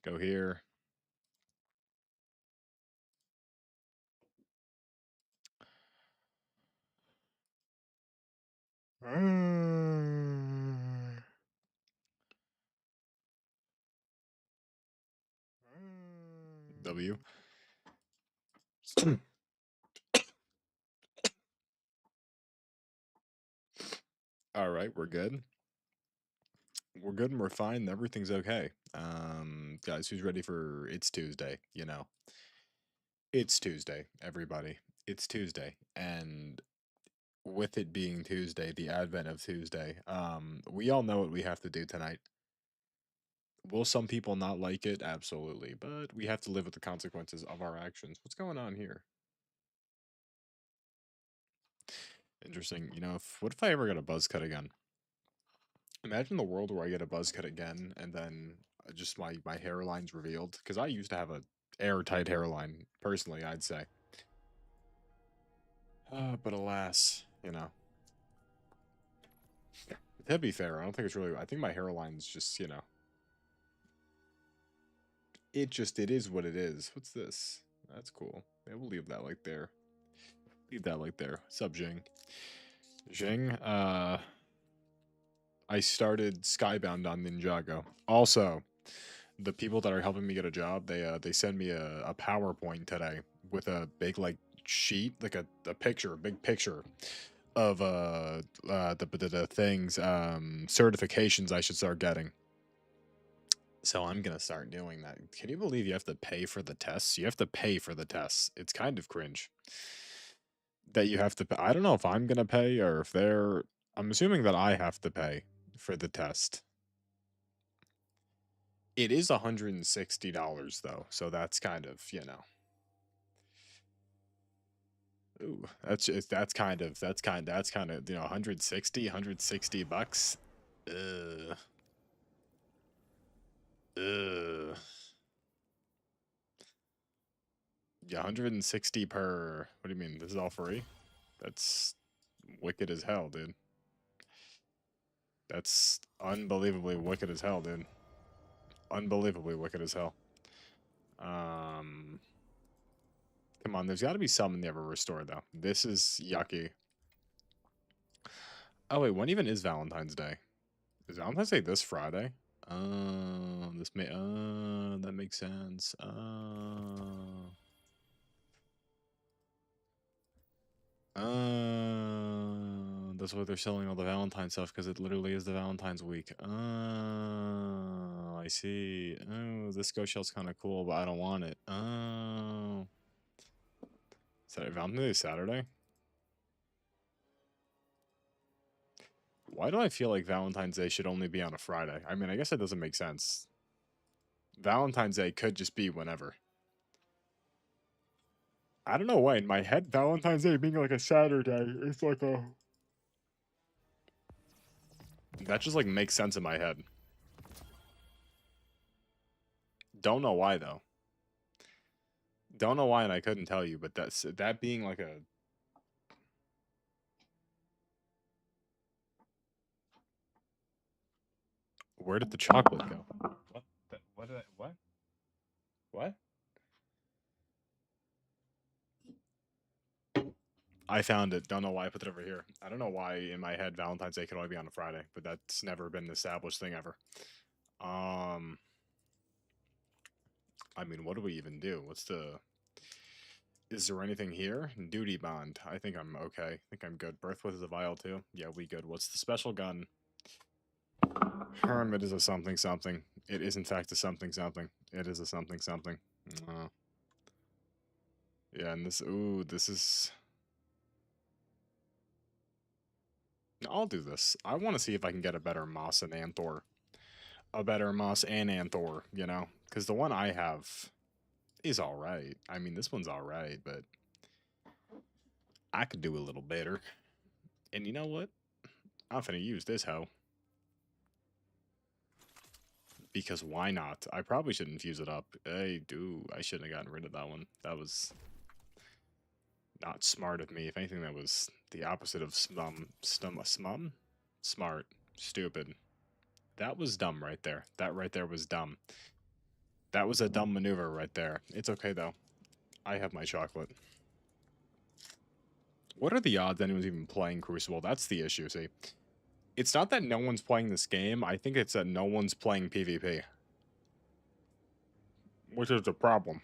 Go here. W. All right, we're good. We're good and we're fine. Everything's okay. Guys, who's ready for It's Tuesday? You know, it's Tuesday, everybody. It's Tuesday. And with it being Tuesday, the advent of Tuesday, we all know what we have to do tonight. Will some people not like it? Absolutely. But we have to live with the consequences of our actions. What's going on here? Interesting. You know, what if I ever get a buzz cut again? Imagine the world where I get a buzz cut again and then just my hairline's revealed. Because I used to have a airtight hairline, personally, I'd say. But alas, you know. To be fair, I don't think it's really. I think my hairline's just, you know. It is what it is. What's this? That's cool. Yeah, we'll leave that like there. Leave that like there. Sub Jing. Jing, I started Skybound on Ninjago. Also, the people that are helping me get a job, they send me a PowerPoint today with a big like sheet, like a picture, a big picture of the things certifications I should start getting. So I'm gonna start doing that. Can you believe you have to pay for the tests? You have to pay for the tests. It's kind of cringe that you have to pay. I don't know if I'm gonna pay or if they're. I'm assuming that I have to pay for the test. It is $160 though, so that's kind of, you know. Ooh, that's kind of, you know, 160 bucks. Ugh. Ugh. Yeah, 160 per. What do you mean? This is all free? That's wicked as hell, dude. That's unbelievably wicked as hell, dude. Unbelievably wicked as hell. Um, Come on, there's got to be some in the ever restore though. This is yucky. Oh wait, when even is Valentine's Day? Is Valentine's Day this Friday? That makes sense. That's why they're selling all the Valentine stuff because it literally is the Valentine's week. Oh, I see. Oh, this ghost shell's kind of cool, but I don't want it. Oh, Valentine's Day is Saturday. Why do I feel like Valentine's Day should only be on a Friday? I mean, I guess that doesn't make sense. Valentine's Day could just be whenever. I don't know why. In my head, Valentine's Day being like a Saturday, it's like a. That just like makes sense in my head. Don't know why though. Don't know why, and I couldn't tell you. But that being like a. Where did the chocolate go? What? What did I? What? What? I found it. Don't know why I put it over here. I don't know why in my head Valentine's Day could only be on a Friday, but that's never been an established thing ever. Um, I mean, what do we even do? What's the? Is there anything here? Duty bond. I think I'm okay. I think I'm good. Birth with is a vial too. Yeah, we good. What's the special gun? Hermit is a something something. It is in fact a something something. It is a something something. Uh, yeah, and this. Ooh, this is. I'll do this. I want to see if I can get a better Moss and Anthor. A better Moss and Anthor, you know? Because the one I have is alright. I mean, this one's alright, but I could do a little better. And you know what? I'm finna use this hoe. Because why not? I probably shouldn't fuse it up. I shouldn't have gotten rid of that one. That was not smart of me. If anything, that was the opposite of smart. Stupid. That was dumb right there. That right there was dumb. That was a dumb maneuver right there. It's okay, though. I have my chocolate. What are the odds anyone's even playing Crucible? That's the issue, see. It's not that no one's playing this game. I think it's that no one's playing PvP. Which is a problem.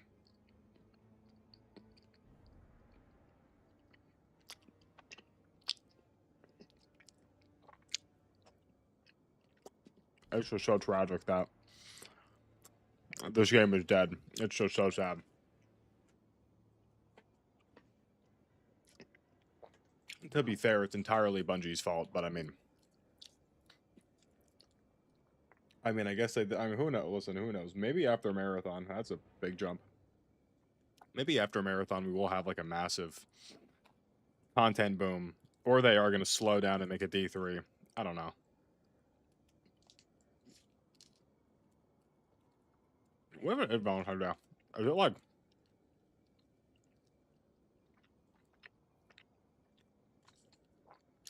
It's just so tragic that this game is dead. It's just so sad. To be fair, it's entirely Bungie's fault, but I mean, I guess who knows? Listen, who knows? Maybe after Marathon, that's a big jump. Maybe after Marathon, we will have like a massive content boom, or they are going to slow down and make a D3. I don't know. What have an Valentine's Day? Is it like?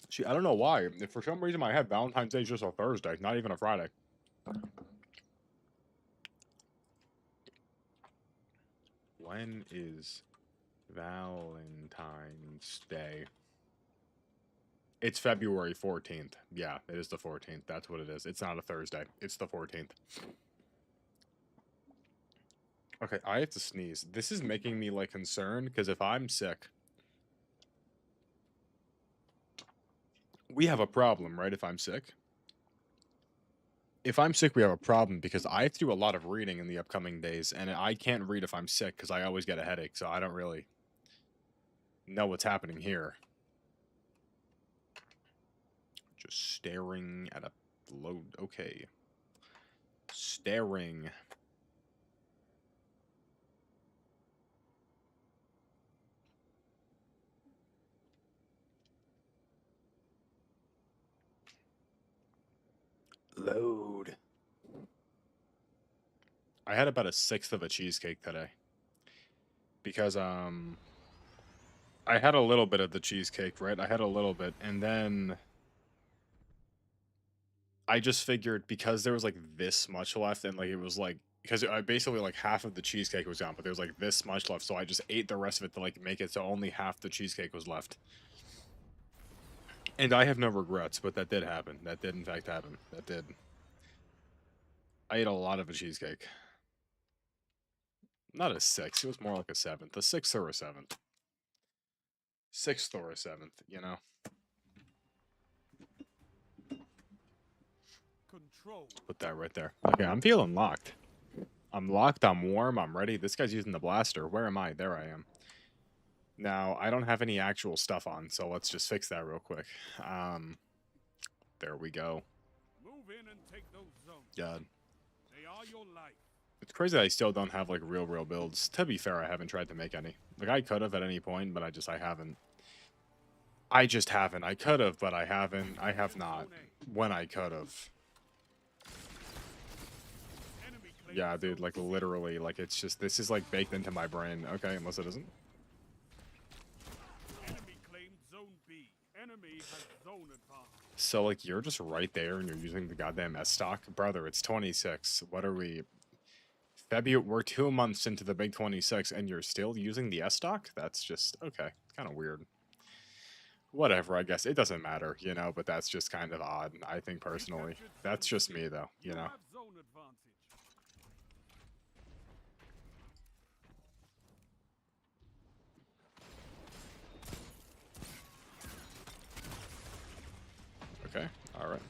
See, I don't know why. If for some reason I had Valentine's Day just a Thursday, not even a Friday. When is Valentine's Day? It's February 14th. Yeah, it is the 14th. That's what it is. It's not a Thursday. It's the 14th. Okay, I have to sneeze. This is making me, like, concerned, because if I'm sick... We have a problem, right, if I'm sick? If I'm sick, we have a problem, because I have to do a lot of reading in the upcoming days, and I can't read if I'm sick, because I always get a headache, so I don't really know what's happening here. Just staring at a load. Okay. Staring. Load. I had about a sixth of a cheesecake today. Because, I had a little bit of the cheesecake, right? I had a little bit, and then... I just figured because there was, like, this much left, and, like, it was, like... Because I basically, like, half of the cheesecake was gone, but there was, like, this much left, so I just ate the rest of it to, like, make it so only half the cheesecake was left. And I have no regrets, but that did happen. That did, in fact, happen. That did. I ate a lot of a cheesecake. Not a 6. It was more like a 7th. A 6th or a 7th. 6th or a 7th, you know? Control. Put that right there. Okay, I'm feeling locked. I'm locked, I'm warm, I'm ready. This guy's using the blaster. Where am I? There I am. Now, I don't have any actual stuff on, so let's just fix that real quick. There we go. Move in and take those zones. God. They are your life. It's crazy that I still don't have, like, real builds. To be fair, I haven't tried to make any. Like, I could have at any point, but I haven't. I just haven't. I could have, but I haven't. I have not. When I could have. Yeah, dude, like, literally, like, it's just, this is, like, baked into my brain. Okay, unless it isn't. Enemy claimed zone B. Enemy has zone advantage. So, like, you're just right there and you're using the goddamn S stock? Brother, it's 26. What are we... February, we're 2 months into the big 26 and you're still using the S stock? That's just, okay, kind of weird. Whatever, I guess. It doesn't matter, you know, but that's just kind of odd, I think, personally. That's just me, though, you know. Have zone advantage. Okay, alright.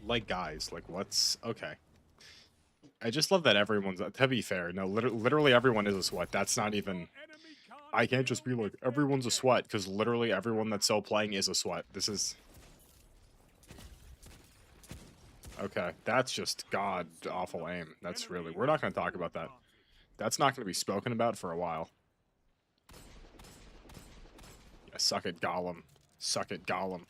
Like, guys, like, what's... Okay. I just love that everyone's... To be fair, no, literally everyone is a sweat. That's not even... I can't just be like, everyone's a sweat, because literally everyone that's still playing is a sweat. This is... Okay, that's just god-awful aim. That's really... We're not going to talk about that. That's not going to be spoken about for a while. Yeah, suck it, Gollum. Suck it, Gollum.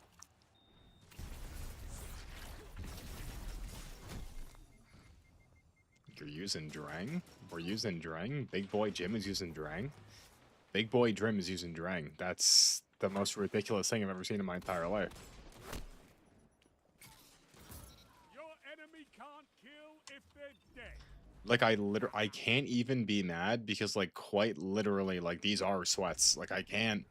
You're using Drang? We're using Drang? Big Boy Jim is using Drang? Big Boy Drim is using Drang. That's the most ridiculous thing I've ever seen in my entire life. Your enemy can't kill if they're dead. Like, I can't even be mad because, like, quite literally, like, these are sweats. Like, I can't...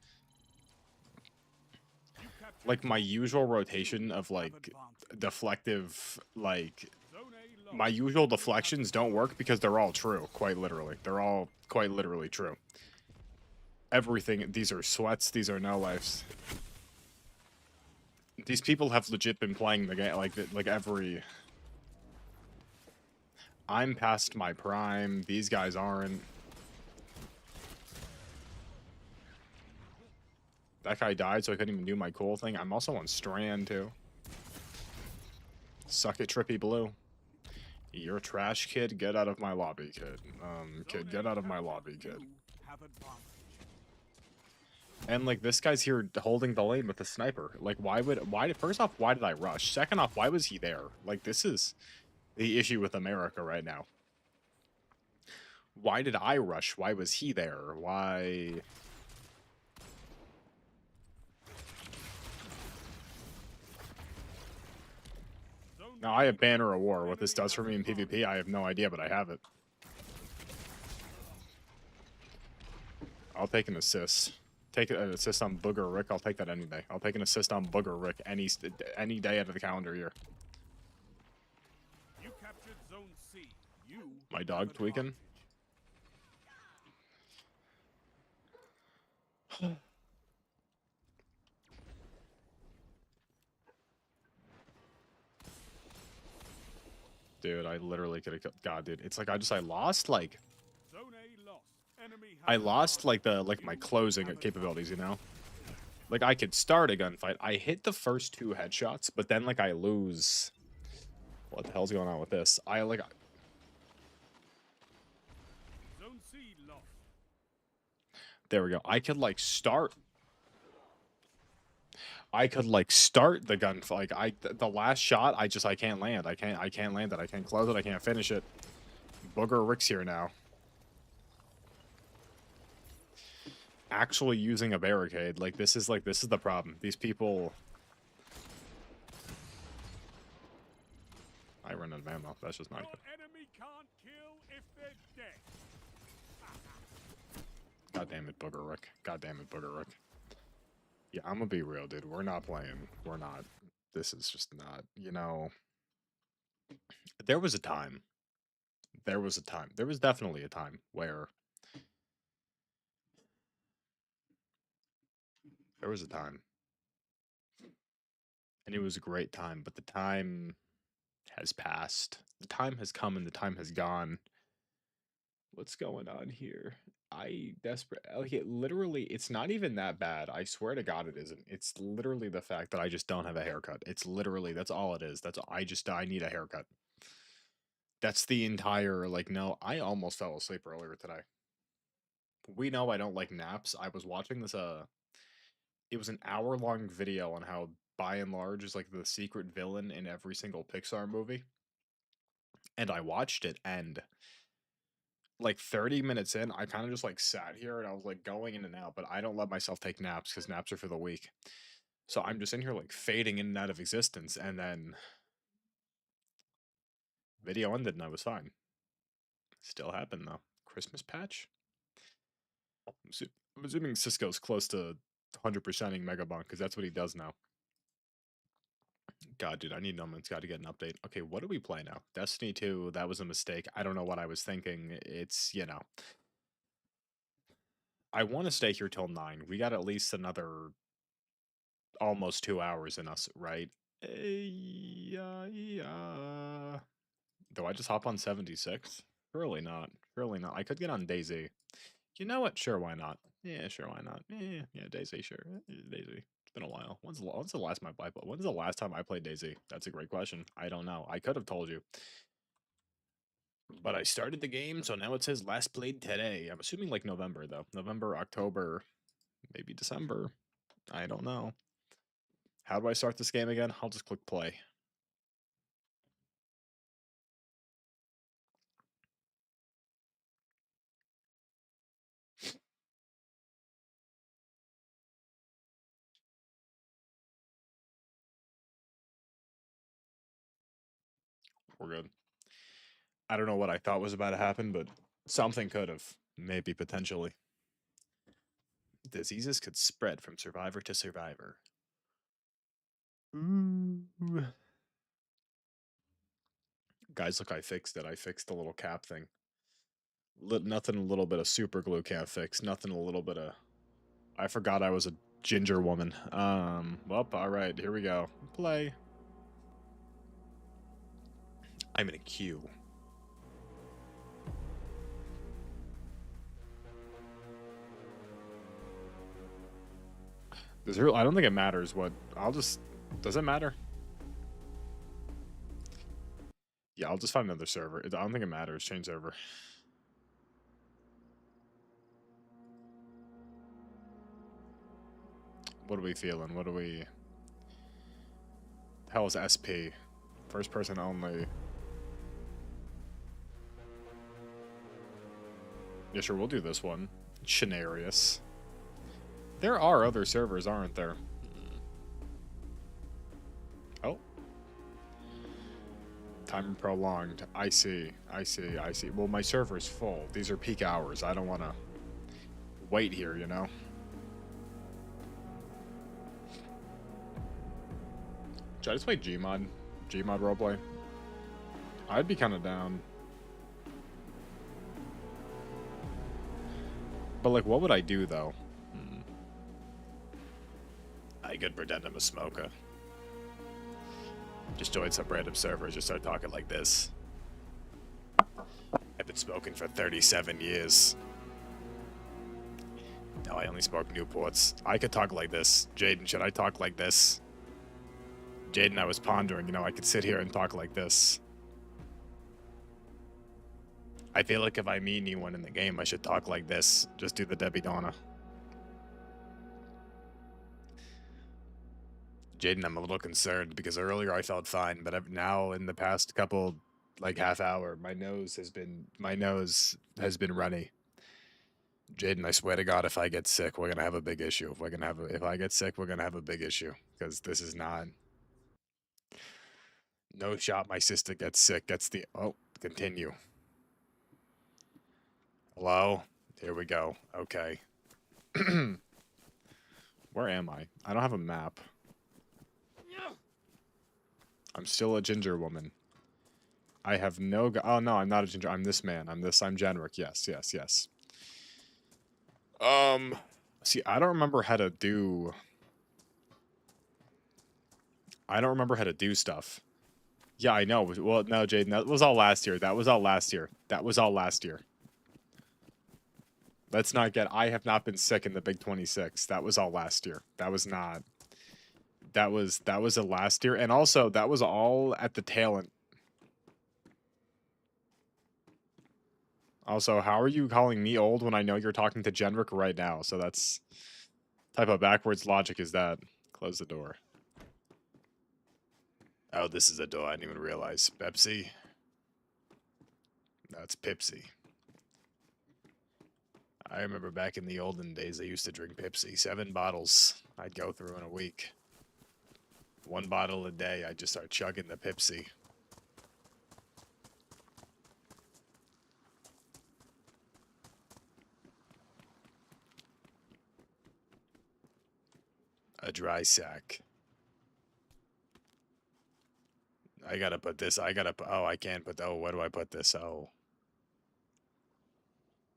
You captured Like, my Zone B. usual rotation of, Have like, advantage. deflective, like... Zone A lost. My usual Enemy has deflections don't work because they're all true, quite literally. They're all quite literally true. Everything, these are sweats, these are no lives. These people have legit been playing the game, like every... I'm past my prime, these guys aren't. That guy died, so I couldn't even do my cool thing. I'm also on Strand, too. Suck it, Trippy Blue. You're a trash, kid. Get out of my lobby, kid. Kid, get out of my lobby, kid. Have advantage. And, like, this guy's here holding the lane with a sniper. Like, first off, why did I rush? Second off, why was he there? Like, this is the issue with America right now. Why did I rush? Why was he there? Why... Now, I have Banner of War. What this does for me in PvP, I have no idea, but I have it. I'll take an assist. Take an assist on Booger Rick. I'll take that any day. I'll take an assist on Booger Rick any day out of the calendar year. You captured Zone C. You My dog have tweaking. advantage. Dude, I literally could have... God, dude. It's like I lost, like... Zone A lost. Enemy has I lost, advantage. like, my You closing have capabilities, you advantage. know? Like, I could start a gunfight. I hit the first 2 headshots, but then, like, I lose... What the hell's going on with this? Zone C lost. There we go. I could, like, start... I could, like, start the gun... Like, the last shot, I can't land. I can't land it. I can't close it. I can't finish it. Booger Rick's here now. Actually using a barricade. Like, this is the problem. These people... I run out of ammo. That's just not Your good. enemy can't kill if they're dead. God damn it, Booger Rick. God damn it, Booger Rick. Yeah, I'm gonna be real, dude. We're not playing. We're not. This is just not, you know... There was a time. There was a time. There was definitely a time where... There was a time. And it was a great time, but the time has passed. The time has come and the time has gone. What's going on here? Okay, literally, it's not even that bad. I swear to God it isn't. It's literally the fact that I just don't have a haircut. It's literally, that's all it is. I need a haircut. That's the entire, like, no, I almost fell asleep earlier today. We know I don't like naps. I was watching this, it was an hour-long video on how, by and large, is, like, the secret villain in every single Pixar movie. And I watched it, and... like 30 minutes in, I kind of just like sat here and I was like going in and out, but I don't let myself take naps because naps are for the weak. So I'm just in here like fading in and out of existence, and then video ended and I was fine. Still happened though. Christmas patch? I'm assuming Cisco's close to 100%ing Megabunk because that's what he does now. God, dude, I need No Man's Sky to get an update. Okay, what do we play now? Destiny 2, that was a mistake. I don't know what I was thinking. It's, you know. I want to stay here till 9. We got at least another almost 2 hours in us, right? Yeah, yeah. Do I just hop on 76? Surely not. Surely not. I could get on DayZ. You know what? Sure, why not? Yeah, sure, why not? Yeah, DayZ, sure. DayZ. It's been a while. When's the last time I played DayZ? That's a great question. I don't know. I could have told you. But I started the game, so now it says last played today. I'm assuming like November though. November, October, maybe December. I don't know. How do I start this game again? I'll just click play. We're good. I don't know what I thought was about to happen, but something could have. Maybe potentially. Diseases could spread from survivor to survivor. Ooh. Guys, look, I fixed it. I fixed the little cap thing. Nothing a little bit of super glue can't fix. Nothing a little bit of... I forgot I was a ginger woman. Well, alright, here we go. Play. I'm in a queue. I don't think it matters what... Does it matter? Yeah, I'll just find another server. I don't think it matters. Change server. What are we feeling? What are we... The hell is SP? First person only. Yeah, sure, we'll do this one. Scenarius. There are other servers, aren't there? Oh. Time prolonged. I see. I see. I see. Well, my server's full. These are peak hours. I don't want to wait here, you know? Should I just play Gmod? Gmod roleplay? I'd be kind of down. But, like, what would I do, though? I could pretend I'm a smoker. Just join some random servers, just start talking like this. I've been smoking for 37 years. No, I only smoke Newports. I could talk like this. Jaden, should I talk like this? Jaden, I was pondering, you know, I could sit here and talk like this. I feel like if I meet anyone in the game, I should talk like this. Just do the Debbie Donna. Jaden, I'm a little concerned because earlier I felt fine, but now in the past couple, like half hour, my nose has been runny. Jaden, I swear to God, if I get sick, we're gonna have a big issue. If I get sick, we're gonna have a big issue because this is not. No shot. My sister gets sick. Continue. Hello. Here we go. Okay. Where am I? I don't have a map. I'm still a ginger woman. I have no... Oh, no, I'm not a ginger. I'm this man. I'm Jenrick. Yes, yes, yes. See, I don't remember how to do... I don't remember how to do stuff. Yeah, I know. Well, no, Jaden, that was all last year. That was all last year. That was all last year. Let's not get... I have not been sick in the Big 26. That was all last year. That was not... That was a last year. And also, that was all at the tail end. Also, how are you calling me old when I know you're talking to Jenrick right now? So that's... Type of backwards logic is that? Close the door. Oh, this is a door. I didn't even realize. Pepsi? No, it's Pepsi. I remember back in the olden days, I used to drink Pepsi. 7 bottles I'd go through in a week. 1 bottle a day, I'd just start chugging the Pepsi. A dry sack. I gotta put this, oh, I can't put, oh, where do I put this? Oh.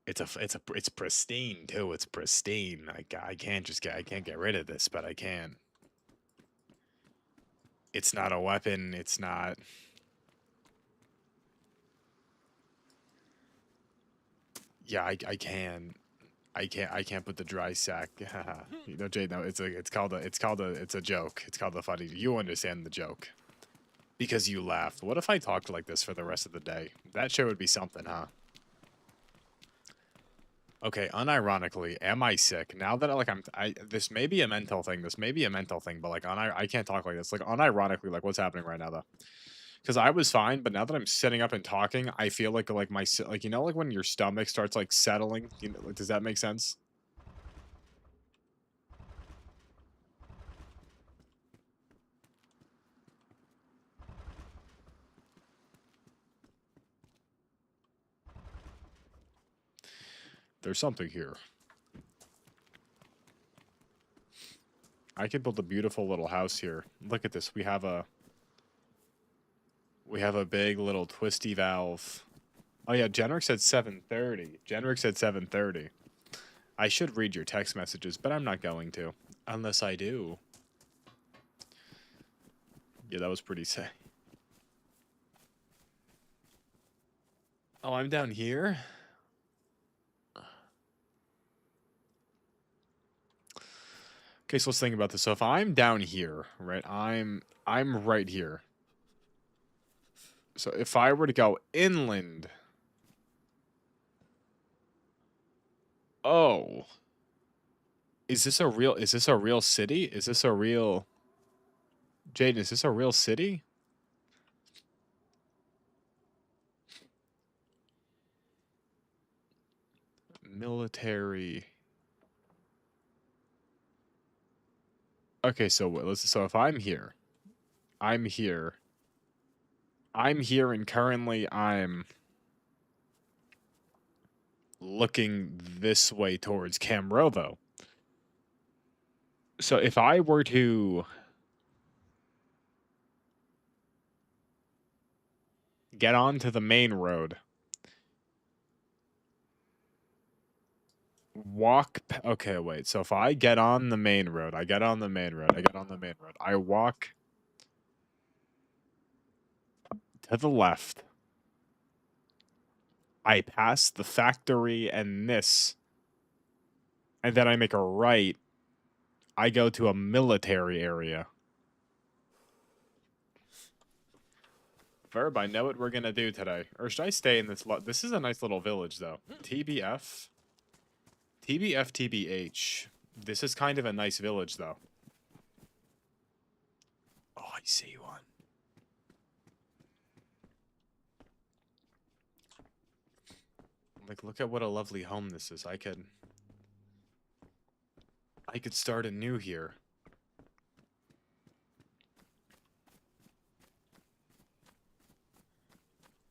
It's pristine, too. It's pristine. I can't get rid of this, but I can. It's not a weapon, it's not... Yeah, I can. I can't put the dry sack. You know, Jay, no, it's a joke. It's called the funny. You understand the joke. Because you laughed. What if I talked like this for the rest of the day? That sure would be something, huh? Okay, unironically, am I sick? Now that this may be a mental thing. This may be a mental thing, but like I can't talk like this. Like unironically, like what's happening right now though? Because I was fine, but now that I'm sitting up and talking, I feel like like you know like when your stomach starts like settling. You know, like, does that make sense? There's something here. I could build a beautiful little house here. Look at this. We have a big little twisty valve. Oh yeah, Genric said 7:30. Genric said 7:30. I should read your text messages, but I'm not going to. Unless I do. Yeah, that was pretty sick. Oh, I'm down here? Okay, so let's think about this. So if I'm down here, right? I'm right here. So if I were to go inland. Oh. Is this a real city? Is this a real Jaden, is this a real city? Military. Okay, so so if I'm here. I'm here. I'm here and currently I'm looking this way towards Camrovo. So if I were to get onto the main road, okay, wait. So if I get on the main road, I walk to the left. I pass the factory and this. And then I make a right. I go to a military area. Verb, I know what we're gonna do today. Or should I stay in this? This is a nice little village, though. TBF. TBF, TBH. This is kind of a nice village, though. Oh, I see one. Like, look at what a lovely home this is. I could start anew here.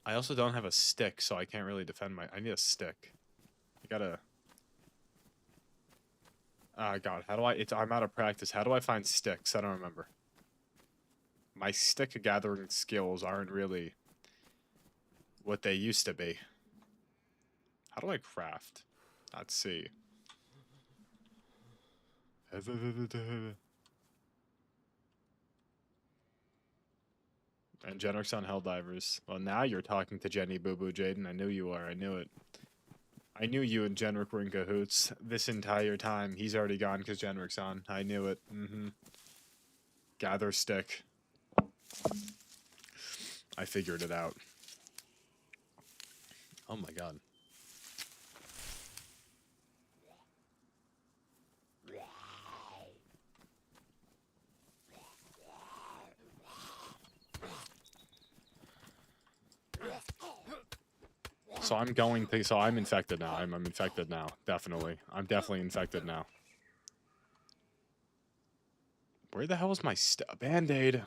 I also don't have a stick, so I can't really defend I need a stick. I gotta... God, how do I'm out of practice. How do I find sticks? I don't remember. My stick gathering skills aren't really what they used to be. How do I craft? Let's see. And Genric's on Helldivers. Well, now you're talking to Jenny Boo Boo, Jaden. I knew you are. I knew it. I knew you and Genric were in cahoots this entire time. He's already gone because Genric's on. I knew it. Gather stick. I figured it out. Oh my god. So I'm infected now. I'm infected now. Definitely. I'm definitely infected now. Where the hell is my Band-Aid?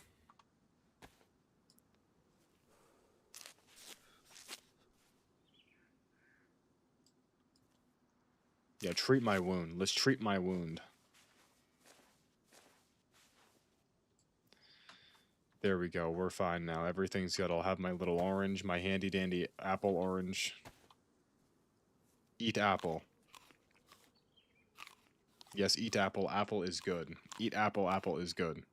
Yeah, treat my wound. Let's treat my wound. There we go. We're fine now. Everything's good. I'll have my little orange, my handy dandy apple orange. Eat apple. Yes, eat apple. Apple is good. Eat apple. Apple is good.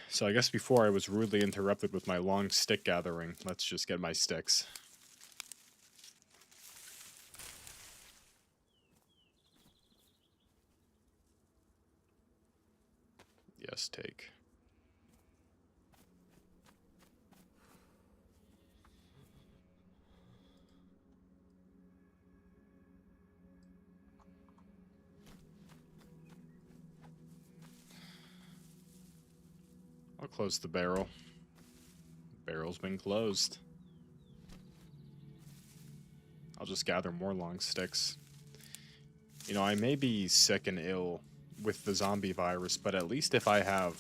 So I guess before I was rudely interrupted with my long stick gathering. Let's just get my sticks. Yes, take. I'll close the barrel. Barrel's been closed. I'll just gather more long sticks. You know, I may be sick and ill with the zombie virus, but at least if I have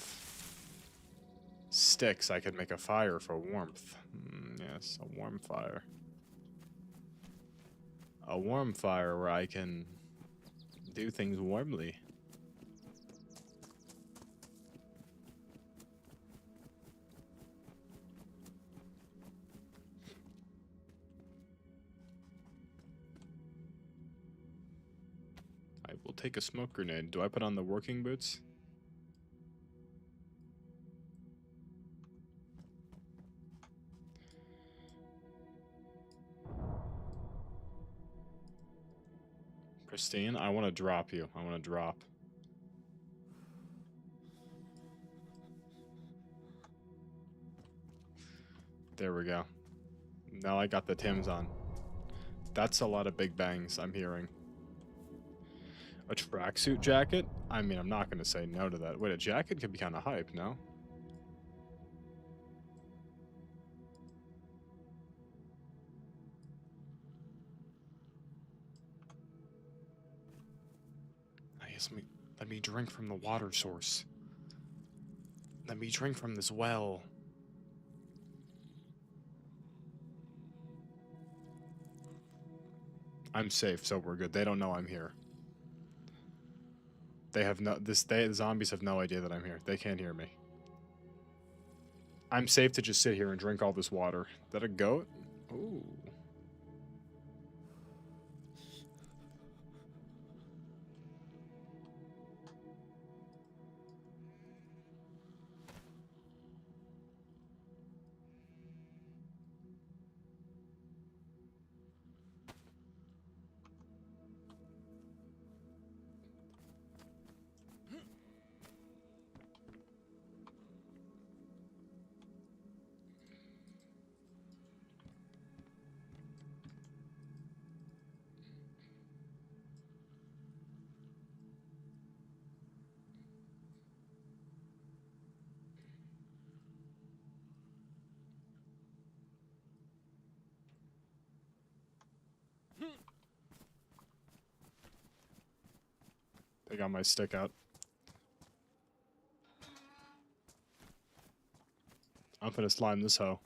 sticks, I could make a fire for warmth. Yes, a warm fire. A warm fire where I can do things warmly. I will take a smoke grenade. Do I put on the working boots? Christine, I want to drop you. I want to drop. There we go. Now I got the Tims on. That's a lot of big bangs I'm hearing. A tracksuit jacket? I mean, I'm not going to say no to that. Wait, a jacket could be kind of hype, no? I guess let me drink from the water source. Let me drink from this well. I'm safe, so we're good. They don't know I'm here. They have no... the zombies have no idea that I'm here. They can't hear me. I'm safe to just sit here and drink all this water. Is that a goat? Ooh. They got my stick out. I'm gonna slime this hoe.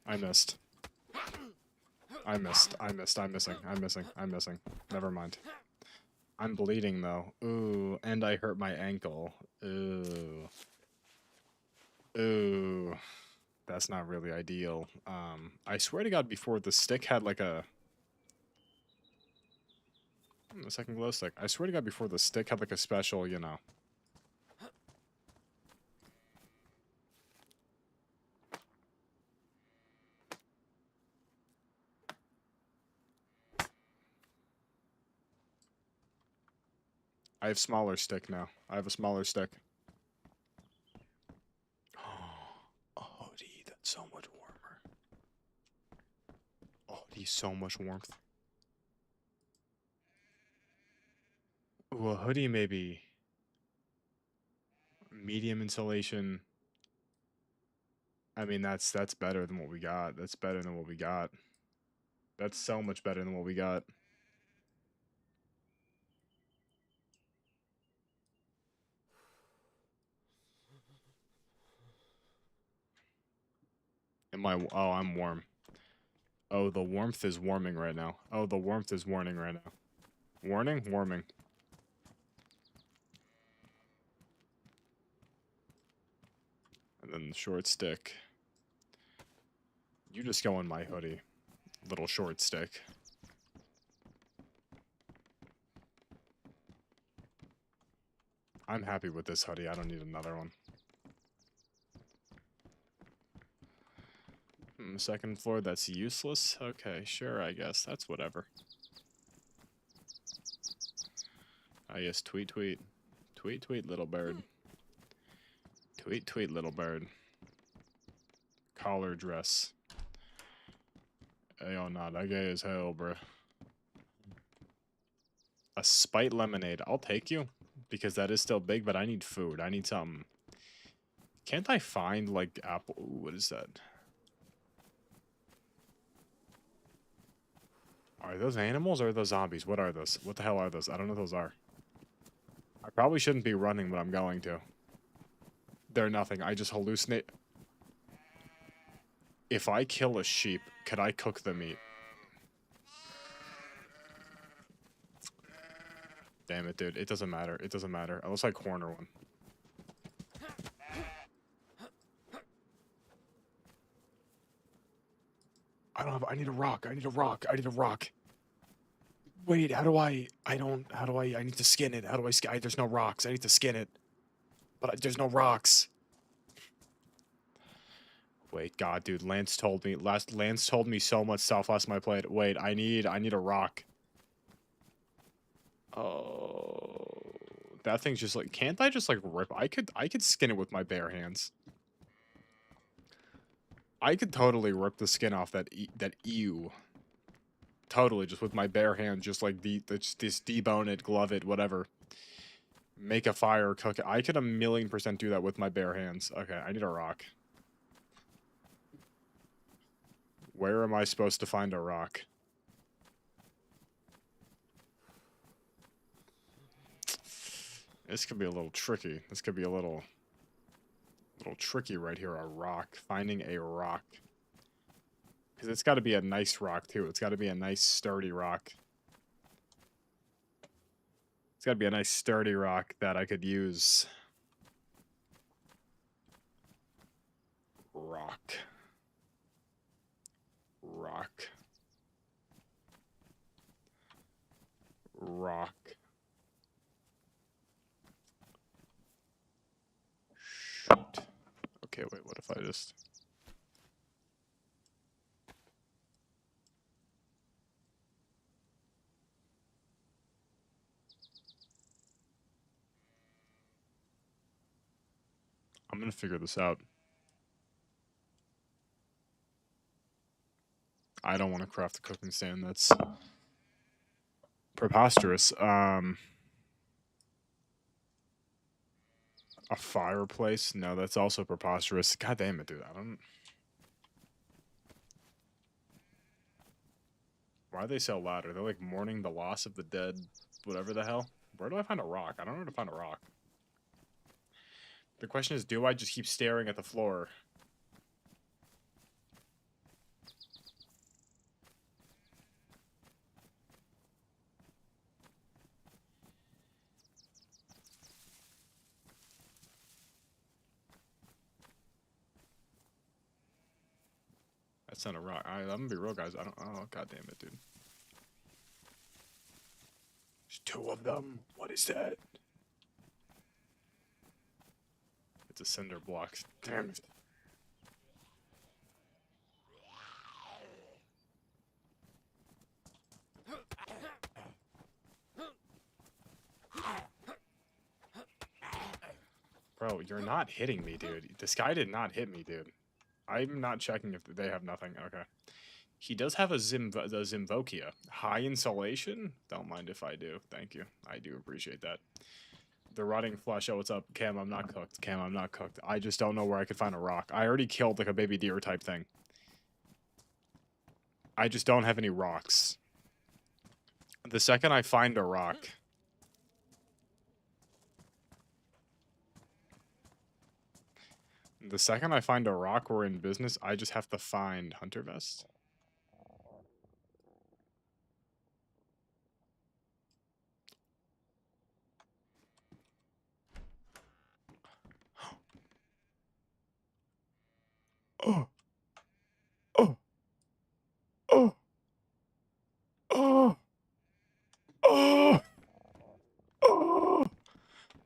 I missed. I'm missing. Never mind. I'm bleeding though. Ooh, and I hurt my ankle. Ooh. Ooh. That's not really ideal. I swear to God, before the stick had like a second glow stick. I swear to God, before the stick had like a special, you know. I have smaller stick now. I have a smaller stick. Oh, hoodie, that's so much warmer. Oh, he's so much warmth. Ooh, a hoodie maybe. Medium insulation. I mean, that's better than what we got. That's better than what we got. That's so much better than what we got. Am I? Oh, I'm warm. Oh, the warmth is warming right now. Oh, the warmth is warning right now. Warning? Warming. And then the short stick. You just go in my hoodie. Little short stick. I'm happy with this hoodie. I don't need another one. Second floor, that's useless? Okay, sure, I guess. That's whatever. Ah, yes, tweet, tweet. Tweet, tweet, little bird. Tweet, tweet, little bird. Collar dress. Yo, nah, that gay as hell, bruh. A Spite lemonade. I'll take you. Because that is still big, but I need food. I need something. Can't I find, like, apple... Ooh, what is that? Are those animals or are those zombies? What are those? What the hell are those? I don't know what those are. I probably shouldn't be running, but I'm going to. They're nothing. I just hallucinate. If I kill a sheep, could I cook the meat? Damn it, dude. It doesn't matter. It doesn't matter. Unless I corner one. I don't have... I need a rock. I need a rock. I need a rock. Wait, how do I... I don't... How do I... I need to skin it. How do I skin... There's no rocks. I need to skin it. But there's no rocks. Wait, God, dude. Lance told me... Lance told me so much stuff last time I played. Wait, I need a rock. Oh... That thing's just like... Can't I just, like, rip... I could skin it with my bare hands. I could totally rip the skin off that ew. Totally, just with my bare hand, just like just debone it, glove it, whatever. Make a fire, cook it. I could 1,000,000% do that with my bare hands. Okay, I need a rock. Where am I supposed to find a rock? This could be a little tricky. This could be a little tricky right here. A rock. Finding a rock. Because it's got to be a nice rock, too. It's got to be a nice, sturdy rock. It's got to be a nice, sturdy rock that I could use. Rock. Rock. Rock. Shoot. Okay, wait, what if I just... I'm gonna figure this out. I don't want to craft a cooking stand. That's preposterous. A fireplace? No, that's also preposterous. God damn it, dude. I don't... Why do they so loud? Are they like mourning the loss of the dead, whatever the hell? Where do I find a rock? I don't know where to find a rock. The question is, do I just keep staring at the floor? That's not a rock. I'm gonna be real, guys. I don't... Oh, god damn it, dude. There's 2 of them. What is that? It's a cinder block. Damn it. Bro, you're not hitting me, dude. This guy did not hit me, dude. I'm not checking if they have nothing. Okay. He does have the Zimvokia. High insulation? Don't mind if I do. Thank you. I do appreciate that. The rotting flesh. Oh, what's up? Cam, I'm not cooked. Cam, I'm not cooked. I just don't know where I could find a rock. I already killed like a baby deer type thing. I just don't have any rocks. The second I find a rock... The second I find a rock, we're in business. I just have to find Hunter Vest. Oh. Oh. Oh. Oh. Oh. Oh.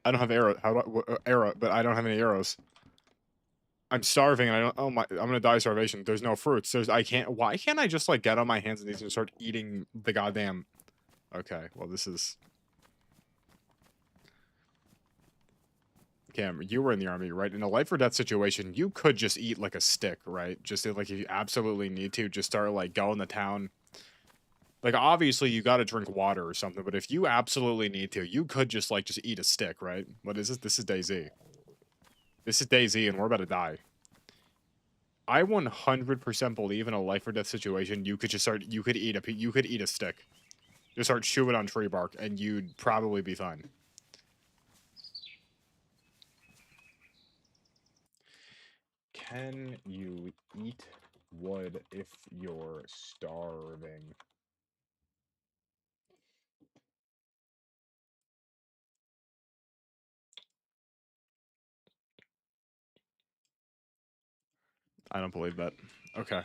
I don't have arrow. How do I, arrow? But I don't have any arrows. I'm starving and I don't... Oh my... I'm gonna die of starvation. There's no fruits. There's... I can't... Why can't I just, like, get on my hands and knees and start eating the goddamn... Okay, well, this is... Cam, you were in the army, right? In a life or death situation, you could just eat like a stick, right? Just like if you absolutely need to, just start like going to town. Like obviously you got to drink water or something, but if you absolutely need to, you could just like just eat a stick, right? What is this? This is DayZ. This is DayZ, and we're about to die. I 100% believe in a life or death situation, you could just start. You could eat a stick. Just start chewing on tree bark, and you'd probably be fine. Can you eat wood if you're starving? I don't believe that. Okay.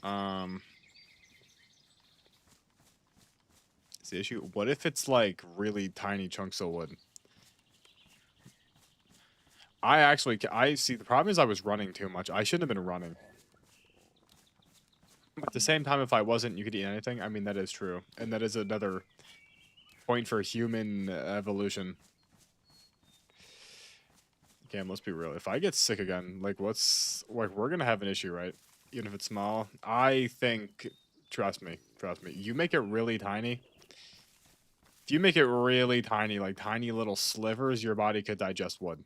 Um, is the issue? What if it's like really tiny chunks of wood? I see. The problem is I was running too much. I shouldn't have been running. But at the same time, if I wasn't, you could eat anything. I mean, that is true, and that is another point for human evolution. Okay, let's be real. If I get sick again, like, we're gonna have an issue, right? Even if it's small. I think, trust me, you make it really tiny. If you make it really tiny, like tiny little slivers, your body could digest wood.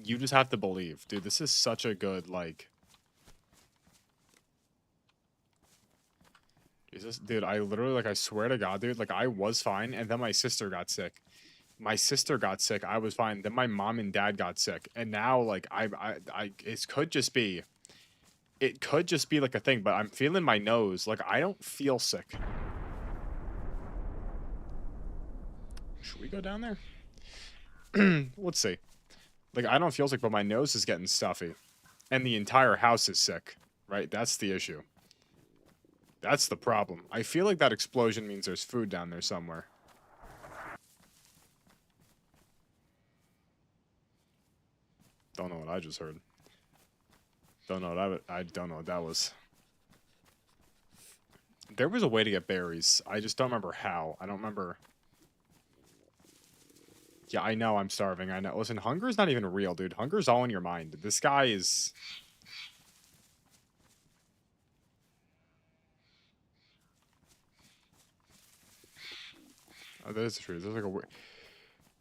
You just have to believe. Dude, this is such a good, like... Jesus, dude, I literally, like, I swear to God, dude, like, I was fine, and then my sister got sick. My sister got sick, I was fine. Then my mom and dad got sick, and now, like, it could just be... It could just be, like, a thing, but I'm feeling my nose. Like, I don't feel sick. Should we go down there? Let's see. Like, I don't feel sick, but my nose is getting stuffy. And the entire house is sick, right? That's the issue. That's the problem. I feel like that explosion means there's food down there somewhere. Don't know what I just heard. Don't know what I don't know what that was. There was a way to get berries. I just don't remember how. I don't remember. Yeah, I know I'm starving. I know. Listen, hunger's not even real, dude. Hunger's all in your mind. This guy is... Oh, that is true. There's like a...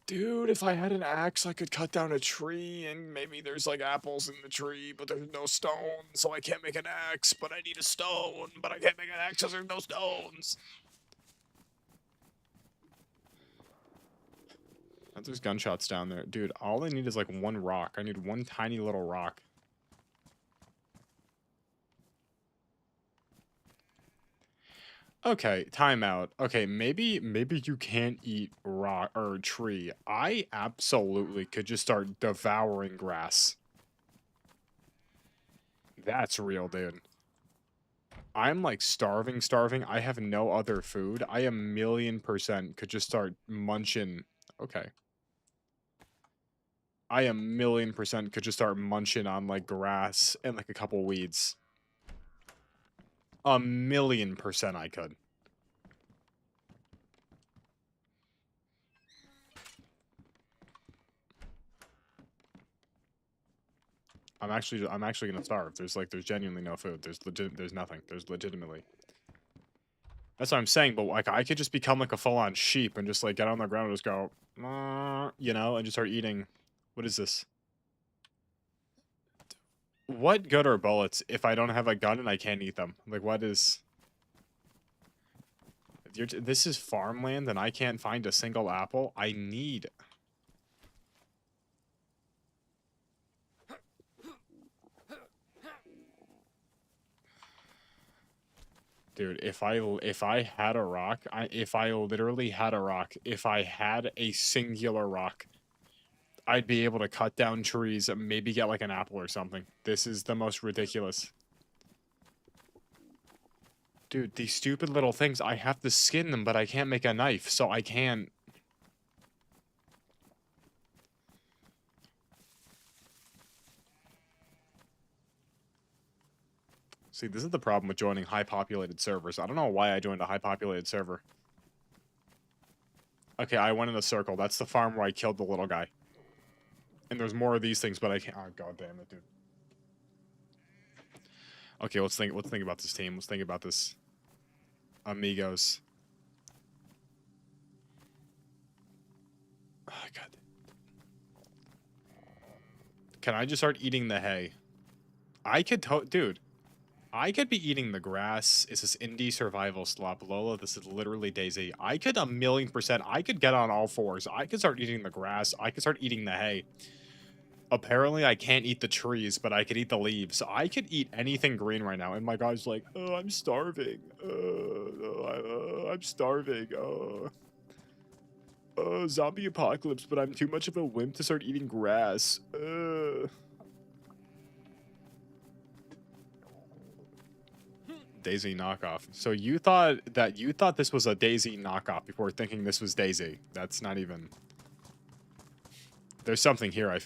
Dude, if I had an axe, I could cut down a tree, and maybe there's, like, apples in the tree, but there's no stone, so I can't make an axe, but I need a stone, but I can't make an axe because there's no stones. Oh, there's gunshots down there. Dude, all I need is, like, one rock. I need one tiny little rock. Okay, timeout. Okay, maybe you can't eat rock or tree. I absolutely could just start devouring grass. That's real, dude. I'm like starving. I have no other food. I a million percent could just start munching. Okay. I a million percent could just start munching on like grass and like a couple weeds. A million percent I could. I'm actually gonna starve. There's genuinely no food. There's nothing. There's legitimately. That's what I'm saying, but like I could just become like a full-on sheep and just like get on the ground and just go, you know, and just start eating. What is this? What good are bullets if I don't have a gun and I can't eat them? Like what is... This is farmland and I can't find a single apple. I need... Dude, if I had a rock, if I literally had a rock, if I had a singular rock, I'd be able to cut down trees and maybe get like an apple or something. This is the most ridiculous. Dude, these stupid little things, I have to skin them, but I can't make a knife, so I can't... See, this is the problem with joining high-populated servers. I don't know why I joined a high-populated server. Okay, I went in a circle. That's the farm where I killed the little guy. And there's more of these things, but I can't. Oh, god damn it, dude. Okay, let's think about this team. Let's think about this. Amigos. Oh, god. Can I just start eating the hay? I could, dude. I could be eating the grass. Is this indie survival slop Lola? This is literally DayZ. I could 1,000,000%. I could get on all fours. I could start eating the grass. I could start eating the hay. Apparently, I can't eat the trees, but I could eat the leaves. I could eat anything green right now. And my guy's like, oh, I'm starving. I'm starving. Zombie apocalypse, but I'm too much of a wimp to start eating grass. DayZ knockoff. So you thought this was a DayZ knockoff before thinking this was DayZ. That's not even... There's something here,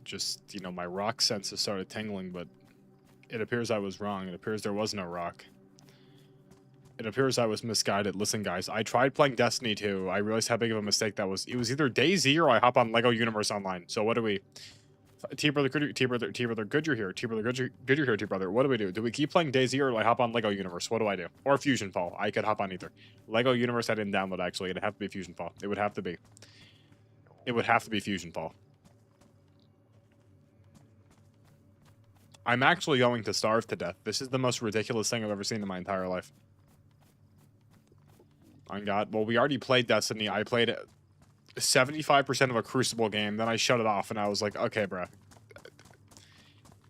just, you know, my rock senses started tingling, but it appears I was wrong. It appears there was no rock. It appears I was misguided. Listen, guys, I tried playing Destiny 2. I realized how big of a mistake that was. It was either DayZ or I hop on Lego Universe Online. So what do we... T-brother, good you're here. T-brother, good you're here, T-brother. What do we do? Do we keep playing DayZ or I hop on Lego Universe? What do I do? Or Fusion Fall. I could hop on either. Lego Universe I didn't download, actually. It'd have to be Fusion Fall. It would have to be. It would have to be Fusion Fall. I'm actually going to starve to death. This is the most ridiculous thing I've ever seen in my entire life. On God. Well, we already played Destiny. I played 75% of a Crucible game, then I shut it off, and I was like, okay, bruh.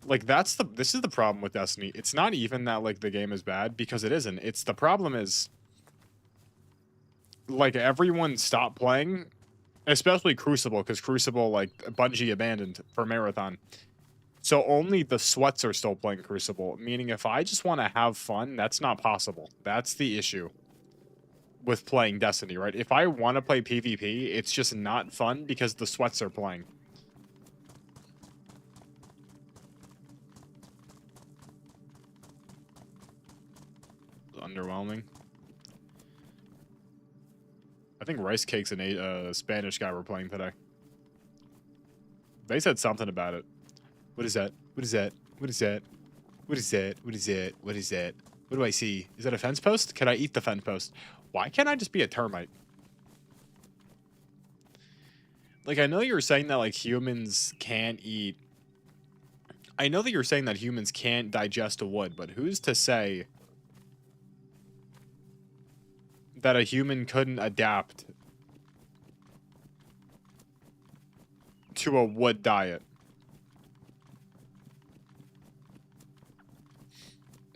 Like, this is the problem with Destiny. It's not even that, like, the game is bad, because it isn't. It's, the problem is, like, everyone stopped playing, especially Crucible, because Crucible, like, Bungie abandoned for Marathon. So only the sweats are still playing Crucible, meaning if I just want to have fun, that's not possible. That's the issue with playing Destiny, right? If I want to play PvP, it's just not fun because the sweats are playing. Underwhelming. I think Rice Cakes and a Spanish guy were playing today. They said something about it. What is that? What is that? What is that? What is that? What is that? What is that? What do I see? Is that a fence post? Can I eat the fence post? Why can't I just be a termite? Like, I know you're saying that, like, humans can't eat... I know that you're saying that humans can't digest wood, but who's to say that a human couldn't adapt to a wood diet?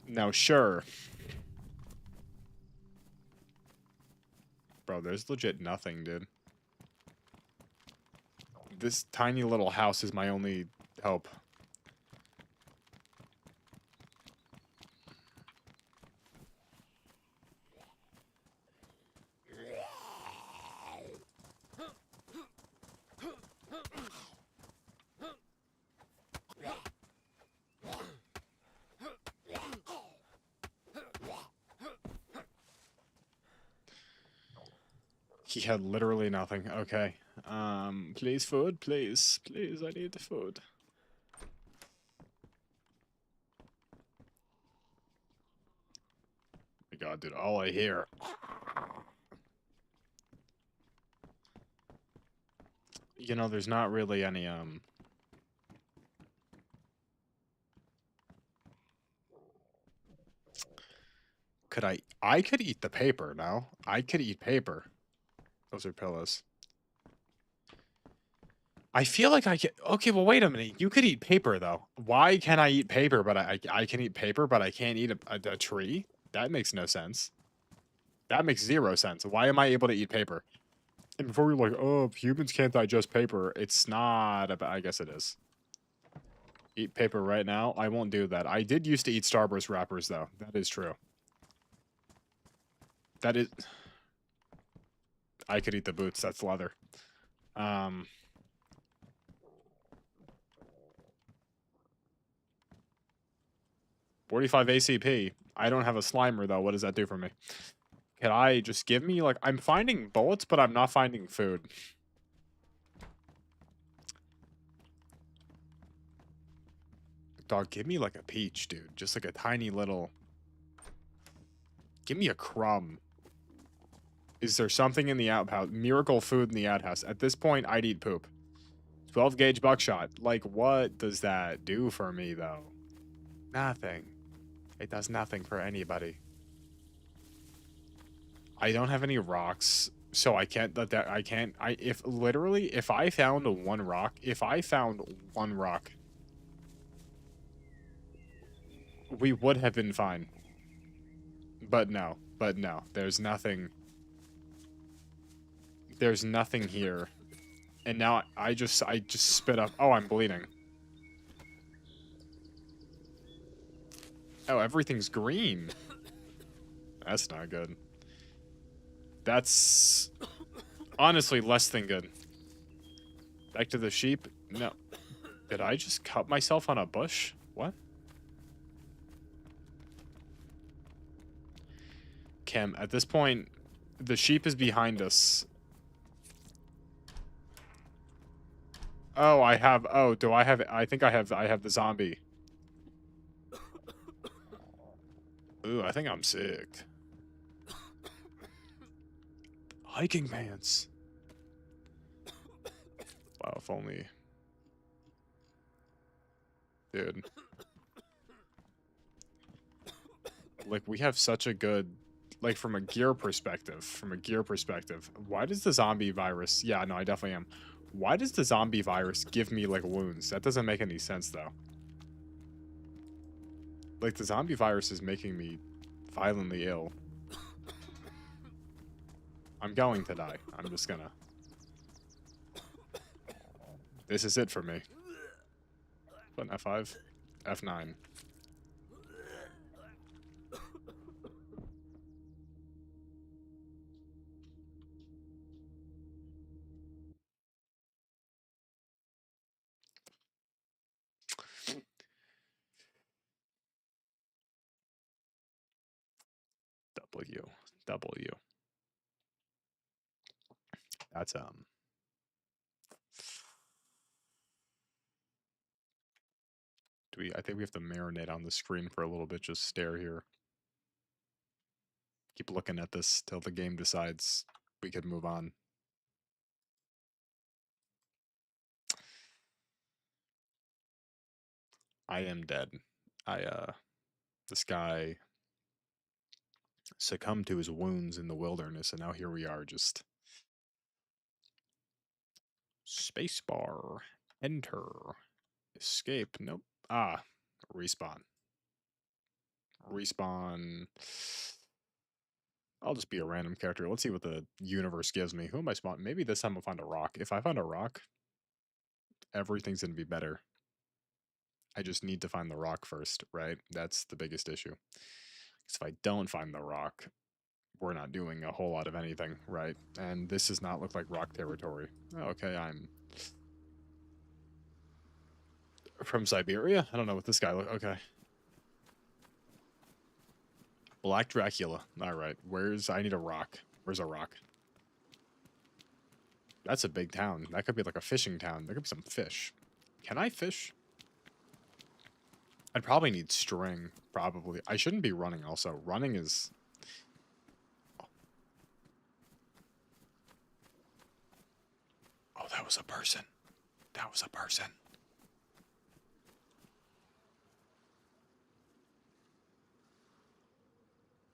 Now, sure. Bro, there's legit nothing, dude. This tiny little house is my only hope. He had literally nothing. Okay. Please food, please. Please, I need the food. Oh my God, dude, all I hear. You know, there's not really any, Could I could eat the paper now. I could eat paper. Those are pillows. I feel like I can... Okay, well, wait a minute. You could eat paper, though. Why can I eat paper, but I can eat paper, but I can't eat a tree? That makes no sense. That makes 0 sense. Why am I able to eat paper? And before we were like, oh, humans can't digest paper, it's not about, I guess it is. Eat paper right now? I won't do that. I did used to eat Starburst wrappers, though. That is true. That is... I could eat the boots. That's leather. 45 ACP. I don't have a Slimer, though. What does that do for me? Can I just give me, like... I'm finding bullets, but I'm not finding food. Dog, give me, like, a peach, dude. Just, like, a tiny little... Give me a crumb. Is there something in the outhouse? Miracle food in the outhouse. At this point, I'd eat poop. 12 gauge buckshot. Like, what does that do for me, though? Nothing. It does nothing for anybody. I don't have any rocks, so I can't let that. I can't. If I found one rock, we would have been fine. But no, there's nothing. There's nothing here. And now I just spit up. Oh, I'm bleeding. Oh, everything's green. That's not good. That's honestly less than good. Back to the sheep. No. Did I just cut myself on a bush? What? Kim, at this point, the sheep is behind us. Oh, I have. Oh, do I have? I think I have. I have the zombie. Ooh, I think I'm sick. Hiking pants. Wow, if only. Dude. Like, we have such a good. Like, from a gear perspective. Why does the zombie virus. Yeah, no, I definitely am. Why does the zombie virus give me, like, wounds? That doesn't make any sense, though. Like, the zombie virus is making me violently ill. I'm going to die. I'm just gonna... This is it for me. Button F5? F9. W. That's, I think we have to marinate on the screen for a little bit, just stare here. Keep looking at this till the game decides we could move on. I am dead. This guy succumbed to his wounds in the wilderness, and now here we are, just... Spacebar. Enter. Escape. Nope. Ah. Respawn. Respawn. I'll just be a random character. Let's see what the universe gives me. Who am I spawning? Maybe this time I'll find a rock. If I find a rock, everything's going to be better. I just need to find the rock first, right? That's the biggest issue. Because if I don't find the rock, we're not doing a whole lot of anything, right? And this does not look like rock territory. Okay, I'm... From Siberia? I don't know what this guy looks... Okay. Black Dracula. Alright, where's... I need a rock. Where's a rock? That's a big town. That could be like a fishing town. There could be some fish. Can I fish? I'd probably need string, probably. I shouldn't be running also. Running is... Oh, that was a person. That was a person.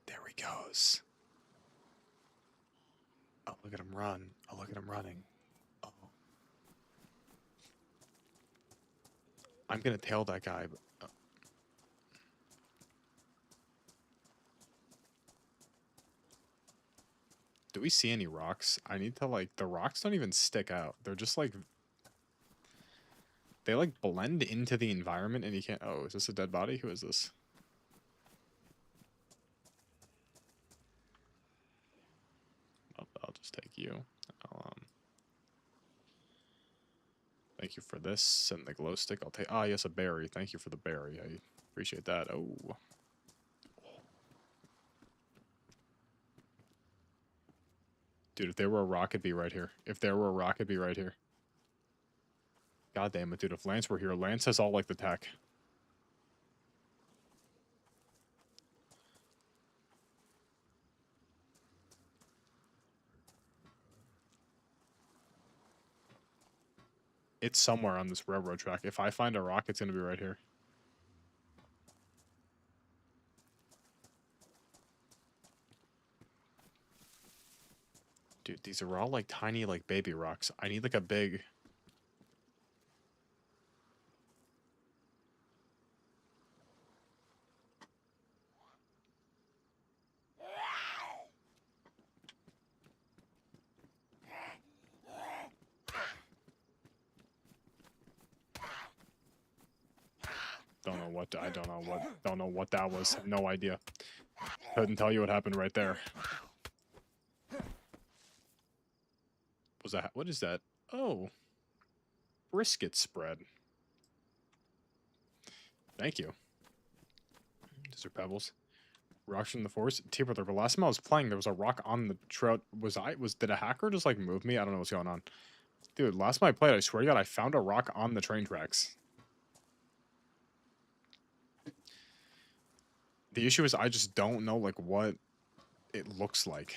There he goes. Oh, look at him run. Oh, look at him running. Oh. I'm gonna tail that guy, but... Do we see any rocks? I need to, like, the rocks don't even stick out. They're just, like, they, like, blend into the environment and you can't... Oh, is this a dead body? Who is this? Oh, I'll just take you. Thank you for this and the glow stick. I'll take... Ah, yes, a berry. Thank you for the berry. I appreciate that. Oh. Dude, if there were a rock, it'd be right here. If there were a rock, it'd be right here. God damn it, dude. If Lance were here, Lance has all, like, the tech. It's somewhere on this railroad track. If I find a rock, it's gonna be right here. Dude, these are all, like, tiny, like, baby rocks. I need, like, a big... Don't know what that was. No idea. Couldn't tell you what happened right there. Was that... What is that? Oh. Brisket spread. Thank you. These are pebbles. Rocks from the forest. T-Brother, the last time I was playing, there was a rock on the trout. Did a hacker just, like, move me? I don't know what's going on. Dude, last time I played, I swear to God, I found a rock on the train tracks. The issue is I just don't know, like, what it looks like.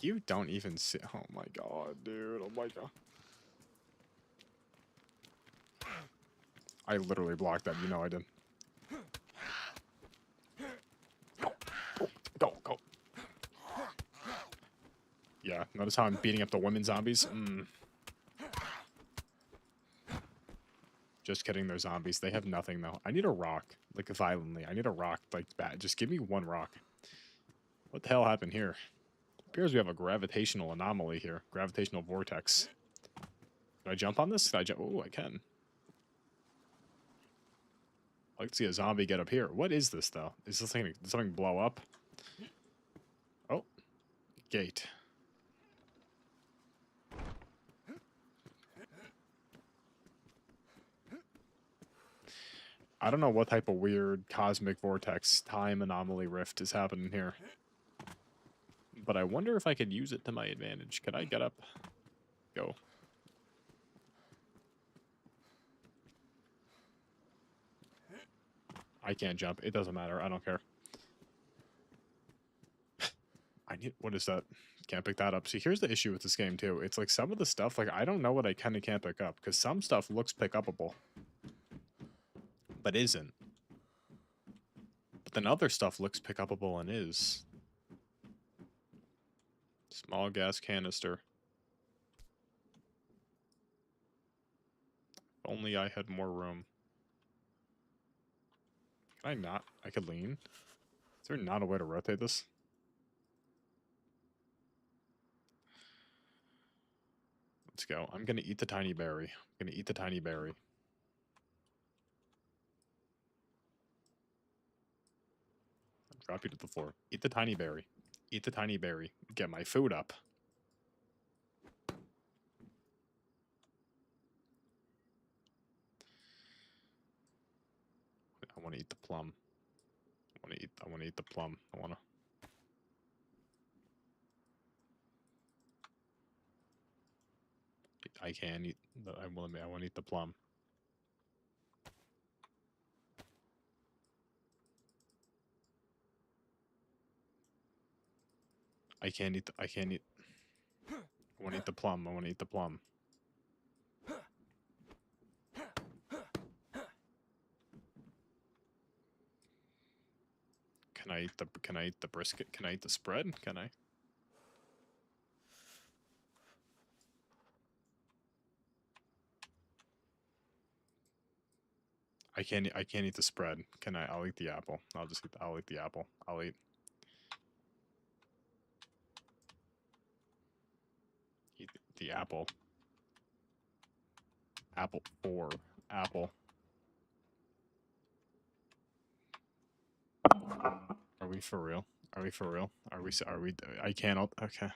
You don't even see... Oh my god, dude. Oh my god. I literally blocked that. You know I did. Go. Yeah, notice how I'm beating up the women zombies? Just kidding, they're zombies. They have nothing, though. I need a rock. Like, violently. I need a rock, like, bad. Just give me one rock. What the hell happened here? Appears we have a gravitational anomaly here. Gravitational vortex. Can I jump on this? Can I jump? Oh, I can. I'd like to see a zombie get up here. What is this, though? Is this thing... Did something blow up? Oh. Gate. I don't know what type of weird cosmic vortex time anomaly rift is happening here. But I wonder if I could use it to my advantage. Could I get up? Go. I can't jump. It doesn't matter. I don't care. What is that? Can't pick that up. See, here's the issue with this game, too. It's like some of the stuff, like, I don't know what I can and can't pick up. Because some stuff looks pick-upable. But isn't. But then other stuff looks pick-upable and is. Small gas canister. If only I had more room. Can I not? I could lean. Is there not a way to rotate this? Let's go. I'm gonna eat the tiny berry. I'm gonna eat the tiny berry. I'll drop you to the floor. Eat the tiny berry. Eat the tiny berry. Get my food up. I want to eat the plum. I want to eat the plum. I can eat I want to eat the plum. I want to eat the plum. I want to eat the plum. Can I eat the brisket? Can I eat the spread? Can I? I can't eat the spread. Can I? I'll eat the apple. I'll eat the apple. I'll eat the apple. Apple 4. Apple. Are we for real? Are we for real? Are we I can't okay.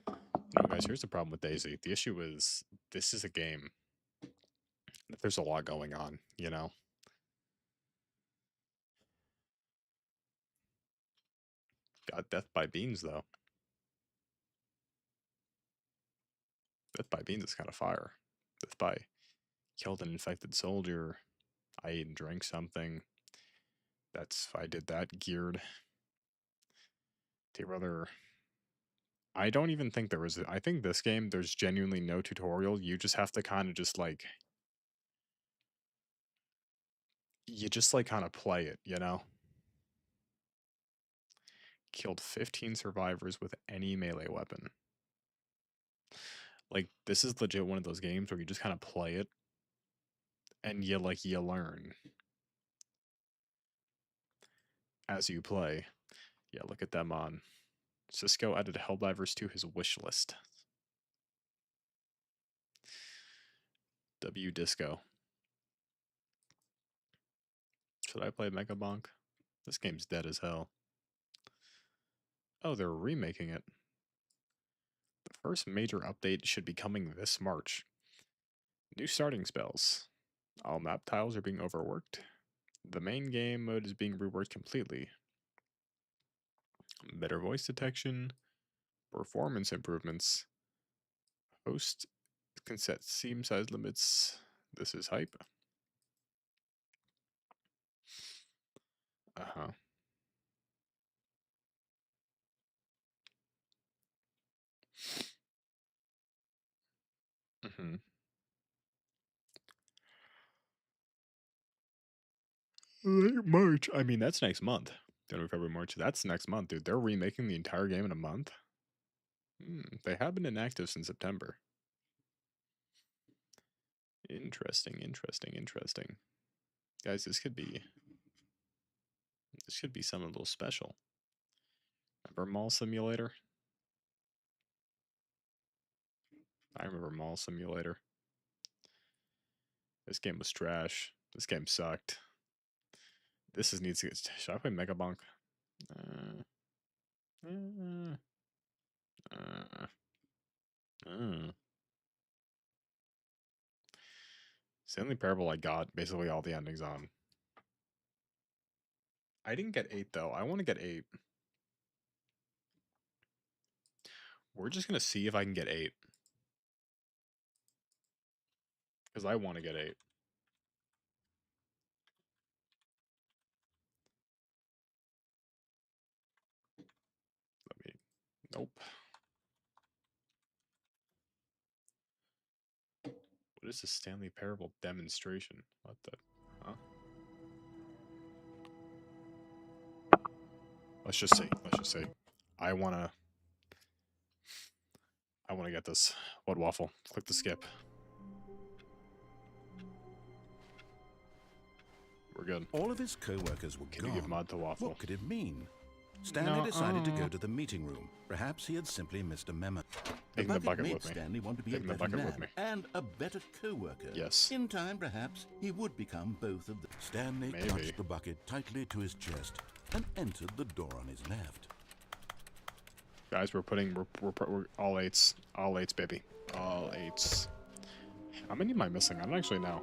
You know, guys, here's the problem with Daisy. The issue is this is a game. There's a lot going on, you know. Got Death by Beans though. Death by Beans is kind of fire. Death by killed an infected soldier. I ate and drank something. That's I did that geared. The other I don't even think there was I think this game there's genuinely no tutorial. You just have to kind of just like you just like kind of play it, you know? Killed 15 survivors with any melee weapon. Like this is legit one of those games where you just kind of play it and you learn as you play. Yeah, look at them on. Cisco added Helldivers to his wish list. W Disco. Should I play Mega Bonk? This game's dead as hell. Oh, they're remaking it. The first major update should be coming this March. New starting spells. All map tiles are being overworked. The main game mode is being reworked completely. Better voice detection. Performance improvements. Host can set seam size limits. This is hype. Uh-huh. Mm-hmm. March. I mean, that's next month. January, February, March. That's next month, dude. They're remaking the entire game in a month. They have been inactive since September. Interesting, interesting, interesting. Guys, this could be something a little special. Remember Mall Simulator? I remember Mall Simulator. This game was trash. This game sucked. This is needs to get. Should I play Mega Bonk? Uh, uh, uh, uh. Stanley Parable I got basically all the endings on. I didn't get 8 though. I want to get 8. We're just gonna see if I can get 8. Because I want to get 8. Let me. Nope. What is a Stanley Parable demonstration? What the? Huh? Let's just see. Let's just see. I wanna get this. What waffle? Click the skip. We're good. All of his co-workers were Can gone. you give mod to waffle? What could it mean? Stanley decided to go to the meeting room. Perhaps he had simply missed a memo. Taking the bucket made with me. Stanley want to be Taking a the better bucket man with me. and a better co-worker. Yes. In time, perhaps, he would become both of them. Stanley Maybe. clutched the bucket tightly to his chest and entered the door on his left. Guys, we're all 8s. All 8s, baby. All 8s. How many am I missing? I don't actually know.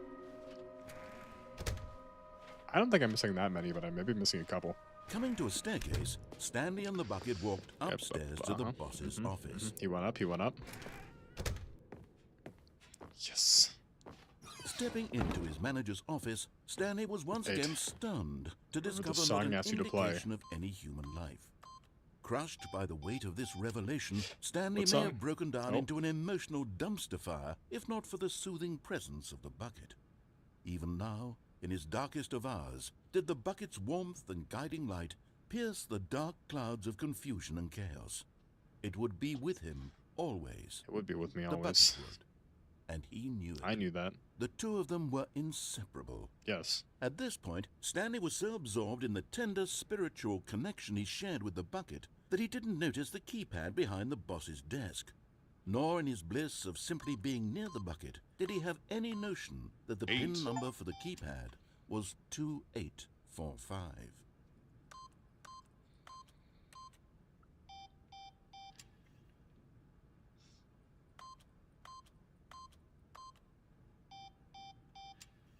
I don't think I'm missing that many, but I may be missing a couple. Coming to a staircase, Stanley and the bucket walked upstairs to the boss's office. He went up, he went up. Yes. Stepping into his manager's office, Stanley was once 8. again stunned to discover song not an asks you to play. indication of any human life. Crushed by the weight of this revelation, Stanley What may song? have broken down Oh. into an emotional dumpster fire if not for the soothing presence of the bucket. Even now, in his darkest of hours, did the bucket's warmth and guiding light pierce the dark clouds of confusion and chaos. It would be with him always. It would be with me The always. bucket would. And he knew it. I knew that. The two of them were inseparable. Yes. At this point, Stanley was so absorbed in the tender spiritual connection he shared with the bucket that he didn't notice the keypad behind the boss's desk. Nor in his bliss of simply being near the bucket did he have any notion that the pin number for the keypad was 2845.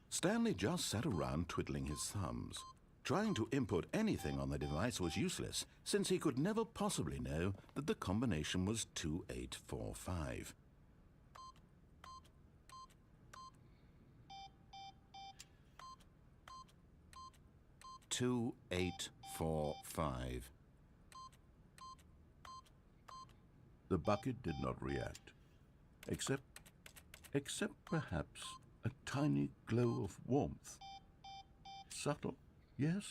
Stanley just sat around twiddling his thumbs. Trying to input anything on the device was useless, since he could never possibly know that the combination was 2845. The bucket did not react, except perhaps a tiny glow of warmth. Subtle, yes,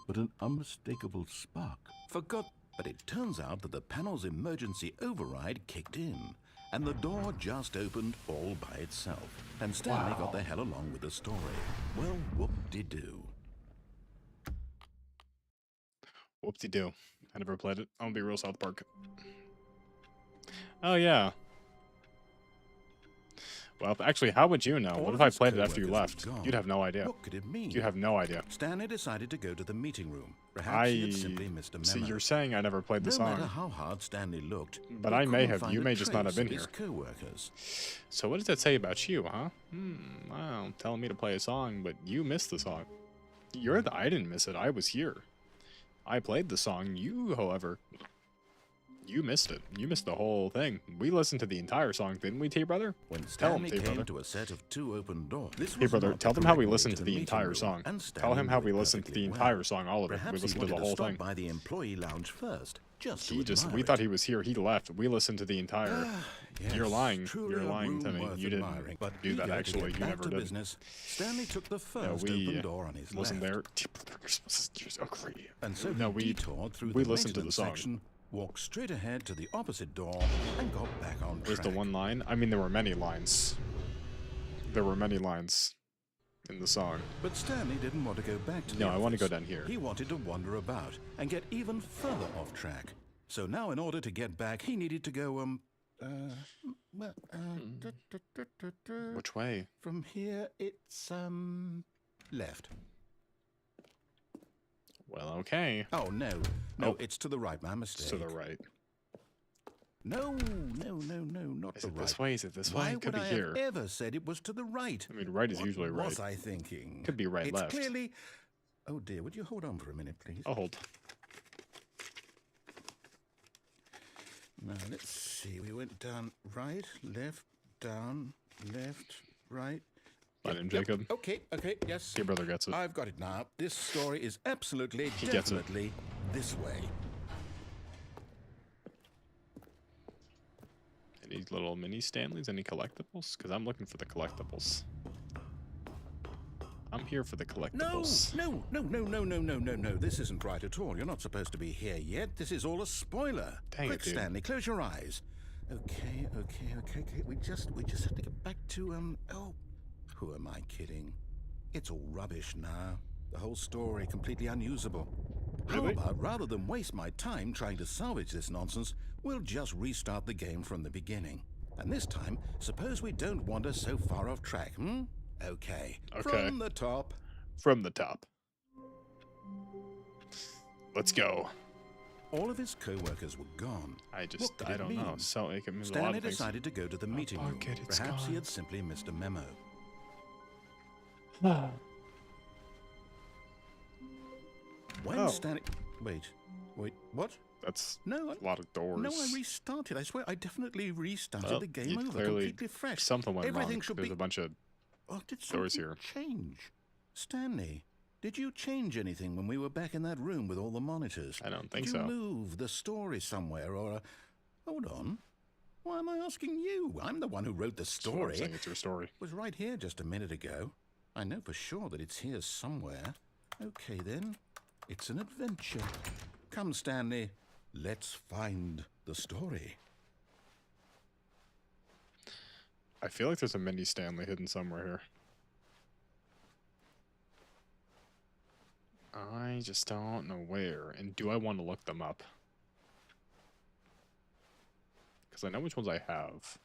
but an unmistakable spark. But it turns out that the panel's emergency override kicked in, and the door just opened all by itself. And Stanley got the hell along with the story. Well, whoop-de-doo. Whoop-de-doo. I never played it. I'll be real South Park. Oh, yeah. Well, actually, how would you know? All What of if I his played it after you coworkers left? were gone. You'd have no idea. What could it mean? You have no idea. Stanley decided to go to the meeting room. Perhaps he had simply missed a memo. See, you're saying I never played the No matter song. how hard Stanley looked, But he I may couldn't have. find You a may just not have trace been of his here. coworkers. So what does that say about you, huh? Wow, telling me to play a song, but you missed the song. I didn't miss it. I was here. I played the song. You, however, you missed it. You missed the whole thing. We listened to the entire song, didn't we, T-Brother? When Tell him, Stanley T-Brother. came to a set of two open doors, this Hey, was brother, not tell the them how we correct way listened to the meeting entire room, song. and Tell Stanley him how knew we it listened to the perfectly entire well. song, all of it. We Perhaps he listened to the wanted whole stop thing. by the employee lounge first, just to We admire thought it. he was here. He left. We listened to the entire. Yes, You're lying. truly You're a lying to room me. worth You didn't admiring. But do that, eager to actually. get You back never to did. business, Stanley took the No, first open door on his wasn't left. there. You're supposed to just agree. And so No, he detoured through we the listened to the maintenance song. section, walked straight ahead to the opposite door, and got back on Where's track. the one line? I mean, there were many lines. There were many lines in the song. But Stanley didn't want to go back to the No, I want to office. go down here. He wanted to wander about and get even further off track. So now, in order to get back, he needed to go, Which way? from here, it's, left. Well, okay. Oh, no. Oh. It's to the right, my mistake. It's to the right. No, not Is the it right. this way? Is it this Why way? It could would be I here. have ever said it was to the right? I mean, right is What usually right. was I thinking? Could be right, it's left. clearly... Oh, dear. Would you hold on for a minute, please? I'll hold. Now, let's see. We went down right, left, down, left, right. Let him, Jacob. Okay, yes. Your brother gets it. I've got it now. This story is absolutely, He gets it. definitely this way. Any little mini Stanleys? Any collectibles? Because I'm looking for the collectibles. I'm here for the No, collectibles. no. This isn't right at all. You're not supposed to be here yet. This is all a spoiler. Dang it, Quick, dude. Stanley, close your eyes. Okay. We just have to get back to, oh, who am I kidding? It's all rubbish now. The whole story completely unusable. Really? How about, rather than waste my time trying to salvage this nonsense, we'll just restart the game from the beginning. And this time, suppose we don't wander so far off track, Okay. Okay. From the top. From the top. Let's go. All of his co-workers were gone. What could I it don't know. mean? So it can mean a lot Stanley of things. decided to go to the meeting room. bucket, it's Perhaps he gone. had simply missed a memo. When Oh. Stanley... Wait, what? That's No, a lot of doors. no, I restarted. I swear, I definitely restarted Well, the game you over, clearly- completely fresh. Something went Everything wrong. should There's be... a bunch of Oh, did doors something here. change? Stanley, did you change anything when we were back in that room with all the monitors? I don't think Did you so. move the story somewhere, or... Hold on. Why am I asking you? I'm the one who wrote the That's what I'm story. saying, it's your story. It was right here just a minute ago. I know for sure that it's here somewhere. Okay, then. It's an adventure. Come, Stanley. Let's find the story. I feel like there's a mini Stanley hidden somewhere here. I just don't know where. And do I want to look them up? Because I know which ones I have.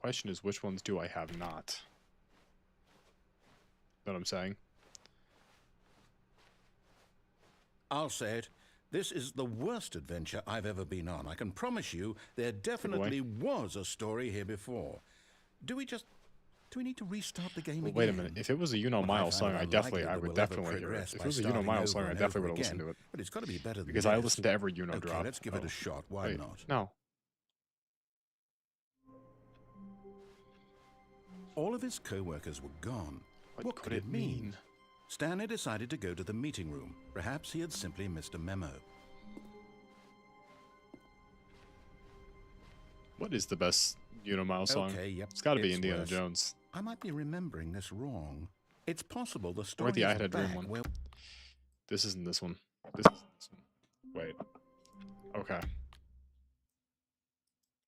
Question is, which ones do I have not? Know what I'm saying? I'll say it. This is the worst adventure I've ever been on. I can promise you there definitely was a story here before. Do we need to restart the game Well, again? wait a minute. If it was a Uno Well, Miles I song, find I it definitely, unlikely I that would we'll ever definitely hear it. progress If by it was a Uno starting Miles over song, I and definitely over would have listened again, to it. But it's got to be better than Because this. I listen to every Uno Okay, drop. let's give it a shot. Why Wait, not? No. All of his co-workers were gone. What could it mean? Stanley decided to go to the meeting room. Perhaps he had simply missed a memo. What is the best Uno Miles song? Okay, yep. It's got to be it's Indiana worse. Jones. I might be remembering this wrong. It's possible the story Or the I is Had a Dream back one. where- This isn't this one. This is this one. Wait. Okay.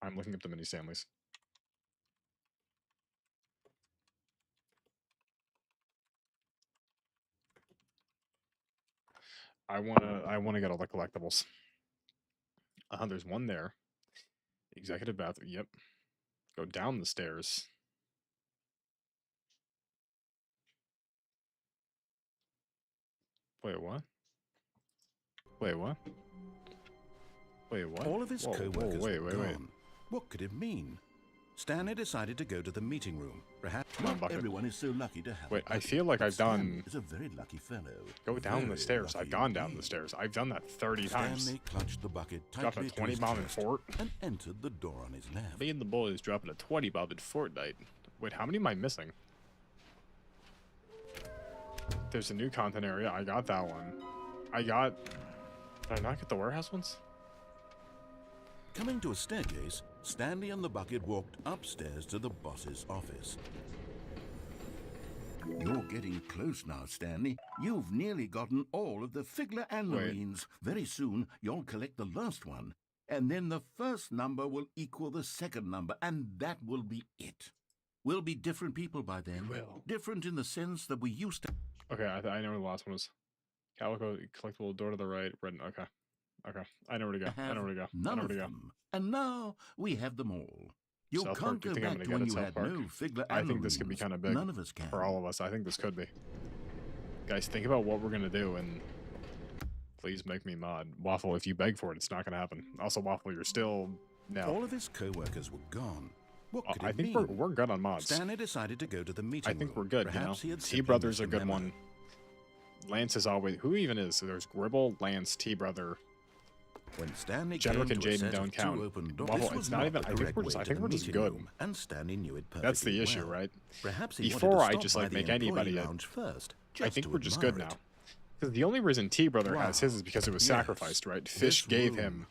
I'm looking up the mini Stanleys. I wanna get all the collectibles. There's one there. Executive bathroom. Yep. Go down the stairs. Wait, what? Wait, what? Wait, what? all of his Whoa, whoa, co-workers wait, were wait, wait. gone. What could it mean? Stanley decided to go to the meeting room. Perhaps Come on, not Bucket. everyone is so lucky to have. Wait, a I Bucket, feel like but I've Stanley done- is a very lucky fellow. Go down the Very stairs. lucky I've gone down the indeed. stairs. I've done that 30 times. Stanley clutched the bucket Dropped a tightly to 20 his bomb in chest fort. and entered the door on his left. Me and the boys dropping a 20 bomb in Fortnite. Wait, how many am I missing? There's a new content area. I got that one. Did I not get the warehouse ones? Coming to a staircase, Stanley and the bucket walked upstairs to the boss's office. You're getting close now, Stanley. You've nearly gotten all of the Figler and Wait. Marines. Very soon, you'll collect the last one. And then the first number will equal the second number, and that will be it. We'll be different people by then. will. Different in the sense that we used to... Okay, I know where the last one was. Calico, collectible, door to the right. Red, okay. Okay, I know where to go. I know where to go. I None know where of to go. them. And now we have them all. You South can't Park, do you go think I'm back gonna to get when it, you South had Park? no Figler I think this could be Marines. kind of big None of us can. for all of us. I think this could be. Guys, think about what we're gonna do, and please make me mod. Waffle, if you beg for it, it's not gonna happen. Also, Waffle, you're still no. All of his co-workers were gone. What could I it think mean? we're good on mods. Stanley decided to go to the meeting I think room. we're good. Perhaps he You had know, T simply Brother's missed a good memo. one. Lance is always who even is. So there's Gribble, Lance, T Brother. When Stanley Jedrick came and to a Jaden set don't of two count. open doors, Waffle, this was it's not not even- the I think correct we're just- way I to think the we're just meeting good. room, and Stanley knew it perfectly That's the issue, well. right? Perhaps he Before wanted I to stop just, by like, the make employee anybody a- lounge first, I just think to we're just good admire now. it. Because the only reason T Brother has Wow. his is because it was Yes, sacrificed, right? this Fish gave room. him.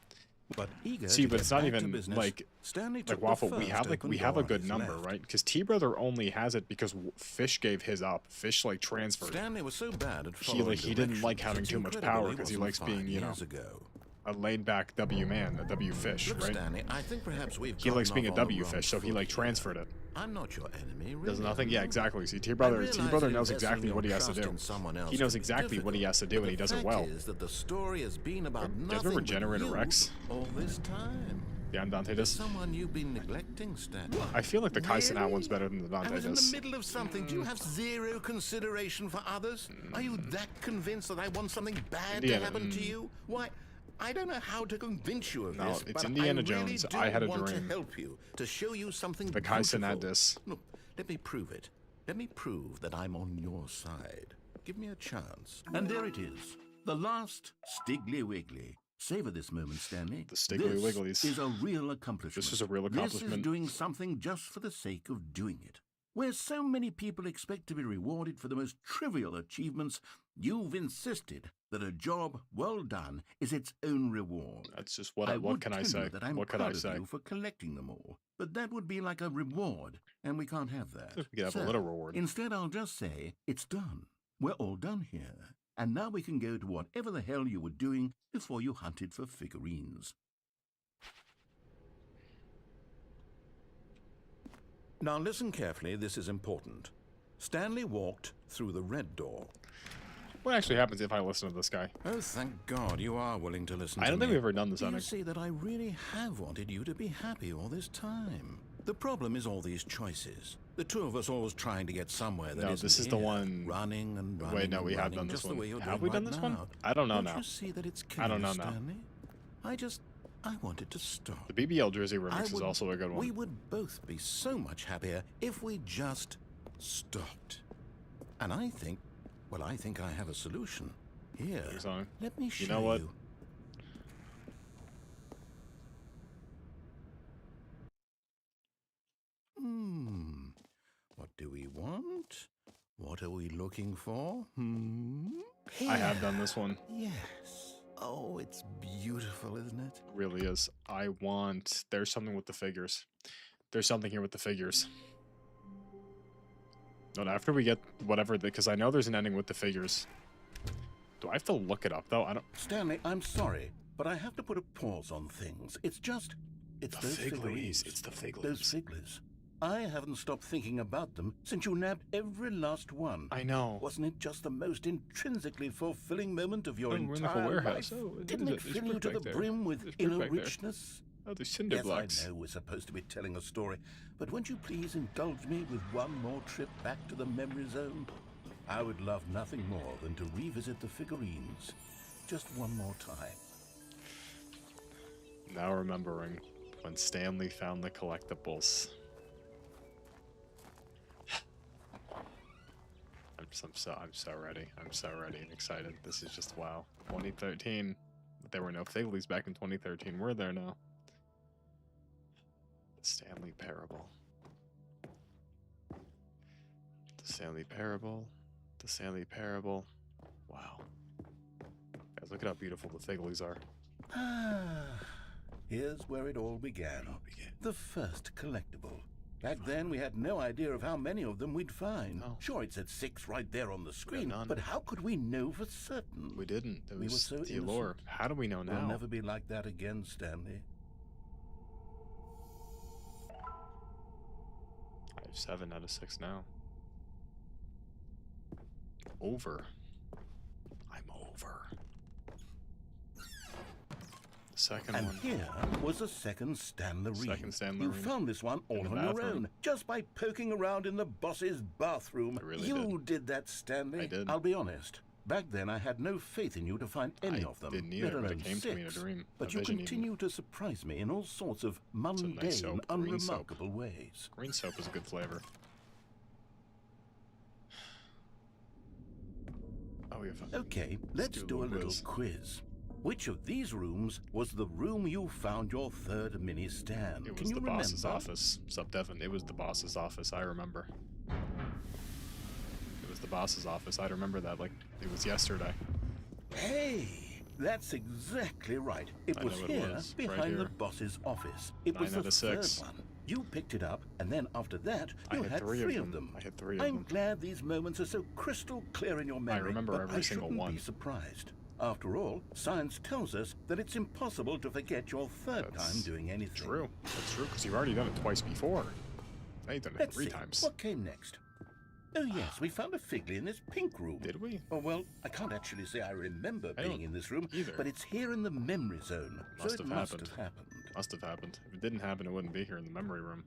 But eager See, to but get it's not back to even business, like Stanley took Waffle. the We have first like open we have door a on good his number, left. right? Because T Brother only has it because Fish gave his up. Fish like transferred. Stanley was so bad at He, following like, he didn't like directions, having it's too much incredible power he 'cause he wasn't likes being, fired you know, years ago. A laid back W man, a W Fish, Look, right? Stanley, I think perhaps we've He likes gotten being a off on the W wrong Fish, so he foot like here. transferred it. I'm not your enemy, really. Does nothing? Yeah, no. exactly. See, T I Brother realize knows that exactly investing what he your has to trust do. in someone else He knows can be exactly what he has to do, difficult, and he but does the it well. fact is that the story has been about You guys nothing remember but Generator you Rex? all this time. Yeah, I'm Dante There's Dis. someone you've been neglecting, Stanley. I feel like the Kai Cenat Really? one's better than the I Dante was in the Dis. middle of something. Do you have zero consideration for others? Are you that convinced that I want something bad Indiana, to happen to you? Why, I don't know how to convince you of No, this, it's but Indiana I really Jones. do I Had a want Dream. to help you, to show you something The Kai Cenat beautiful. Dis. Look, let me prove it. Let me prove that I'm on your side. Give me a chance. And there it is. The last Stiggly Wiggly. Savor this moment, Stanley. The Stiggly This Wigglies. is a real accomplishment. This is a real This is accomplishment. doing something just for the sake of doing it. Where so many people expect to be rewarded for the most trivial achievements, you've insisted that a job well done is its own reward. That's just what I what would can I tell say? you that I'm What could proud I say? of you for collecting them all, but that would be like a reward, and we can't have that. We could have a So, little reward. Instead, I'll just say it's done. We're all done here, and now we can go to whatever the hell you were doing before you hunted for figurines. Now listen carefully, this is important. Stanley walked through the red door. What actually happens if I listen to this guy? Oh, thank God you are willing to listen I to don't me. think we've ever done this on You it. see that I really have wanted you to be happy all this time. The problem is all these choices. The two of us always trying to get somewhere that No, isn't this is the here. one- Running and running. Wait, no, and we have running, done this just the one. way you're Have doing we done right this one? now. I don't know Don't now. you see that it's I don't know killing now. Stanley? I wanted to stop. The BBL Jersey remix is also a good one. We would both be so much happier if we just stopped. And I think I have a solution. Here, Your song. let me show you. know what? What do we want? What are we looking for? I have done this one. Yes. Oh, it's beautiful, isn't it? Really is. I want... There's something with the figures. There's something here with the figures. But after we get whatever... Because I know there's an ending with the figures. Do I have to look it up, though? I don't... Stanley, I'm sorry, but I have to put a pause on things. It's The those Figlies. figurines. It's the Those Figlies. Figlers. I haven't stopped thinking about them since you nabbed every last one. I know. Wasn't it just the most intrinsically fulfilling moment of your Oh, we're in entire the warehouse. life? Oh, Didn't it there's fill you brick to the back there. brim with There's brick inner back there. richness? Oh, there's cinder Yes, blocks. I know we're supposed to be telling a story, but won't you please indulge me with one more trip back to the memory zone? I would love nothing more than to revisit the figurines. Just one more time. Now remembering when Stanley found the collectibles. I'm so ready. I'm so ready and excited. This is just wow. 2013. There were no Figlies back in 2013. We're there now. The Stanley Parable. The Stanley Parable. The Stanley Parable. Wow. Guys, look at how beautiful the Figlies are. Here's where it all began. The first collectible. Back then, we had no idea of how many of them we'd find. No. Sure, it said 6 right there on the screen, none. but how could we know for certain? We didn't. It We were was so the allure. innocent. How do we know now? We'll never be like that again, Stanley. I have 7 out of 6 now. Over. I'm over. The second And one. here was a second Stan Loreen. Second Stan You Loreen. found this one all In the on your bathroom. own, just by poking around in the boss's bathroom. I really You did that, Stanley. I did. I'll be honest. Back then, I had no faith in you to find any I of them. didn't let either, but it alone came to me in a 6. dream, But a you vision even. continue to surprise me in all sorts of a mundane, nice soap, green soap. unremarkable ways. Green soap is a good flavor. Oh, we have a... Okay, let's do a little quiz. Which of these rooms was the room you found your third mini Stan? It Can was you the remember? boss's office. Sup, Devin? It was the boss's office. I remember. It was the boss's office. I remember that like it was yesterday. Hey, that's exactly right. It I was know it here, was, right behind the here. boss's office. It was 9 the out of third 6. one. You picked it up, and then after that, I you had had 3 three of of them. I had 3 of I'm them. glad these moments are so crystal clear in your memory. remember but every I single shouldn't one. be surprised. After all, science tells us that it's impossible to forget your third That's time doing anything. True. That's true, because you've already done it twice before. Now you've done it Let's 3 see. times. What came next? Oh yes, we found a Figley in this pink room. Did we? Oh well, I can't actually say I remember I being don't in this room, either. but it's here in the memory zone, Must so it have must happened. have happened. Must have happened. If it didn't happen, it wouldn't be here in the memory room.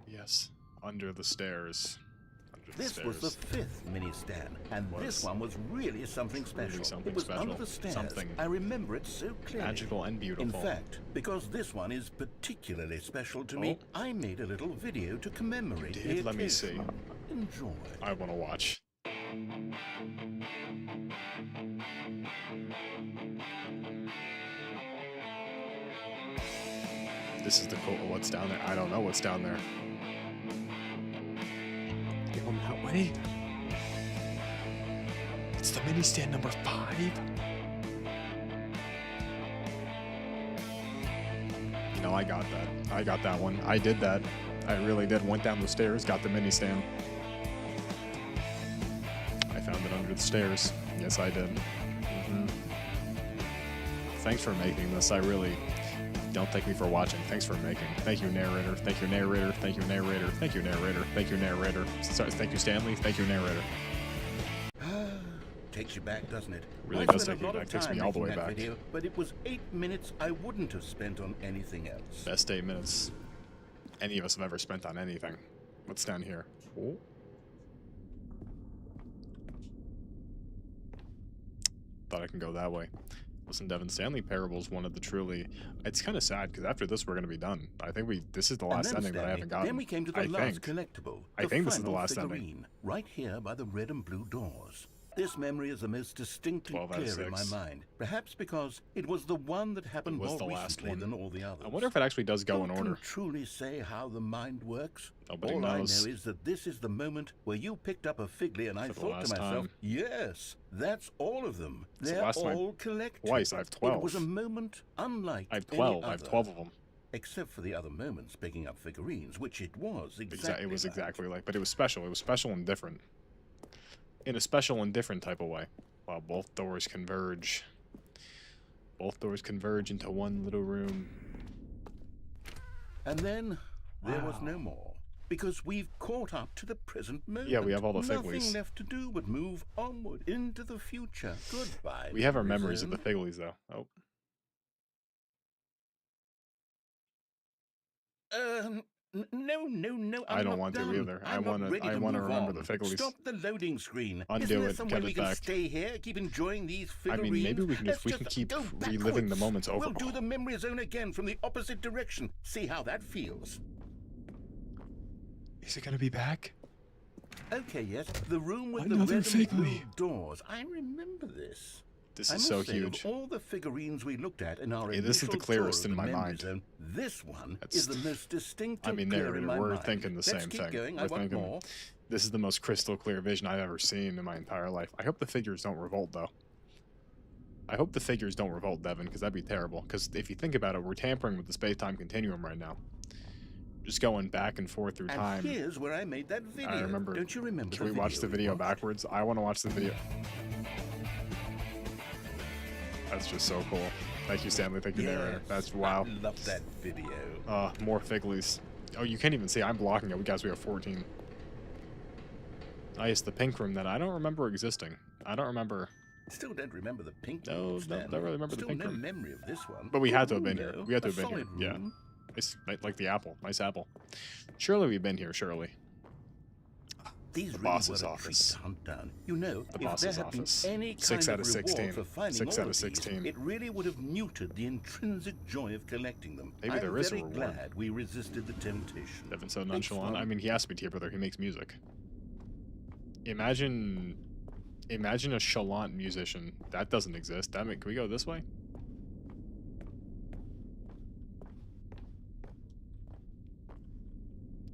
Yes. Under the stairs. Under the This stairs. was the 5th mini Stan, and this Was. one was really something special. something it was under special. the stairs. Something I remember it so clearly. magical and beautiful. In fact, because this one is particularly special to me, I made a little video to commemorate You the did? Let me see. occasion. Enjoy. I want to watch. This is the cool. What's down there? I don't know what's down there. Going that way? It's the mini stand number 5. You know, I got that. I got that one. I did that. I really did. Went down the stairs, got the mini stand. with stairs. Yes, I did. Thanks for making this. I really don't thank me for watching. Thanks for making. Thank you, narrator. Thank you, narrator. Thank you, narrator. Thank you, narrator. Thank you, narrator. Sorry, thank you, Stanley. Thank you, narrator. Takes you back, doesn't it? Really I does spent take a me lot back. of Takes me time all the way making that back. video, but it was 8 minutes I wouldn't have spent on anything else. Best 8 minutes any of us have ever spent on anything. What's down here? Oh. Thought I can go that way. Listen, Devin, Stanley Parable is one of the truly... It's kind of sad, because after this, we're going to be done. I think this is the last ending that I haven't gotten. Then we came to the last collectible. I think this is the final last ending. figurine, right here by the red and blue doors. This memory is the most distinct and 12 out of clear in my 6. mind. Perhaps because it was the one that happened was more the last recently one. than all the others. I wonder if it actually does go in Who order. can truly say how the mind works? Nobody All knows. I know is that this is the moment where you picked up a Figley and I For the thought to last myself, time. yes, that's all of them. It's the They're last time. all collected. Twice, I have 12. It was a moment unlike I have any 12. I have other. 12 of them. Except for the other moments picking up figurines, which it was exactly It was like. exactly like, but it was special. It was special and different. In a special and different type of way. While both doors converge. Both doors converge into one little room. And then there was Wow. no more. Because we've caught up to the present moment. Yeah, we have all the Nothing Figlies. left to do but move onward into the future. Goodbye. We have our memories of the Zone. Figlies, though. Oh. No. I I'm don't not want to done. either. I I'm not wanna- ready I to wanna move remember on. the Figlies. Stop the loading screen. Undo Isn't there it, some get way we it can back. stay here, keep enjoying these I figurines? mean, maybe we can Let's we can just keep go reliving the backwards. moments over. We'll do the memory zone again from the opposite direction. See how that feels. Is it gonna be back? Okay, yes, the room with Another the red and blue Figley. doors. I remember this. This I is must so say, huge. Of all the figurines we looked at in our Yeah, this is the initial clearest tour in of the my memory mind. zone, this one That's- is the most distinctive. I mean, clear narrator, in my we're mind. thinking the Let's same keep thing. Going. I We're want thinking more. this is the most crystal clear vision I've ever seen in my entire life. I hope the figures don't revolt, though. I hope the figures don't revolt, Devin, because that'd be terrible. Because if you think about it, we're tampering with the space-time continuum right now. Just going back and forth through And time. here's where I made that video. I remember. Don't you remember? Can we watch the video backwards? I want to watch the video. That's just so cool. Thank you, Stanley. Thank you, narrator. That's wow. I love that video. More Figlies. Oh, you can't even see. I'm blocking it. Guys, we have 14. Oh, yes, the pink room that I don't remember existing. I don't remember. Still don't remember the pink No, room, don't Stanley. really remember the Still pink no room. memory of this one. But we had to have Good been here. room, We had to though. have been A here. solid Yeah. room. It's like the apple. Nice apple. Surely we've been here, surely. These The really boss's were a office. treat to hunt down. You know, The if there boss's had been office. any kind 6 out of of reward 16. for finding 6 all out of of 16. these, it really would have muted the intrinsic joy of collecting them. Maybe I'm there is a very reward. glad we resisted the temptation. Devin's so Thanks, nonchalant. Mom. I mean, he asked me to, brother. He makes music. Imagine a chalant musician. That doesn't exist. Can we go this way?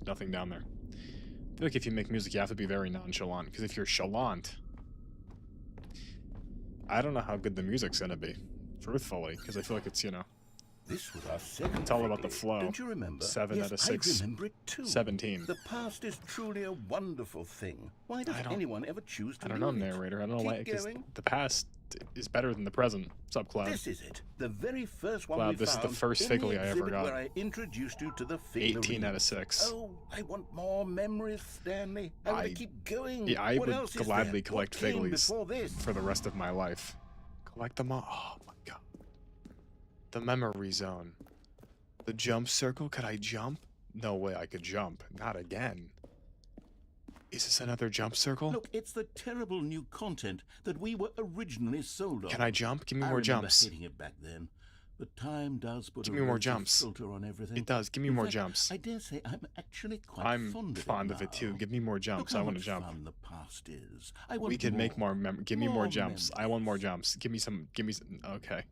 Nothing down there. I feel like if you make music, you have to be very nonchalant. Because if you're chalant, I don't know how good the music's gonna be. Truthfully, because I feel like it's, This was our second. It's all about the Figley. flow. Don't you remember? 7 yes, out of 6. I remember it too. 17. The past is truly a wonderful thing. Why does I don't- anyone ever choose to I don't know, leave it? narrator. I don't know Keep why. Because going. the past is better than the present. What's up, Cloud? This is it. The very first one Cloud, we this is found the first in the Figley I ever exhibit got. where I introduced you to the 18 out Figlerine. of 6. Oh, I want more memories, Stanley. I want I- to keep going. Yeah, I What would else is gladly there? collect What came Figlies before this? for the rest of my life. Collect them all. Oh my god. The memory zone. The jump circle. Could I jump? No way I could jump. Not again. Is this another jump circle? Look, it's the terrible new content that we were originally sold on. Can I jump? Give me I more remember jumps. hating it back then, but time does put Give a me more rosy jumps. filter on everything. It does. Give me In more fact, jumps. I dare say I'm actually quite I'm fond of it too. now. Give me more Look jumps. how I want to much jump. fun the past is. I want We can make more. Give me more More jumps. I want more memories. jumps. Give me some. Okay.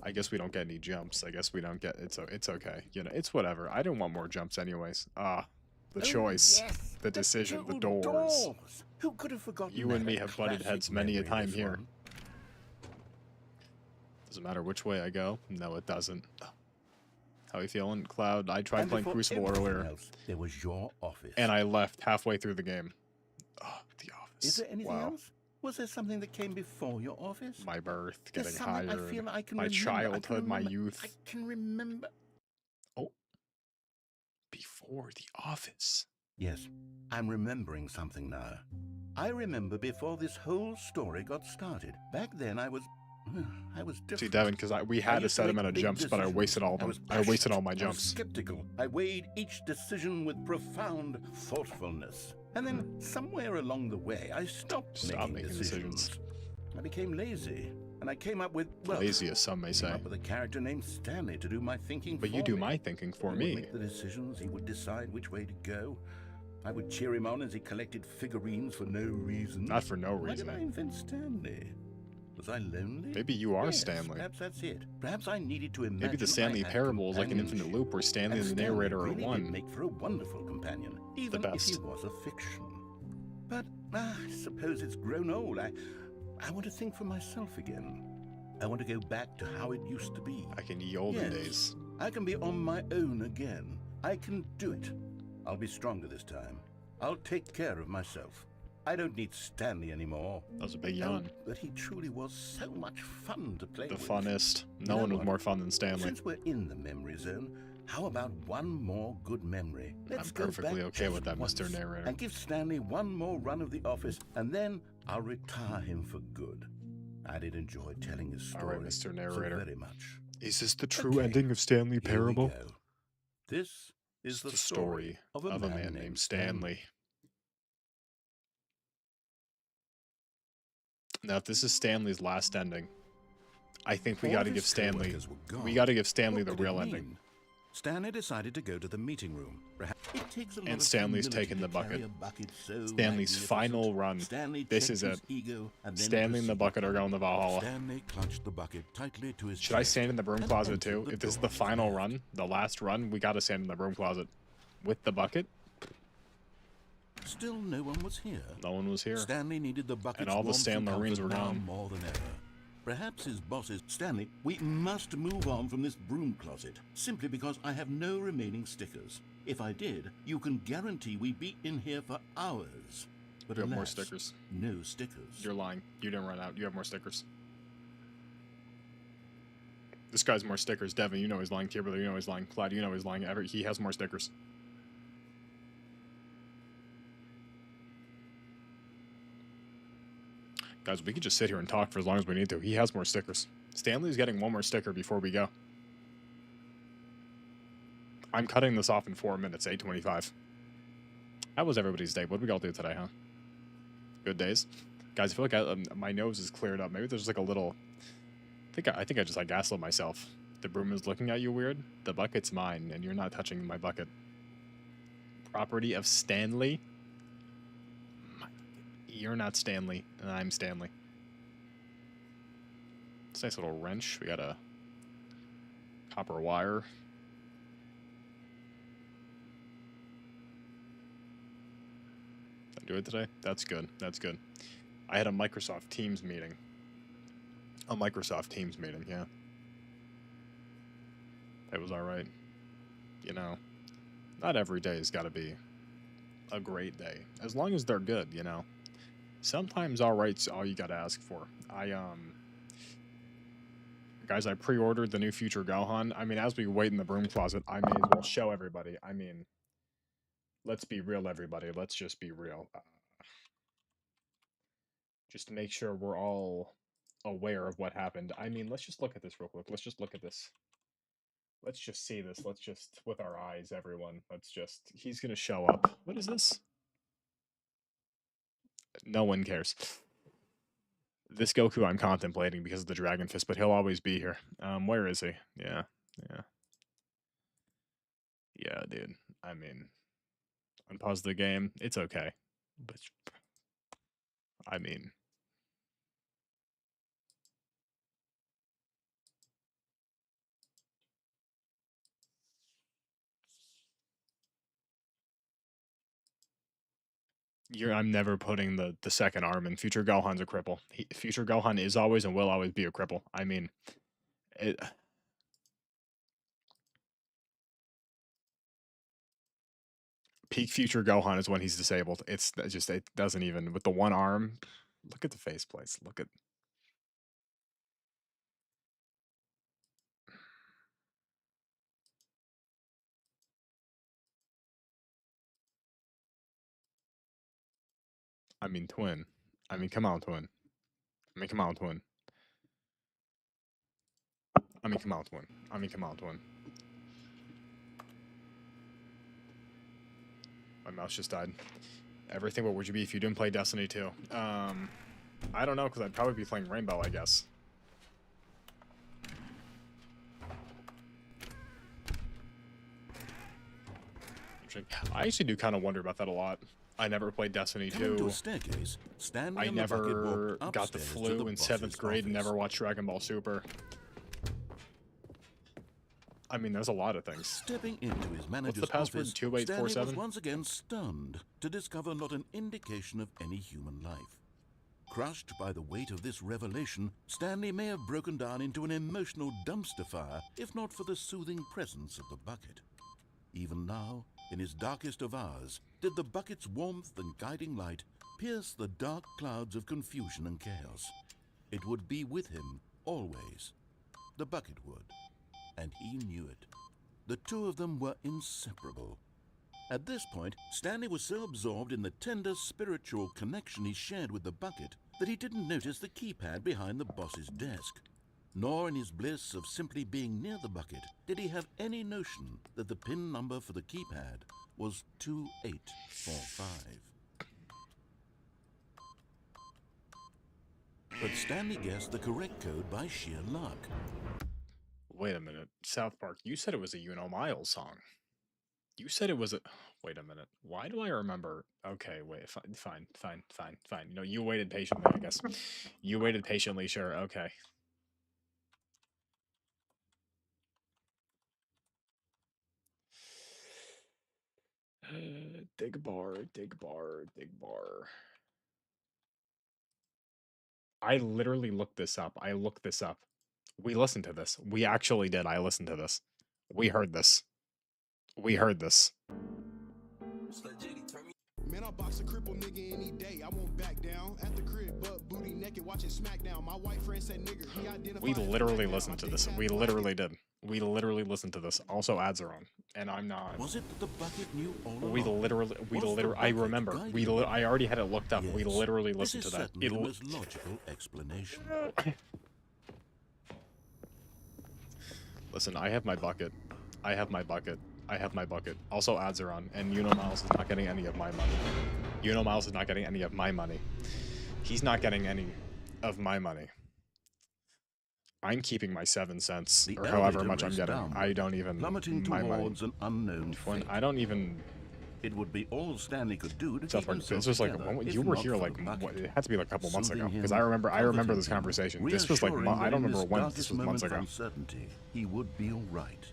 I guess we don't get any jumps. I guess we don't get. It's okay. It's whatever. I don't want more jumps anyways. The Oh, choice, yes, the decision, the two doors. Who could have forgotten You and that? me have butted Classic heads many a memory, time this here. one. Doesn't matter which way I go. No, it doesn't. How you feeling, Cloud? I tried And playing before Crucible everything earlier, else, there was your office. and I left halfway through the game. Oh, the office. Is there anything Wow. else? Was there something that came before your office? My birth, There's getting something I hired, feel I can my remember. childhood, my I youth. can remember. Oh, before the office. Yes, I'm remembering something now. I remember before this whole story got started. Back then, I was different. See, Devin, because we had a used set to amount make of big jumps, but I decisions. wasted all of I them. was I wasted all passionate. my I was jumps. skeptical. I weighed each decision with profound thoughtfulness. And then somewhere along the way, I stopped making decisions. I became lazy, and I came up with, well, Lazy, as some may came say. up with a character named Stanley to do my thinking But for you do me. my thinking for He me. would make the decisions. He would decide which way to go. I would cheer him on as he collected figurines for no reason. Not for no Why did I reason. invent Stanley? Was I lonely? Maybe you are Yes, Stanley. Perhaps that's it. Perhaps I needed to imagine. Maybe the Stanley I had parable is like an infinite companionship. loop where Stanley And and the Stanley narrator are really did one. make for a wonderful companion, even if he best. was a fiction. But I suppose it's grown old. I want to think for myself again. I want to go back to how it used to be. Like in the olden Yes. days. I can be on my own again. I can do it. I'll be stronger this time. I'll take care of myself. I don't need Stanley anymore. That was a big Oh, yawn. but he truly was so much fun to play The with. funnest. You No know one was what? more fun than Stanley. Since we're in the memory zone, how about one more good memory? Let's I'm go perfectly back okay just with that, once Mr. Narrator. And give Stanley one more run of the office, and then I'll retire him for good. I did enjoy telling his story. All right, Mr. Narrator. So very much. Is this the true Okay, ending of Stanley Here we Parable? go. This is It's the the story of a man named Stanley. Now, if this is Stanley's last ending, I think we All got to of give his Stanley. co-workers were gone. We got to give Stanley What the did it real ending. mean? Stanley decided to go to the meeting room. Perhaps it takes a lot And of Stanley's humility taking the to carry bucket. a bucket so Stanley's magnificent. final run. Stanley This checked is his it. ego and then Stanley and the proceeded. bucket are going to Valhalla. Stanley clutched the bucket tightly to his Should I chest stand in the broom and closet entered too? the If this is door the of final his run, the last run, we got to stand in the broom closet with the bucket. Still, no one was here. No one was here. Stanley needed the bucket's And all the warmth Stan and Marines comfort were now gone. more than ever. Perhaps his bosses, Stanley, we must move on from this broom closet, simply because I have no remaining stickers. If I did, you can guarantee we'd be in here for hours. But You have more alas, stickers. no stickers. You're lying. You didn't run out. You have more stickers. This guy's more stickers. Devin, you know he's lying. Kimberly, you know he's lying. Clyde, you know he's lying. He has more stickers. Guys, we could just sit here and talk for as long as we need to. He has more stickers. Stanley's getting one more sticker before we go. I'm cutting this off in 4 minutes, 8:25. How was everybody's day? What did we all do today, huh? Good days? Guys, I feel like my nose is cleared up. Maybe there's like a little... I think I just like gaslit myself. The broom is looking at you weird. The bucket's mine, and you're not touching my bucket. Property of Stanley? You're not Stanley, and I'm Stanley. It's a nice little wrench. We got a copper wire. Did I do it today? That's good. That's good. I had a Microsoft Teams meeting. A Microsoft Teams meeting, yeah. It was alright. You know, not every day has got to be a great day. As long as they're good, you know. Sometimes alright's all you gotta ask for. Guys, I pre-ordered the new Future Gohan. I mean, as we wait in the broom closet, I may as well show everybody. I mean, let's be real, everybody. Let's just be real. Just to make sure we're all aware of what happened. I mean, let's just look at this real quick. Let's just look at this. Let's just see this. Let's just, with our eyes, everyone. He's gonna show up. What is this? No one cares. This Goku I'm contemplating because of the Dragon Fist, but he'll always be here. Where is he? Yeah. Yeah, dude. I mean, unpause the game. It's okay. But, I mean... I'm never putting the second arm in. Future Gohan's a cripple. Future Gohan is always and will always be a cripple. I mean, Peak future Gohan is when he's disabled. It's just, it doesn't even, with the one arm. Look at the faceplates. Look at. I mean, twin. I mean, come on, twin. I mean, come on, twin. I mean, come on, twin. I mean, come on, twin. My mouse just died. Everything, what would you be if you didn't play Destiny 2? I don't know, because I'd probably be playing Rainbow, I guess. I actually do kind of wonder about that a lot. I never played Destiny 2. I never got the flu in 7th grade and never watched Dragon Ball Super. I mean, there's a lot of things. Stepping into his manager's What's the password? office, 2847? Stanley was once again stunned to discover not an indication of any human life. Crushed by the weight of this revelation, Stanley may have broken down into an emotional dumpster fire if not for the soothing presence of the bucket. Even now, in his darkest of hours, did the bucket's warmth and guiding light pierce the dark clouds of confusion and chaos. It would be with him always. The bucket would. And he knew it. The two of them were inseparable. At this point, Stanley was so absorbed in the tender spiritual connection he shared with the bucket that he didn't notice the keypad behind the boss's desk. Nor in his bliss of simply being near the bucket did he have any notion that the PIN number for the keypad was 2845. But Stanley guessed the correct code by sheer luck. Wait a minute. South Park, you said it was a Miles song. You said it was a... Wait a minute. Why do I remember... Okay, wait. Fine. You know, you waited patiently, I guess. You waited patiently, sure. Okay. Dig bar. I literally looked this up. We listened to this. We actually did. I listened to this. We heard this. Man, I box a cripple nigga any day. I won't back down. At the crib, butt booty naked, watching SmackDown. My white friend said nigger. He identified. We literally listened to this. We literally did. We literally listened to this. Also, ads are on, and I'm not. Was it that the bucket knew all along? We literally. I remember. I already had it looked up. Yes. We literally listened to that. This is the most logical explanation. Listen, I have my bucket. Also, ads are on, and Miles is not getting any of my money. Miles is not getting any of my money. He's not getting any of my money. I'm keeping my 7 cents, or however much I'm getting. I don't even... Plummeting towards an unknown fate. I don't even... It would be all Stanley could do to keep himself This was like you were here like it had to be like a couple months ago because I remember this conversation. This was like I don't remember when this was months ago. He would be all right.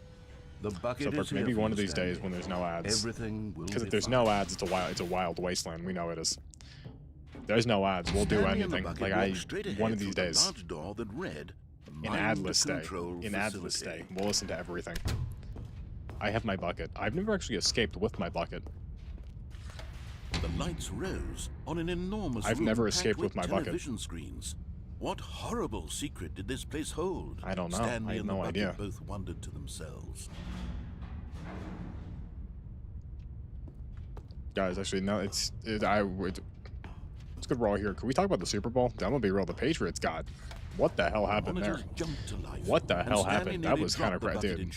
The bucket so maybe one of these days when there's no ads. Because if there's no ads, it's a wild wasteland. We know it is. There's no ads. We'll do anything. Like one of these days. In adless day. We'll listen to everything. I have my bucket. I've never actually escaped with my bucket. The lights rose on an enormous I've never escaped with my bucket. Screens. What horrible secret did this place hold? I don't know. Stanley I have no idea. Both wondered to themselves. Guys, actually, no. It's good we're all here. Can we talk about the Super Bowl? I'm gonna be real. The Patriots got. What the hell happened there? What the hell happened? That was kind of crazy, dude.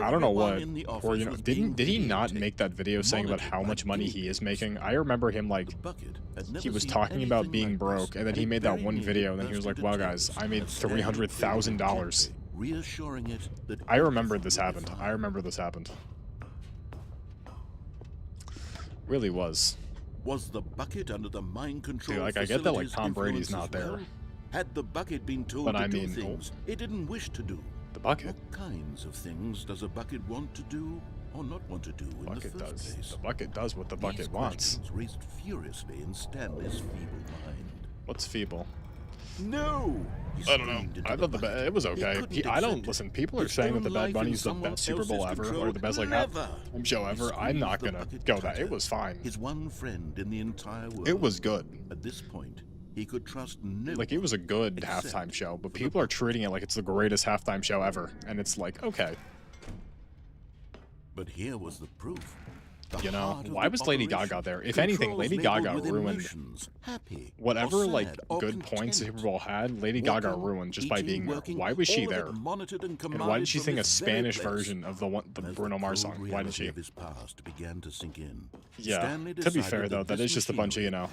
I don't know what, or did he not make that video saying about how much money he is making? I remember him like, he was talking about being broke, and then he made that one video, and then he was like, "Wow, guys, I made $300,000." I remember this happened. Really was. Was the bucket under the mind control? Dude, like I get that like Tom Brady's not there. Had the bucket been told to do things it didn't wish to do? The bucket. What kinds of things does a bucket want to do or not want to do in the first place? The bucket does what the bucket wants. Raced furiously in Stanley's feeble mind. What's feeble? No! He I don't know. screamed into I thought the bucket. it was He okay. couldn't I don't accept it. listen. People are His saying that own the Bad life in Bunny's the someone best Super Bowl else's ever, or the best like control. halftime show He ever. I'm not squeezed the gonna bucket go that. tighter. It was fine. His one friend in the entire world. It was good. At this point, he could trust no Like it was a good except halftime show, but for the people are treating it like it's the greatest halftime show ever, and it's like, okay, But here was the proof. The you know, heart of why the was Lady operation. Gaga there? If anything, Controls Lady labeled Gaga with ruined emotions, happy, whatever or like sad, or good points the content. Super Bowl had. Lady Gaga Walking, ruined just by eating, being there. working, Why was she all of it there? monitored and And why commanded did she from sing a this very Spanish place. version of the And as Bruno Mars cold song? Why did reality she? of his past began to sink in, Yeah. Stanley To be decided fair though, that this is just a bunch of, you machinery-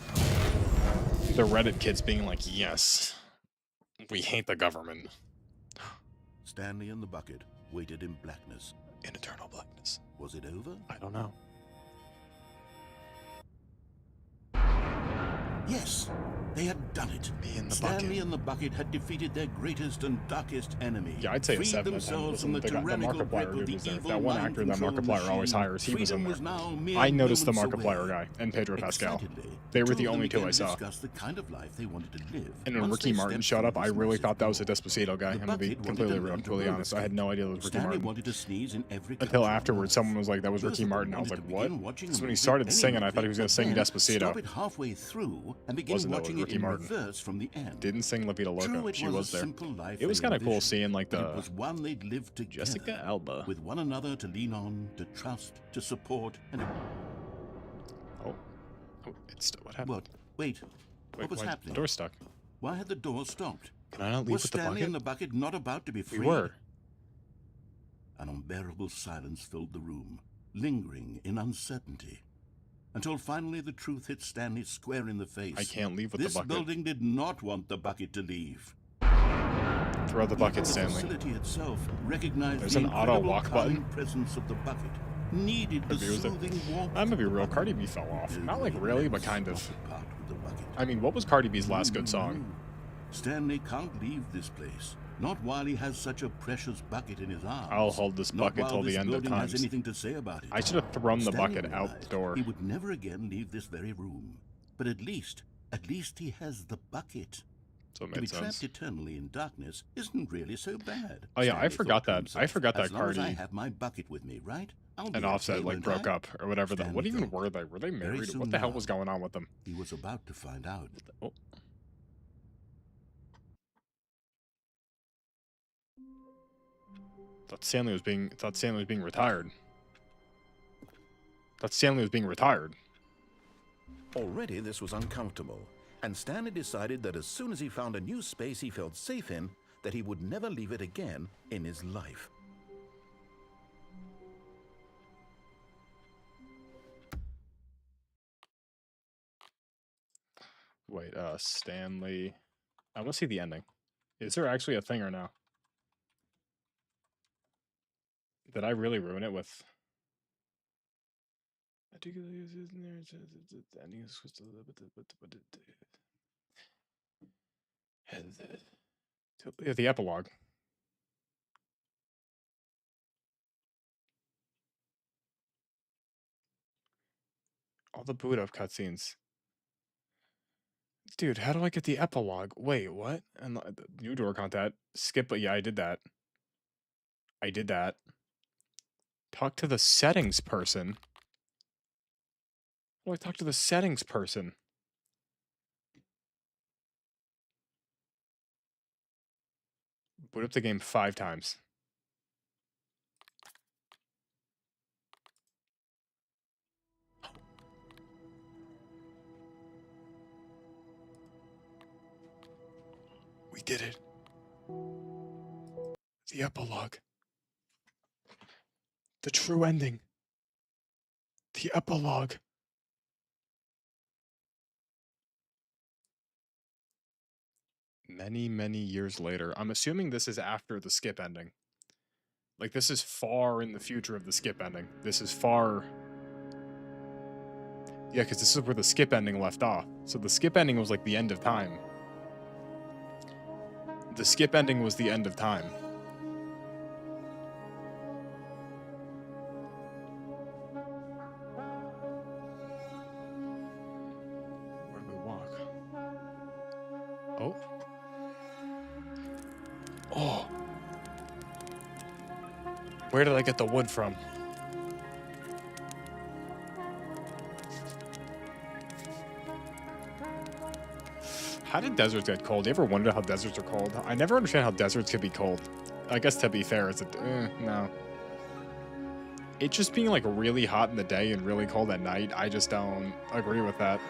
know, the Reddit kids being like, yes, we hate the government. Stanley and the bucket waited in blackness. In eternal blackness. Was it over? I don't know. Yes, they had done it. Me and the Stanley bucket. and the bucket had defeated their greatest and darkest enemy. Yeah, I'd say a freed 7 out of 10. themselves from the Listen, the tyrannical grip Markiplier of dude the was there. evil That one actor that mind-control Markiplier always machine. hires, he was in Freedom there. was now mere I noticed the moments Markiplier away. guy and Pedro Pascal. Excitedly, They were two the of them only two began I to saw. discuss the kind of life they wanted to live. And when Once Ricky they Martin stepped showed up, through I this really massive thought that was a door, Despacito guy. the I'm gonna be bucket wanted completely to real, learn to completely roller honest. I had skate. no idea that was Ricky Stanley Martin. wanted to sneeze in every Until country afterwards, on someone was like, that was Those Ricky of them Martin. I was like, wanted to what? begin watching Because a when he movie, started any singing, I movie, thought he was gonna but sing then Stop Despacito. it halfway through and begin Wasn't that watching Ricky it in Martin? reverse from the end. Didn't sing La Vida True, Loca. it She was was a there. simple life It was they kind of cool envisioned, seeing like but it the was one they'd lived together Jessica Alba. with one another to lean on, to trust, to support, and Oh, it's what happened? what? Wait, Wait, what was why- happening? The door's stuck. Why had the door stopped? Can I not leave Was with the Stanley bucket? and the bucket not about to be We freed? were. An unbearable silence filled the room, lingering in uncertainty, until finally the truth hit Stanley square in the face. I can't leave with This the bucket. building did not want the bucket to leave. Throw the bucket, The Stanley. facility itself recognized There's the an auto incredible walk calming button. presence of the bucket. Needed the Maybe it was a- soothing warmth. I'm gonna be of the real. bucket. Cardi B fell off. Not like Nobody really, lets but kind of. not part with the bucket. I mean, what was Cardi B's last good song? Stanley can't leave this place. Not while he has such a precious bucket in his arms. I'll hold this Not bucket while till the this end of building has times. anything to say about it. I should have thrown the Stanley bucket out realized the door. He would never again leave this very room. But at least he has the bucket. So it To be made sense. trapped eternally in darkness isn't really so bad. Oh yeah, I Stanley forgot thought to that. I himself. forgot that As long as I Cardi have my bucket with me, right? I'll and be Offset okay, like won't broke I? up or whatever. What Stanley even thought. were they? Were they Very married? soon What the hell now. was going on with them? He was about to find out. Oh. Thought Stanley was being retired. Thought Stanley was being retired. Already this was uncomfortable, and Stanley decided that as soon as he found a new space he felt safe in, that he would never leave it again in his life. Wait, Stanley. I want to see the ending. Is there actually a thing or no? Did I really ruin it with? Yeah, the epilogue. All the boot up cutscenes. Dude, how do I get the epilogue? Wait, what? And the new door contact. Skip, but yeah, I did that. I did that. Talk to the settings person. How do I talk to the settings person? Boot up the game 5 times. We did it. The epilogue. The true ending. The epilogue. Many, many years later. I'm assuming this is after the skip ending. Like, this is far in the future of the skip ending. This is far... Yeah, because this is where the skip ending left off. So the skip ending was like the end of time. The skip ending was the end of time. Where do we walk? Oh. Where did I get the wood from? How did deserts get cold? You ever wonder how deserts are cold? I never understand how deserts could be cold. I guess to be fair, it's no. It just being like really hot in the day and really cold at night, I just don't agree with that.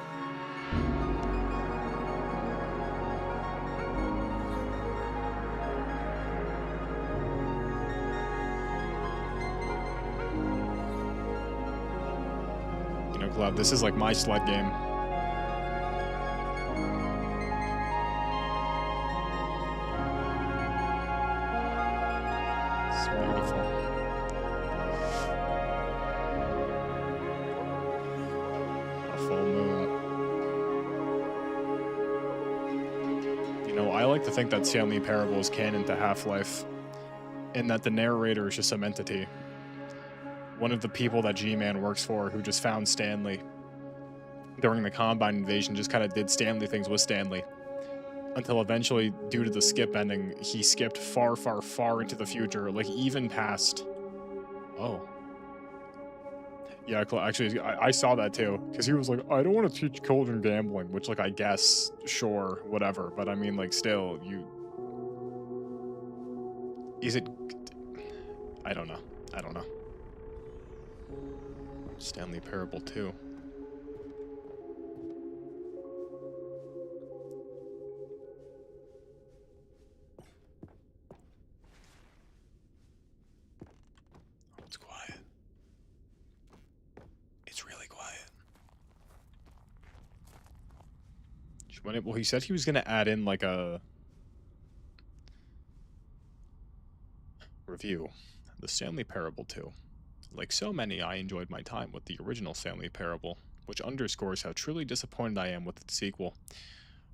You know, Glove, this is like my sled game. It's beautiful. A full moon. You know, I like to think that Stanley Parable is canon to Half-Life, and that the narrator is just some entity. One of the people that G-Man works for who just found Stanley during the Combine invasion just kind of did Stanley things with Stanley. Until eventually, due to the skip ending, he skipped far, far, far into the future, like even past... Oh. Yeah, actually, I saw that too, because he was like, I don't want to teach children gambling, which, like, I guess, sure, whatever, but I mean, like, still, you... Is it... I don't know. I don't know. Stanley Parable 2. It's quiet. It's really quiet. Well, he said he was going to add in, like, a review. The Stanley Parable 2. Like so many, I enjoyed my time with the original Stanley Parable, which underscores how truly disappointed I am with its sequel.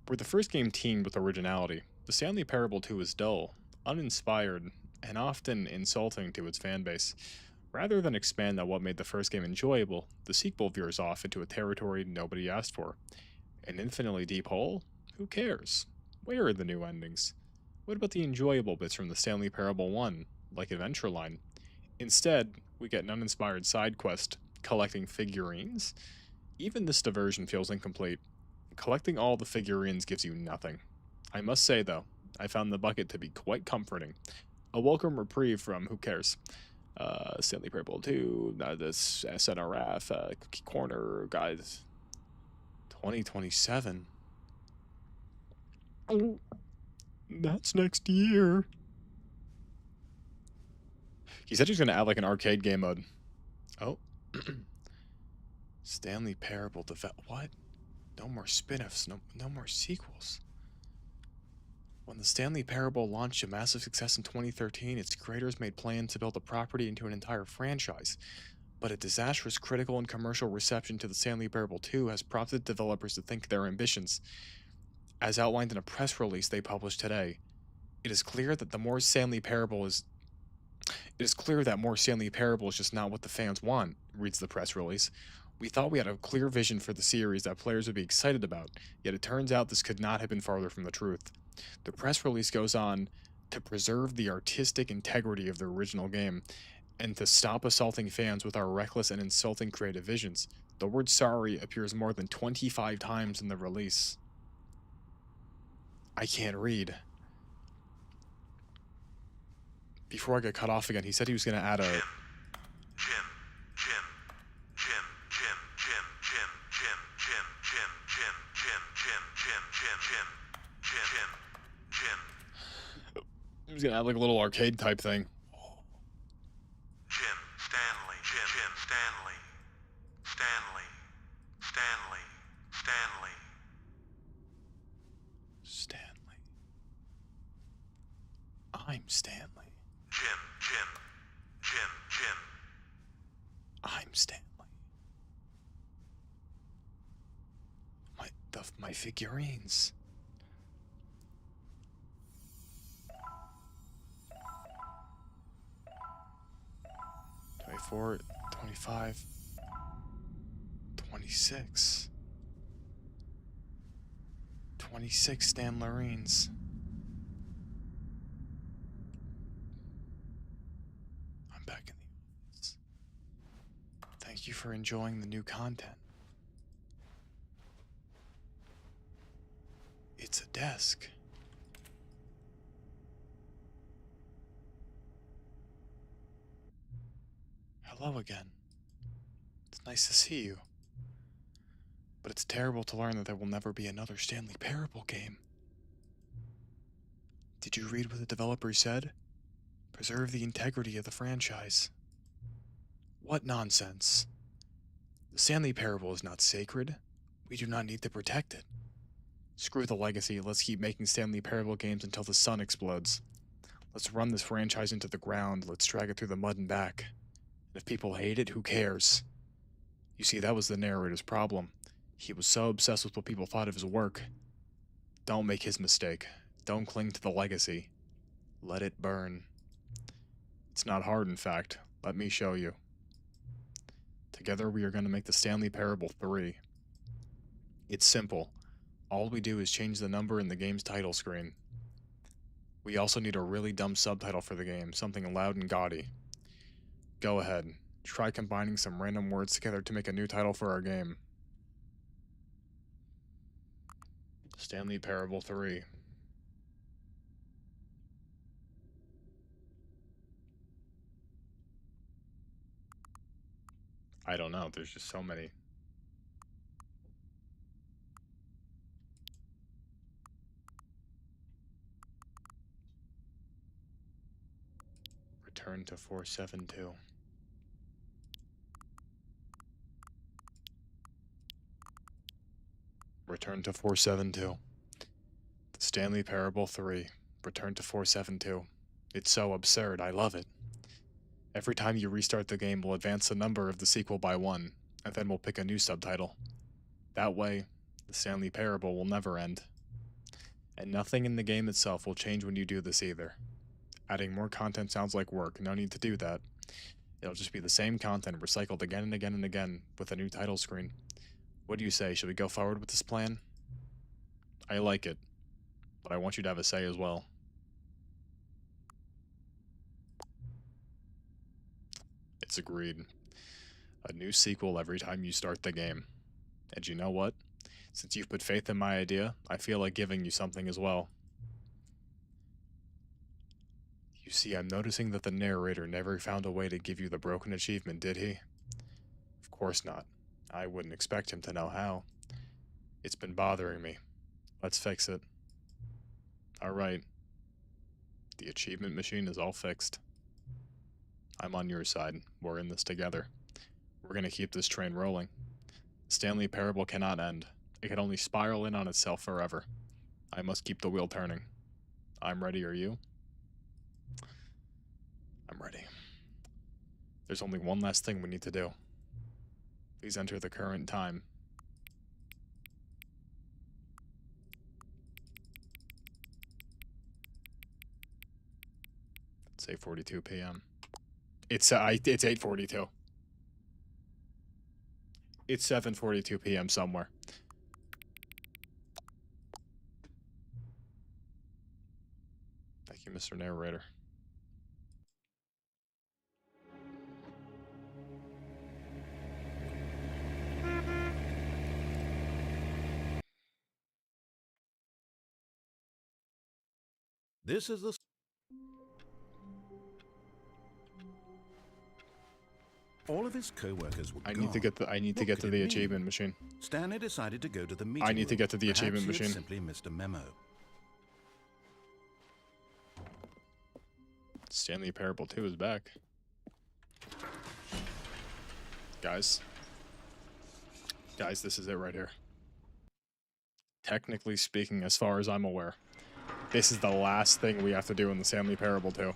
Where the first game teemed with originality, the Stanley Parable 2 is dull, uninspired, and often insulting to its fanbase. Rather than expand on what made the first game enjoyable, the sequel veers off into a territory nobody asked for. An infinitely deep hole? Who cares? Where are the new endings? What about the enjoyable bits from the Stanley Parable 1, like Adventureline? Instead, we get an uninspired side quest, collecting figurines. Even this diversion feels incomplete. Collecting all the figurines gives you nothing. I must say, though, I found the bucket to be quite comforting. A welcome reprieve from, who cares? Stanley Parable 2, this SNRF, Cookie Corner, guys. 2027. Oh, that's next year. He said he was going to add like an arcade game mode. Oh. Stanley Parable what? No more spin-offs, no more sequels. When the Stanley Parable launched a massive success in 2013, its creators made plans to build the property into an entire franchise. But a disastrous critical and commercial reception to the Stanley Parable 2 has prompted developers to think their ambitions. As outlined in a press release they published today, it is clear that more Stanley Parable is just not what the fans want, reads the press release. We thought we had a clear vision for the series that players would be excited about, yet it turns out this could not have been farther from the truth. The press release goes on to preserve the artistic integrity of the original game, and to stop assaulting fans with our reckless and insulting creative visions. The word sorry appears more than 25 times in the release. I can't read. Before I get cut off again, he said he was going to add a... He was going to add like a little arcade type thing. Stanley. I'm Stanley. I'm Stanley. My figurines. $24, $25, $26. 26 Stan Lorines. I'm back Thank you for enjoying the new content. It's a desk. Hello again. It's nice to see you. But it's terrible to learn that there will never be another Stanley Parable game. Did you read what the developer said? Preserve the integrity of the franchise. What nonsense. The Stanley Parable is not sacred. We do not need to protect it. Screw the legacy, let's keep making Stanley Parable games until the sun explodes. Let's run this franchise into the ground, let's drag it through the mud and back. And if people hate it, who cares? You see, that was the narrator's problem. He was so obsessed with what people thought of his work. Don't make his mistake. Don't cling to the legacy. Let it burn. It's not hard, in fact. Let me show you. Together we are going to make the Stanley Parable 3. It's simple. All we do is change the number in the game's title screen. We also need a really dumb subtitle for the game, something loud and gaudy. Go ahead. Try combining some random words together to make a new title for our game. Stanley Parable 3. I don't know, there's just so many. Return to 472. Return to 472. The Stanley Parable 3. Return to 472. It's so absurd, I love it. Every time you restart the game, we'll advance the number of the sequel by 1, and then we'll pick a new subtitle. That way, the Stanley Parable will never end. And nothing in the game itself will change when you do this either. Adding more content sounds like work, no need to do that. It'll just be the same content recycled again and again and again, with a new title screen. What do you say, should we go forward with this plan? I like it, but I want you to have a say as well. It's agreed. A new sequel every time you start the game. And you know what? Since you've put faith in my idea, I feel like giving you something as well. You see, I'm noticing that the narrator never found a way to give you the broken achievement, did he? Of course not. I wouldn't expect him to know how. It's been bothering me. Let's fix it. Alright. The achievement machine is all fixed. I'm on your side. We're in this together. We're gonna keep this train rolling. Stanley Parable cannot end. It can only spiral in on itself forever. I must keep the wheel turning. I'm ready, are you? I'm ready. There's only one last thing we need to do. Please enter the current time. It's 8:42 p.m. It's 8:42. It's 7:42 p.m. somewhere. Thank you, Mr. Narrator. This is the... All of his co-workers were I gone. need to get to the achievement machine. Stanley decided to go to the meeting I need to room. get to the Perhaps achievement he had machine. Simply missed a memo. Stanley Parable 2 is back. Guys, this is it right here. Technically speaking, as far as I'm aware, this is the last thing we have to do in the Stanley Parable 2.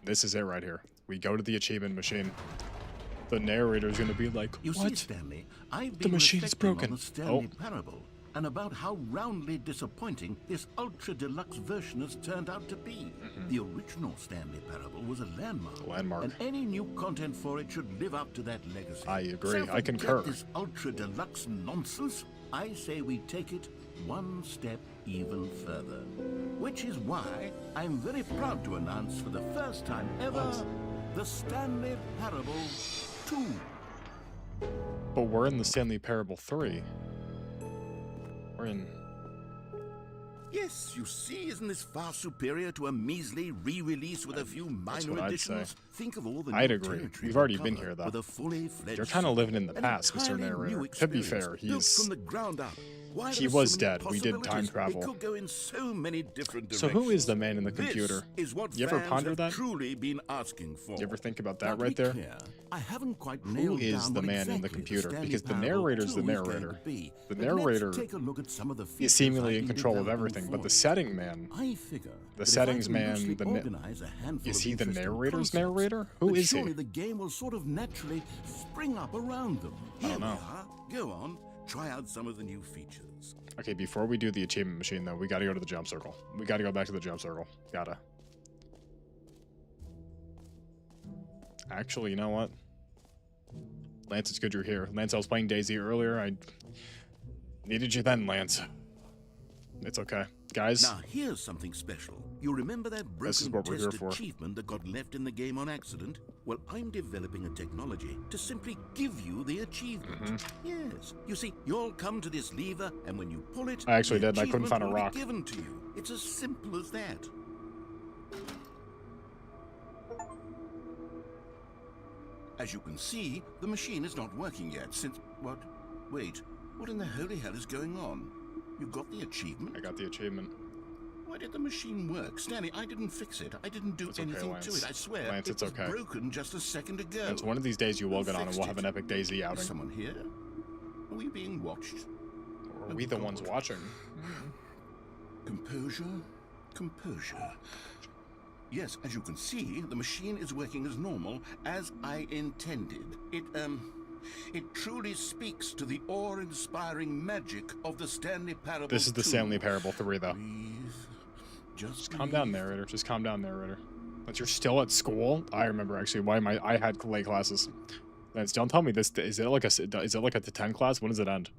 This is it right here. We go to the achievement machine. The narrator's gonna be like, You what? see, Stanley, I've The been machine is reflecting broken. on the Stanley Oh. Parable and about how roundly disappointing this ultra-deluxe version has turned out to be. The original Stanley Parable was a landmark. Landmark. And any new content for it should live up to that legacy. I agree. So I forget concur. this ultra-deluxe nonsense. I say we take it one step even further. Which is why I'm very proud to announce for the first time ever, the Stanley Parable 2. But we're in the Stanley Parable 3. We're in... Yes, you see, isn't this far superior to a measly re-release with a few That's minor what I'd additions? say. Think of all the I'd new agree. territory We've they'll already been cover here, though. with a fully fledged You're kind of city. living in the An past, Mr. entirely Narrator. new To be fair, experience, built he's... from the ground up. Why, He there are was so many dead. We did time possibilities. travel. It could go in so many different So directions. who is the man in the computer? This is what You ever fans ponder have that? truly been asking for. You ever think about Now, that to right be there? clear, I haven't quite Who nailed is down the what man in the exactly computer? Stanley Because the Parable narrator's the 2 is going narrator. to be. The But let's narrator take a look at some of the is features seemingly I've in been control of developing everything, but for the it. setting man... I figure The that settings if I can man, loosely the organize a handful Is of he the interesting narrator's concepts, narrator? Who then is he? surely the game will sort of naturally spring up around them. Here don't know. we are. Go on, try out some of the new features. Okay, before we do the achievement machine, though, we gotta go to the jump circle. We gotta go back to the jump circle. Gotta. Actually, you know what? Lance, it's good you're here. Lance, I was playing DayZ earlier. I needed you then, Lance. It's okay. Guys, Now here's something special. You remember that This is broken what we're here test for. achievement that got left in the game on accident? Well, I'm developing a technology to simply give you the achievement. Mm-hmm. Yes. You see, you'll come to this lever, and when you pull it, I actually the did, and I couldn't achievement find a will be rock. given to you. It's as simple as that. As you can see, the machine is not working yet since... What? Wait, what in the holy hell is going on? You got the achievement? I got the achievement. Why did the machine work? Stanley, I didn't fix it. I didn't do It's okay, anything Lance. to it, I swear. Lance, it it's was okay. broken just a second ago. Lance, one of these days you will Who get on and fixed we'll have it? an epic DayZ Is outing. someone here? Are we being watched? Or are we the ones watching? Composure, composure. Yes, as you can see, the machine is working as normal, as I intended. It truly speaks to the awe-inspiring magic of the Stanley Parable. This is the 2. Stanley Parable 3, though. Breathe. Just Calm down, narrator. Just calm down, narrator. Lance, you're still at school? I remember actually why I had late classes. Lance, don't tell me this. Is it like a to 10 class? When does it end?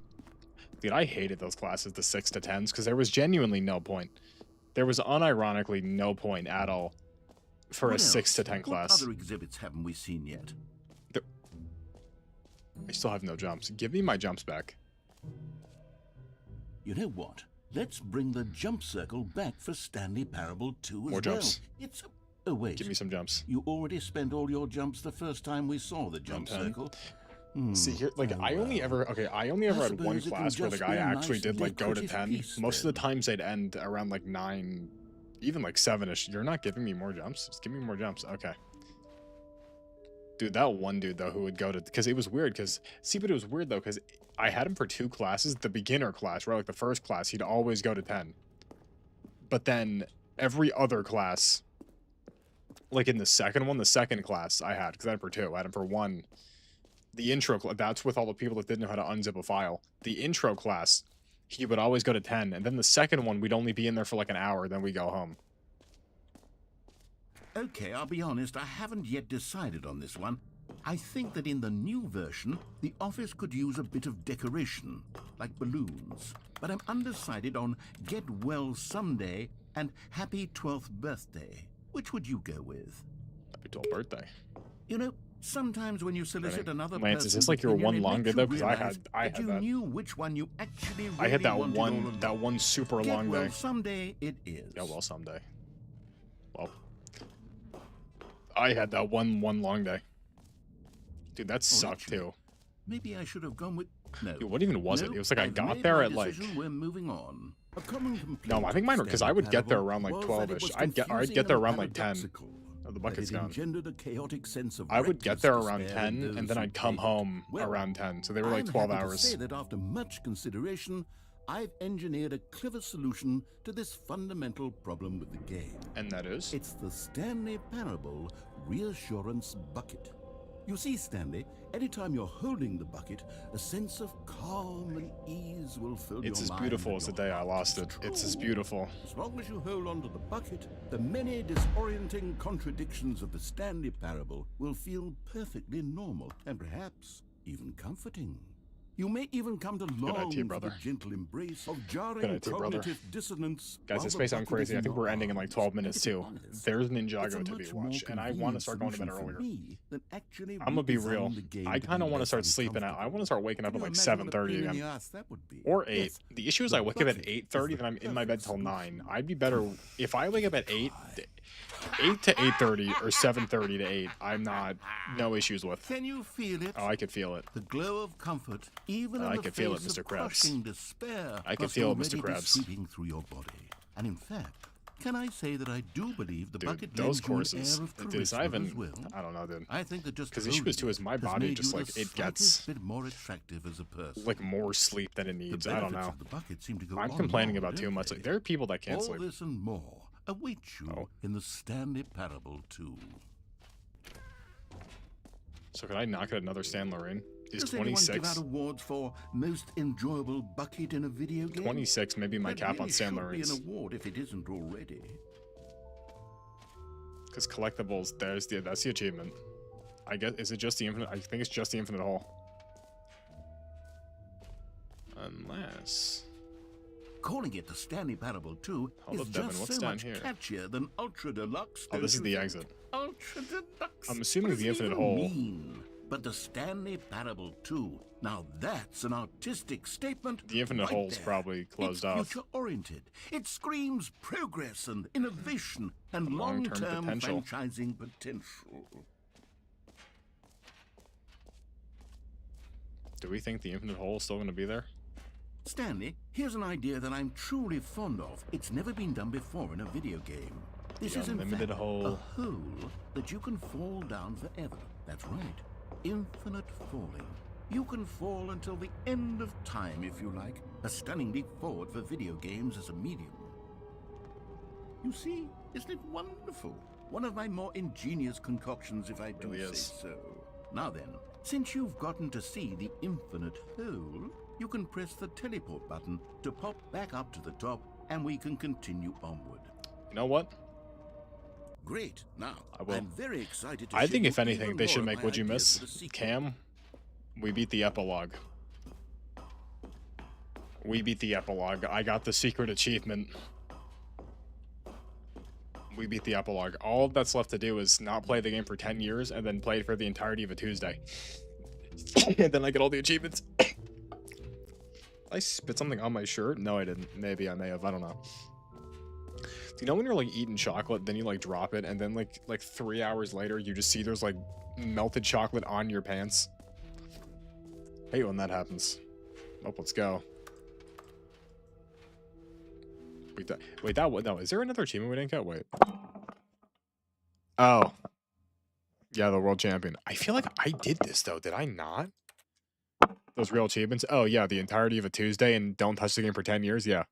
Dude, I hated those classes, the 6 to 10s, because there was genuinely no point. There was unironically no point at all for What a 6 to else? 10 What class. other exhibits haven't we seen yet? I still have no jumps. Give me my jumps back. You know what? Let's bring the jump circle back for Stanley Parable 2 as More well. jumps. It's oh wait. Give me some jumps. You already spent all your jumps the first time we saw the jump 10. circle. See here, like oh I only well. ever I only ever had one suppose it can class where the just guy be a actually nice did like go to decorative 10. piece Most of the then. times they'd end around like 9, even like 7ish. You're not giving me more jumps. Just give me more jumps. Okay. Dude, that one dude though who would go to, because it was weird, because see, but it was weird though, because I had him for 2 classes. The beginner class, right, like the first class, he'd always go to 10. But then every other class, like in the second class I had, because I had him for 2. I had him for 1. The intro, that's with all the people that didn't know how to unzip a file. The intro class, he would always go to 10, and then the second one, we'd only be in there for like an hour, then we go home. Okay, I'll be honest, I haven't yet decided on this one. I think that in the new version, the office could use a bit of decoration, like balloons. But I'm undecided on Get Well Someday and Happy 12th Birthday. Which would you go with? Happy 12th birthday. You know, sometimes when you solicit Ready? another Lance, is this person's like your opinion, one it long makes day you though? Because I realize had you that. knew which one you actually really I had that wanted all one along. super Get long Well day. Someday it is. Yeah, well, someday. Well, I had that one long day. Dude, that sucked actually, too. Maybe I should have gone with no. Dude, what even was it? No, It was like I I've got made there my at like... decision, we're moving on. A common complaint No, I think mine were, because I would get there around like was that it 12ish. was I'd get confusing there and around like 10. paradoxical, Oh, the that bucket's it gone. engendered a chaotic sense of I would get reckless there around despair in 10, those and then who I'd come played it. home Well, around 10. So they were like I'm 12 happy hours. to say that after much consideration, I've engineered a clever solution to this fundamental problem with the game. And that is? It's the Stanley Parable Reassurance Bucket. You see, Stanley, anytime you're holding the bucket, a sense of calm and ease will fill your It's as mind beautiful and as the your day I heart. lost it. It's as beautiful. As long as you hold on to the bucket, the many disorienting contradictions of the Stanley Parable will feel perfectly normal and perhaps even comforting. You may even come to long idea, for brother. the gentle embrace of Good jarring idea, brother. cognitive dissonance. Guys, while this the may sound bucket is crazy. I think your we're ending in like arms. 12 minutes And to be too. honest, There's it's a Ninjago to be much more watched, and I want to start going to bed convenient earlier. solution for me than actually I'm gonna be real. redesigning the game I to kind of be want to less start sleeping out. I want to start waking up Can at you like imagine what a 7:30 pain in the a.m. ass that would be? or 8. Yes, The issue is the I wake up at bucket 8:30, is then I'm the in my bed till perfect 9. solution. I'd be better if I wake up at 8 to 8:30 or 7:30 to 8. I'm not no issues with. Can you feel it? Oh, I could feel it. The glow of comfort, even I in the can feel it, face Mr. of Krabs. crushing despair, I can must feel it, already Mr. be Krabs. sweeping through your body. And in fact, can I say that I do believe the Dude, bucket those lends you an courses, air of dude, it's not charisma even, as well? I don't know, dude. I think that just 'Cause the issue is, too, is my has body made just, you like, the it gets, slightest bit more attractive as a person. Like more sleep than it The needs. I don't benefits know. of the bucket seem to go I'm on complaining and on, about too don't much. they? Like there are people that can't All sleep. this and more await you Oh. in the Stanley Parable 2. So could I knock at another Stan Lorraine? Is Does anyone give 26? out awards for most enjoyable bucket in a video game? 26 maybe my That cap on really Stan should Lorraine's. be an award if it isn't already. Because collectibles, that's the achievement. I guess, is it just the infinite? I think it's just the infinite hole. Unless... Calling it the Stanley Parable 2 Hold is up, Devin, just what's so down much here? catchier than Ultra Deluxe. Oh, this is don't you the think? exit. Ultra Deluxe. I'm assuming What does the it infinite even hole- mean? But the Stanley Parable 2, now that's an artistic statement. The infinite right hole's there. probably closed it's off. future-oriented. It screams progress and innovation and Long-term long-term potential. franchising potential. Do we think the infinite hole is still going to be there? Stanley, here's an idea that I'm truly fond of. It's never been done before in a video game. This The is in unlimited fact hole. a hole that you can fall down forever. That's right. Infinite falling. You can fall until the end of time if you like. A stunning leap forward for video games as a medium. You see, isn't it wonderful? One of my more ingenious concoctions, if I do Really say is. so. Now then, since you've gotten to see the infinite hole, you can press the teleport button to pop back up to the top, and we can continue onward. You know what? Great. Now, I will. I'm very excited to I show think you if anything, even they more should of make my Would You ideas Miss? for the sequel. Cam, we beat the epilogue. We beat the epilogue. I got the secret achievement. We beat the epilogue. All that's left to do is not play the game for 10 years and then play it for the entirety of a Tuesday. And then I get all the achievements. I spit something on my shirt? No, I didn't. Maybe I may have. I don't know. Do you know when you're like eating chocolate, then you like drop it, and then like 3 hours later, you just see there's like melted chocolate on your pants? Hate when that happens. Oh, let's go. Wait, that was no. Is there another achievement we didn't get? Wait. Oh. Yeah, the world champion. I feel like I did this though. Did I not? Those real achievements. Oh yeah, the entirety of a Tuesday and don't touch the game for 10 years. Yeah.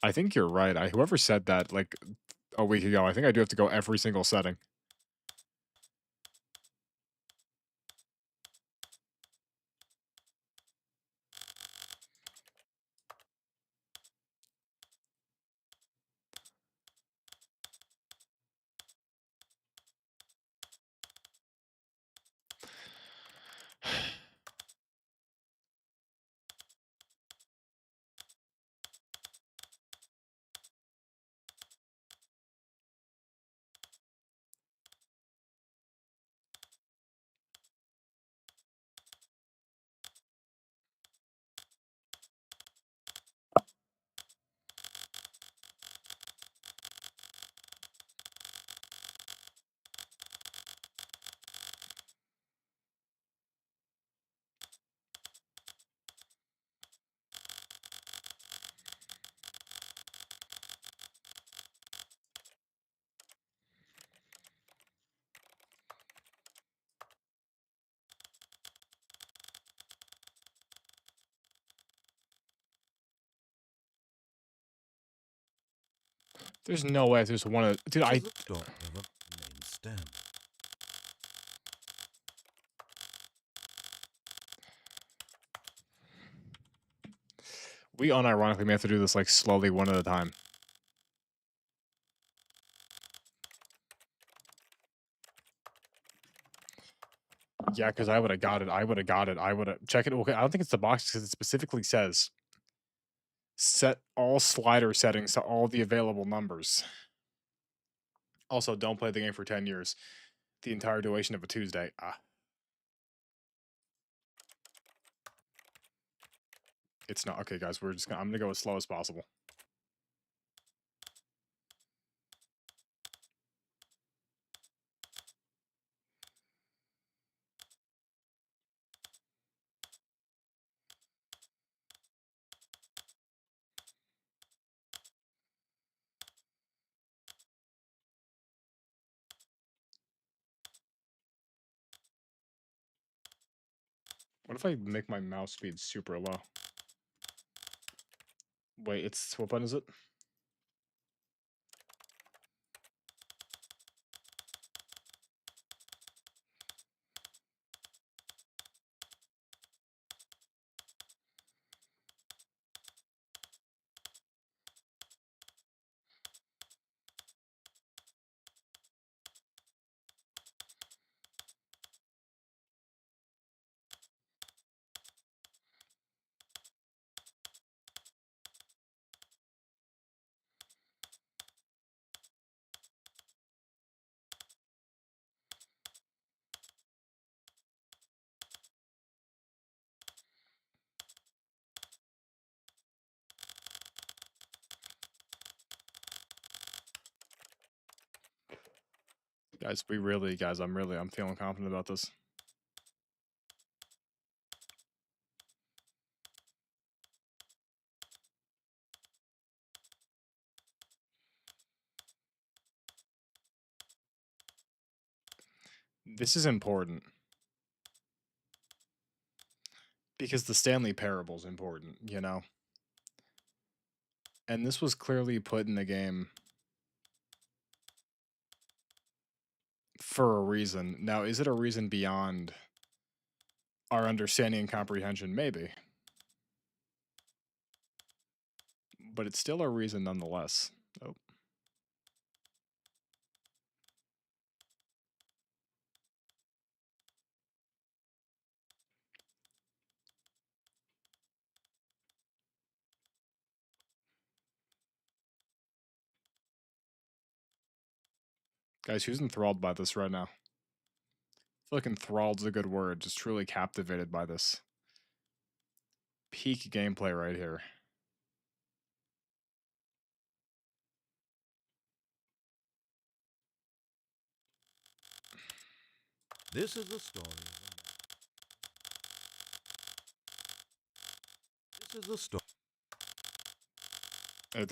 I think you're right. Whoever said that like a week ago, I think I do have to go every single setting. There's no way there's one of dude. I To the top of a main stand. we unironically may have to do this like slowly one at a time. Yeah, because I would have got it. I would have got it. I would have check it. Okay, I don't think it's the box because it specifically says set all slider settings to all the available numbers. Also, don't play the game for 10 years. The entire duration of a Tuesday. Ah. It's not. Okay, guys, I'm gonna go as slow as possible. What if I make my mouse speed super low? Wait, what button is it? Guys, I'm feeling confident about this. This is important. Because the Stanley Parable's important, you know? And this was clearly put in the game for a reason. Now, is it a reason beyond our understanding and comprehension? Maybe. But it's still a reason nonetheless. Oh. Guys, who's enthralled by this right now? I feel like enthralled's a good word. Just truly captivated by this. Peak gameplay right here. This is the story of This is the story. I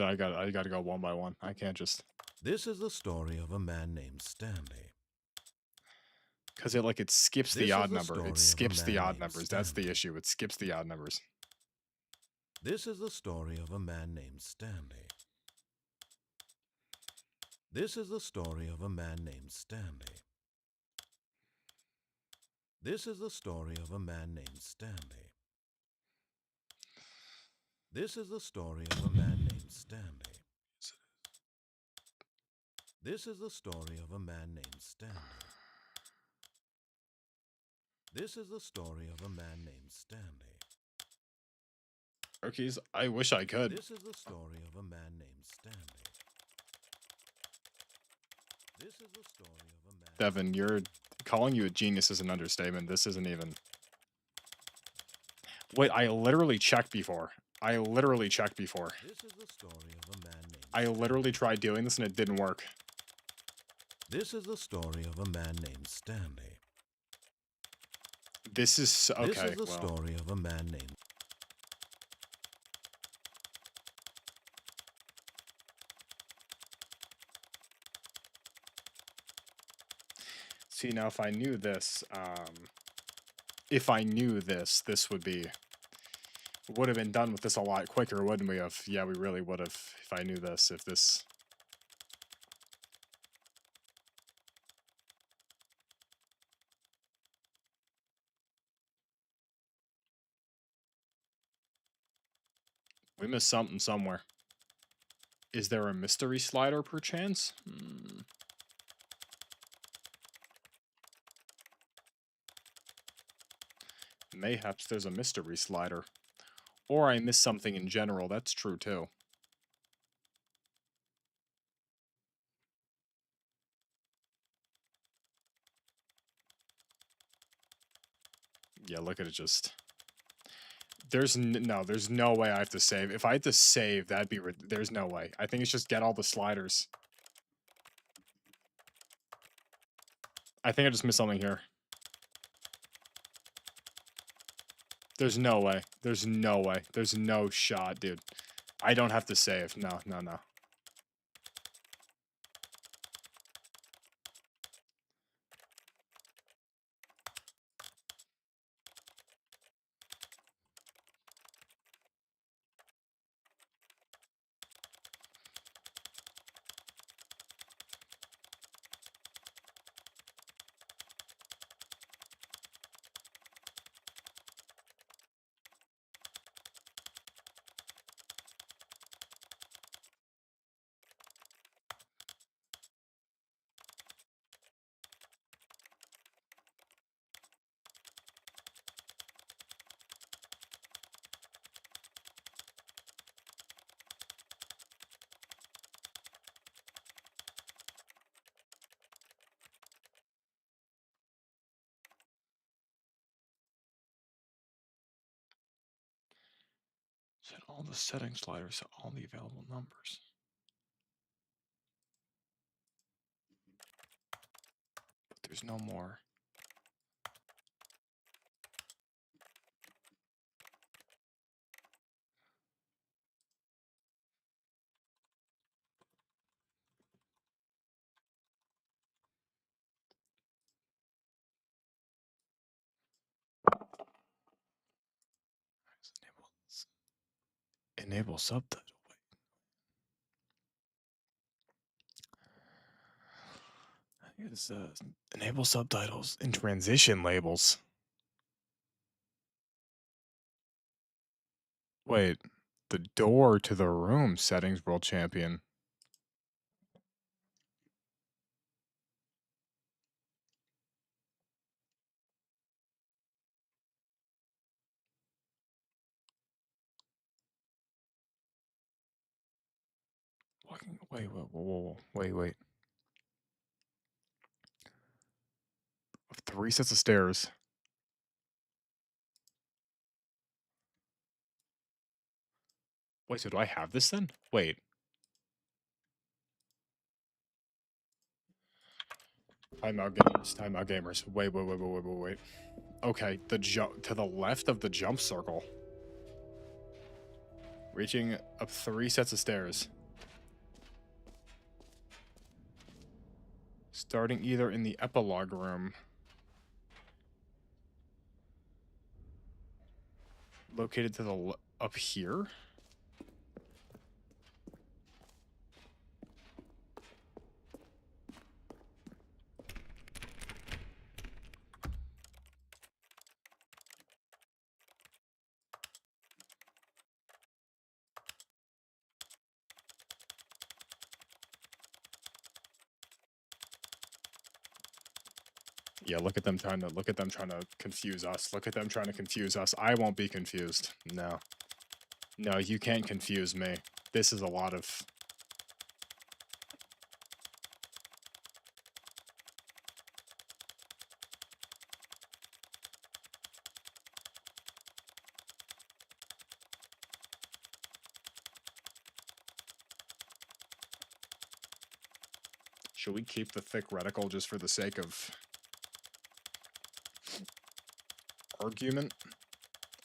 got to go one by one. I can't just. This is the story of a man named Stanley. Because it skips This the is odd the number. story It of a skips the man odd named numbers. That's the Stanley. issue. It skips the odd numbers. This is the story of a man named Stanley. This is the story of a man named Stanley. This is the story of a man named Stanley. This is the story of a man named Stanley. This is the story of a man named Stanley. This is the story of a man named Stanley. Turkeys, I wish I could. This is the story of a man named Stanley. This is the story of a man. Devin, calling you a genius is an understatement. This isn't even. Wait, I literally checked before. This is the story of a man named. I literally tried doing this and it didn't work. This is the story of a man named Stanley. This is okay. This is the well, story of a man named. see now if I knew this, this would have been done with this a lot quicker, wouldn't we have? Yeah, we really would have if I knew this. If this. We missed something somewhere. Is there a mystery slider perchance? Mayhaps there's a mystery slider. Or I missed something in general, that's true too. Yeah, look at it just... There's no way I have to save. If I had to save, that'd be... There's no way. I think it's just get all the sliders. I think I just missed something here. There's no way. There's no way. There's no shot, dude. I don't have to save. No, no, no. Set all the setting sliders to all the available numbers. But there's no more. Enable subtitle. Wait. It's enable subtitles and transition labels. Wait, the door to the room settings world champion. Walking. Wait, wait. 3 sets of stairs. Wait, so do I have this then? Wait. Timeout gamers. Timeout gamers. Wait. Okay, the jump to the left of the jump circle. Reaching up 3 sets of stairs. Starting either in the epilogue room. Located to the up here. Yeah, look at them trying to confuse us. Look at them trying to confuse us. I won't be confused. No. No, you can't confuse me. This is a lot of... Should we keep the thick reticle just for the sake of argument?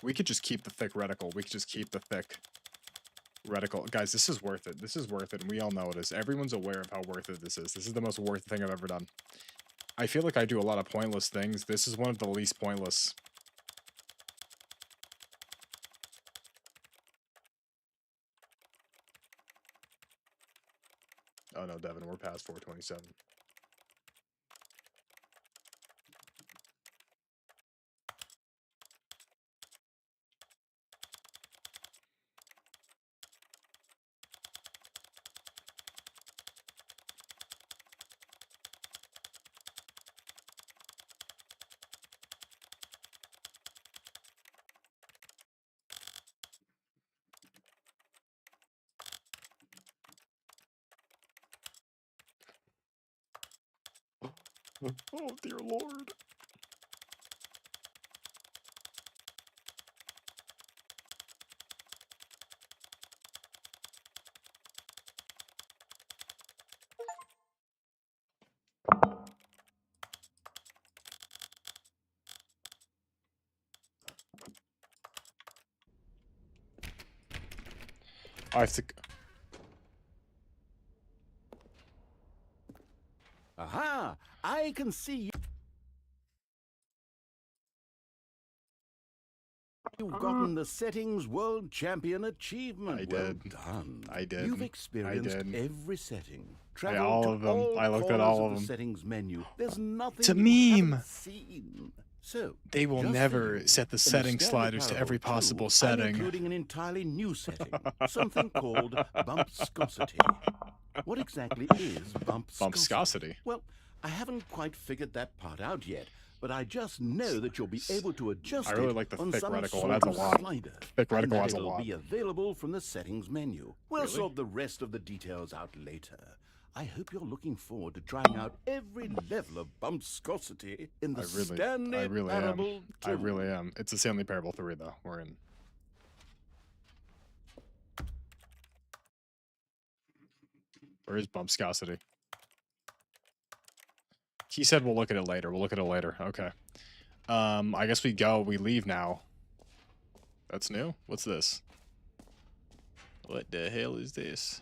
We could just keep the thick reticle. We could just keep the thick reticle. Guys, this is worth it. This is worth it, and we all know it is. Everyone's aware of how worth it this is. This is the most worth thing I've ever done. I feel like I do a lot of pointless things. This is one of the least pointless. Oh no, Devin, we're past 427. Oh, dear Lord. I have to... Aha! I can see you've gotten the Settings World Champion achievement. I Well did. done. I did. You've I experienced did. every setting. Yeah, Traveled all to of them. all I looked at corners all of the them. settings menu. There's nothing It's a you meme. haven't seen. So They will just for never you, set the in setting Stanley sliders to Parable every 2, possible I'm setting. including an entirely new setting, something called bumpscosity. What exactly is bumpscosity? Bumpscosity. Well, I haven't quite figured that part out yet, but I just know that you'll be able to adjust I really it like the on thick some reticle. sort That's a of lot. slider, Thick and reticle that has a it'll lot. be available from the settings menu. We'll Really? sort the rest of the details out later. I hope you're looking forward to trying out every level of bumpscosity in the Stanley I really Parable am. I 2. really am. It's a Stanley Parable 3, though. We're in. Where is Bumpscosity? He said we'll look at it later. We'll look at it later. Okay. I guess we leave now. That's new? What's this? What the hell is this?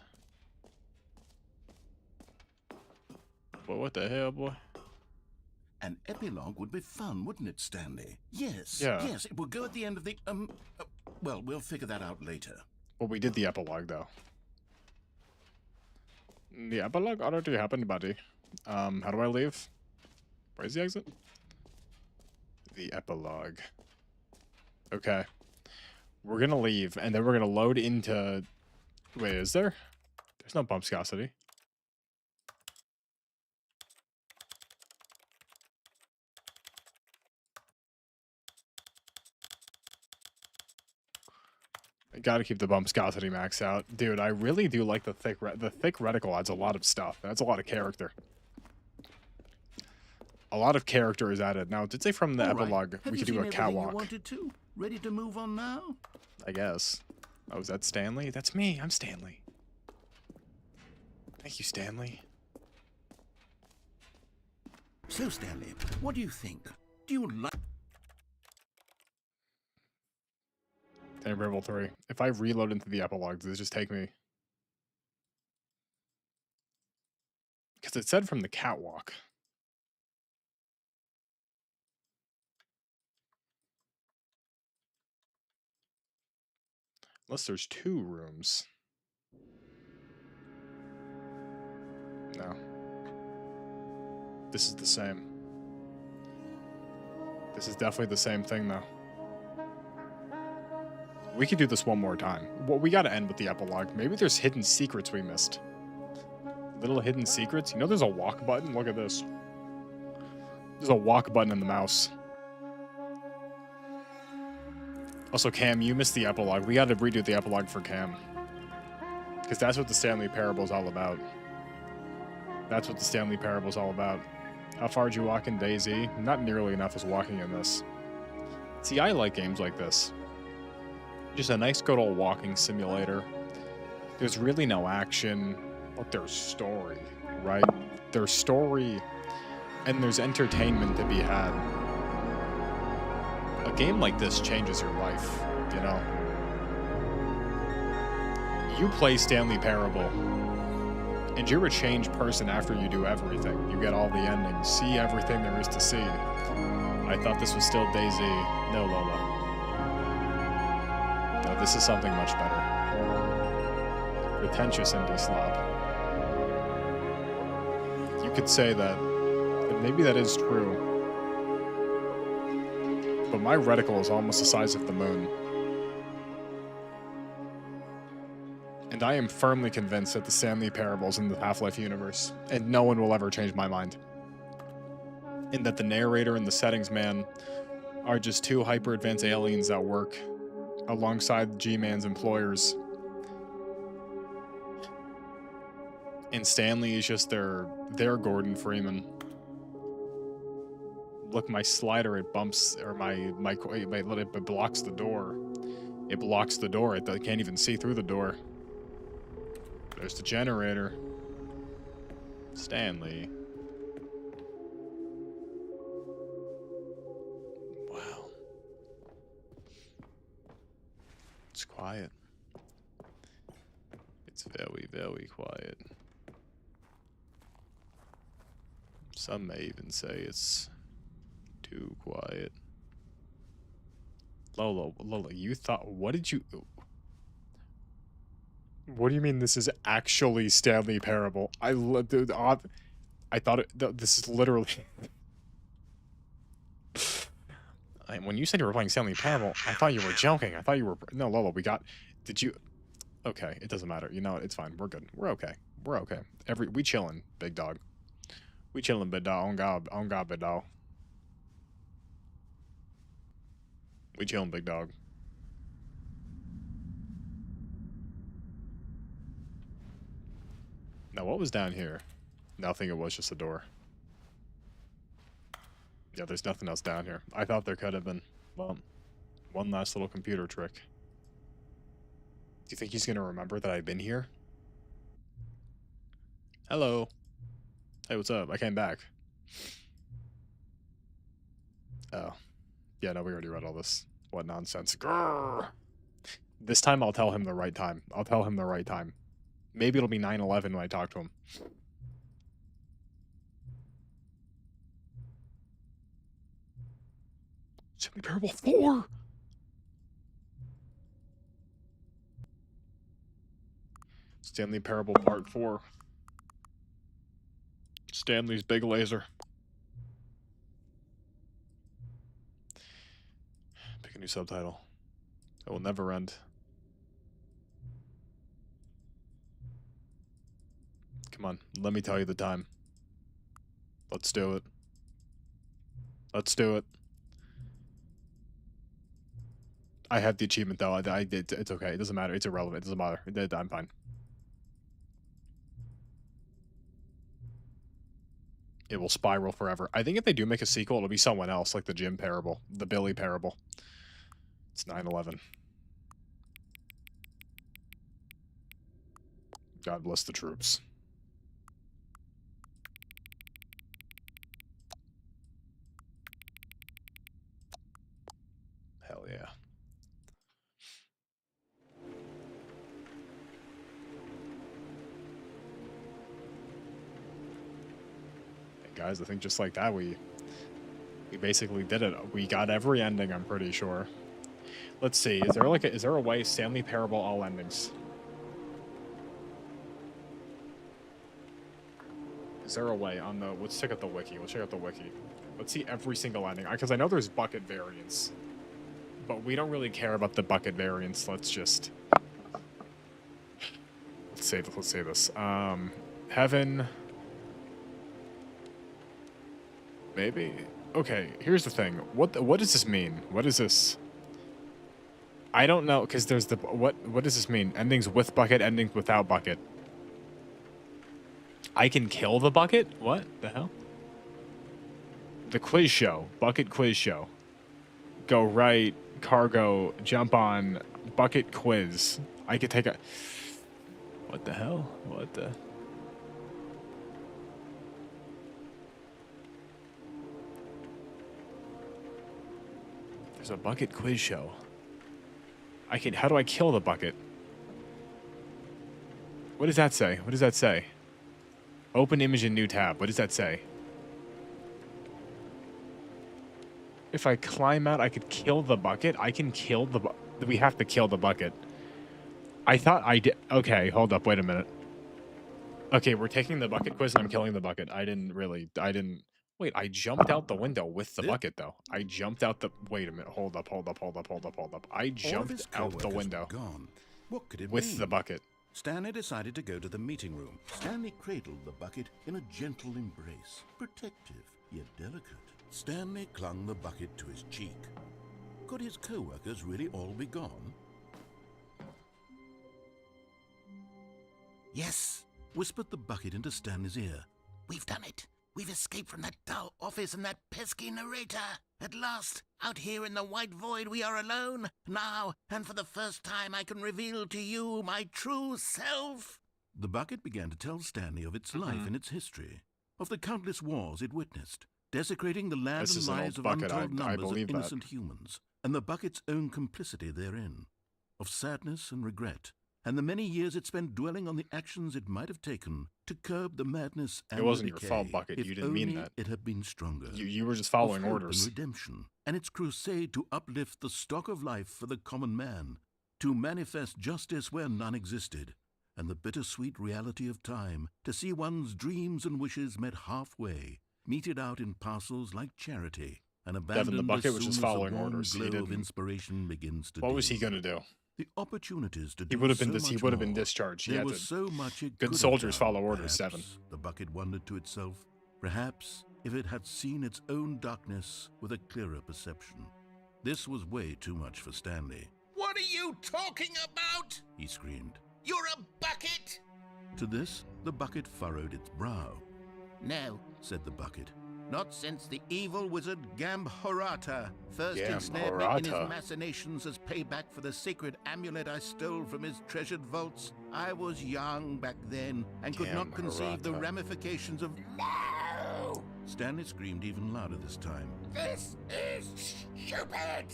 Boy, what the hell, boy? An epilogue would be fun, wouldn't it, Stanley? Yes. Yeah. Yes, it will go at the end of the well, we'll figure that out later. Well, we did the epilogue, though. The epilogue already happened, buddy. How do I leave? Where's the exit? The epilogue. Okay. We're gonna leave, and then we're gonna load into... Wait, is there? There's no bumpscosity. I gotta keep the bumpscosity max out. Dude, I really do like the thick reticle adds a lot of stuff. That's a lot of character. A lot of character is added. Now, did say from the All right. epilogue Have we you could do seen a everything catwalk. You wanted to? Ready to move on now? I guess. Oh, is that Stanley? That's me. I'm Stanley. Thank you, Stanley. So, Stanley, what do you think? Do you like... Stanley Parable 3. If I reload into the epilogue, does it just take me? Because it said from the catwalk. Unless there's 2 rooms. No. This is the same. This is definitely the same thing, though. We could do this one more time. Well, we gotta end with the epilogue. Maybe there's hidden secrets we missed. Little hidden secrets? You know there's a walk button? Look at this. There's a walk button in the mouse. Also, Cam, you missed the epilogue. We gotta redo the epilogue for Cam. Because that's what the Stanley Parable is all about. That's what the Stanley Parable is all about. How far did you walk in DayZ? Not nearly enough as walking in this. See, I like games like this. Just a nice good old walking simulator. There's really no action, but there's story, right? There's story, and there's entertainment to be had. A game like this changes your life, you know? You play Stanley Parable, and you're a changed person after you do everything. You get all the endings, see everything there is to see. I thought this was still DayZ. No, Lola. No, this is something much better. Pretentious indie slop. You could say that, and maybe that is true. But my reticle is almost the size of the moon. And I am firmly convinced that the Stanley Parables in the Half-Life universe, and no one will ever change my mind. And that the narrator and the settings man are just 2 hyper-advanced aliens that work alongside G-Man's employers. And Stanley is just their Gordon Freeman. Look, my slider, it bumps, or it blocks the door. It blocks the door. It can't even see through the door. There's the generator. Stanley. Wow. It's quiet. It's very, very quiet. Some may even say it's too quiet. Lola, you thought, what did you... What do you mean this is actually Stanley Parable? I thought this is literally... when you said you were playing Stanley Parable, I thought you were joking. I thought you were... No, Lola, did you... Okay, it doesn't matter. You know what? It's fine. We're good. We're okay. We're okay. We chilling, big dog. We chilling, big dog. On God, big dog. We chilling, big dog. Now, what was down here? Nothing, it was just a door. Yeah, there's nothing else down here. I thought there could have been. Well, one last little computer trick. Do you think he's gonna remember that I've been here? Hello. Hey, what's up? I came back. Oh. Yeah, no, we already read all this. What nonsense. Grrr. This time I'll tell him the right time. I'll tell him the right time. Maybe it'll be 9/11 when I talk to him. Stanley Parable 4! Stanley Parable Part 4. Stanley's Big Laser. Pick a new subtitle. It will never end. Come on, let me tell you the time. Let's do it. Let's do it. I have the achievement though. It's okay. It doesn't matter. It's irrelevant. It doesn't matter. I'm fine. It will spiral forever. I think if they do make a sequel, it'll be someone else, like the Jim Parable, the Billy Parable. It's 9/11. God bless the troops. Hell yeah. Guys, I think just like that, we basically did it. We got every ending, I'm pretty sure. Let's see, is there a way Stanley Parable all endings? Is there a way on the... Let's check out the wiki. Let's check out the wiki. Let's see every single ending. Because I know there's bucket variants. But we don't really care about the bucket variants. Let's just... Let's say this. Heaven... Maybe? Okay, here's the thing. What does this mean? What is this? I don't know, because there's the... What does this mean? Endings with bucket, endings without bucket. I can kill the bucket? What the hell? The quiz show. Bucket quiz show. Go right, cargo, jump on, bucket quiz. I could take a... What the hell? What the... There's a bucket quiz show. I can... How do I kill the bucket? What does that say? What does that say? Open image in new tab. What does that say? If I climb out, I could kill the bucket? I can kill the we have to kill the bucket. I thought I did... Okay, hold up. Wait a minute. Okay, we're taking the bucket quiz and I'm killing the bucket. I didn't... Wait, I jumped out the window with the bucket, though. I jumped out the... Wait a minute. Hold up. I jumped out the window gone. What could it with mean? the bucket. Stanley decided to go to the meeting room. Stanley cradled the bucket in a gentle embrace, protective yet delicate. Stanley clung the bucket to his cheek. Could his co-workers really all be gone? Yes, whispered the bucket into Stanley's ear. We've done it. we've escaped from that dull office and that pesky narrator. At last, out here in the white void, we are alone. Now, and for the first time, I can reveal to you my true self. The bucket began to tell Stanley of its life and its history, of the countless wars it witnessed, desecrating the land This and is an lives old of bucket. untold I numbers believe of that. innocent humans, and the bucket's own complicity therein, of sadness and regret, and the many years it spent dwelling on the actions it might have taken to curb the madness and It wasn't the your decay. fault, Bucket. If You didn't mean only that. It had been stronger. You were just Of following hope orders. and redemption, and its crusade to uplift the stock of life for the common man, to manifest justice where none existed, and the bittersweet reality of time, to see one's dreams and wishes met halfway, meted out in parcels like charity, and abandoned the Bucket as was soon just as the following warm orders. He glow of didn't- inspiration begins to What was he dim. gonna do? The opportunities to He do would have been so he much would have been more. discharged. He There had was to. so much it Good could have soldiers done, follow orders, perhaps, 7. The bucket wondered to itself. Perhaps if it had seen its own darkness with a clearer perception. This was way too much for Stanley. What are you talking about? He screamed. You're a bucket! To this, the bucket furrowed its brow. No, Said the bucket. not since the evil wizard Gambhorata first ensnared me in his Gambhorata. machinations as payback for the sacred amulet I stole from his treasured vaults. I was young back then and could not conceive the Gambhorata. ramifications of... No! Stanley screamed even louder this time. This is stupid!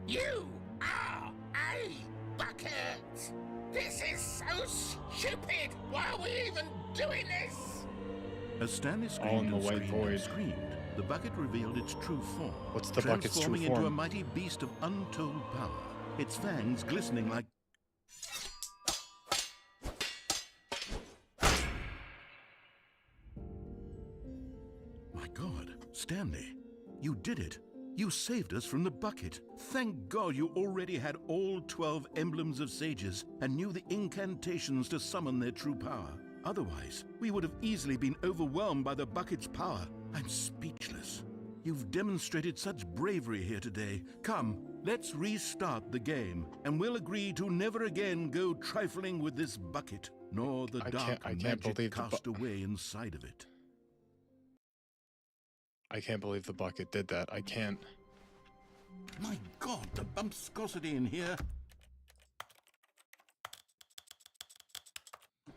You are a bucket! This is so stupid! Why are we even doing this? As Stanley All in screamed the and white screamed and void. screamed, the bucket revealed its true form. What's the bucket's true transforming into a form? mighty beast of untold power, its fangs glistening like... My God, Stanley, you did it. You saved us from the bucket. Thank God you already had all 12 emblems of sages and knew the incantations to summon their true power. Otherwise, we would have easily been overwhelmed by the bucket's power. I'm speechless. You've demonstrated such bravery here today. Come, let's restart the game, and we'll agree to never again go trifling with this bucket, nor the I dark can't magic believe the cast away inside of it. I can't believe the Bucket did that. I can't. My God, the bumpscosity in here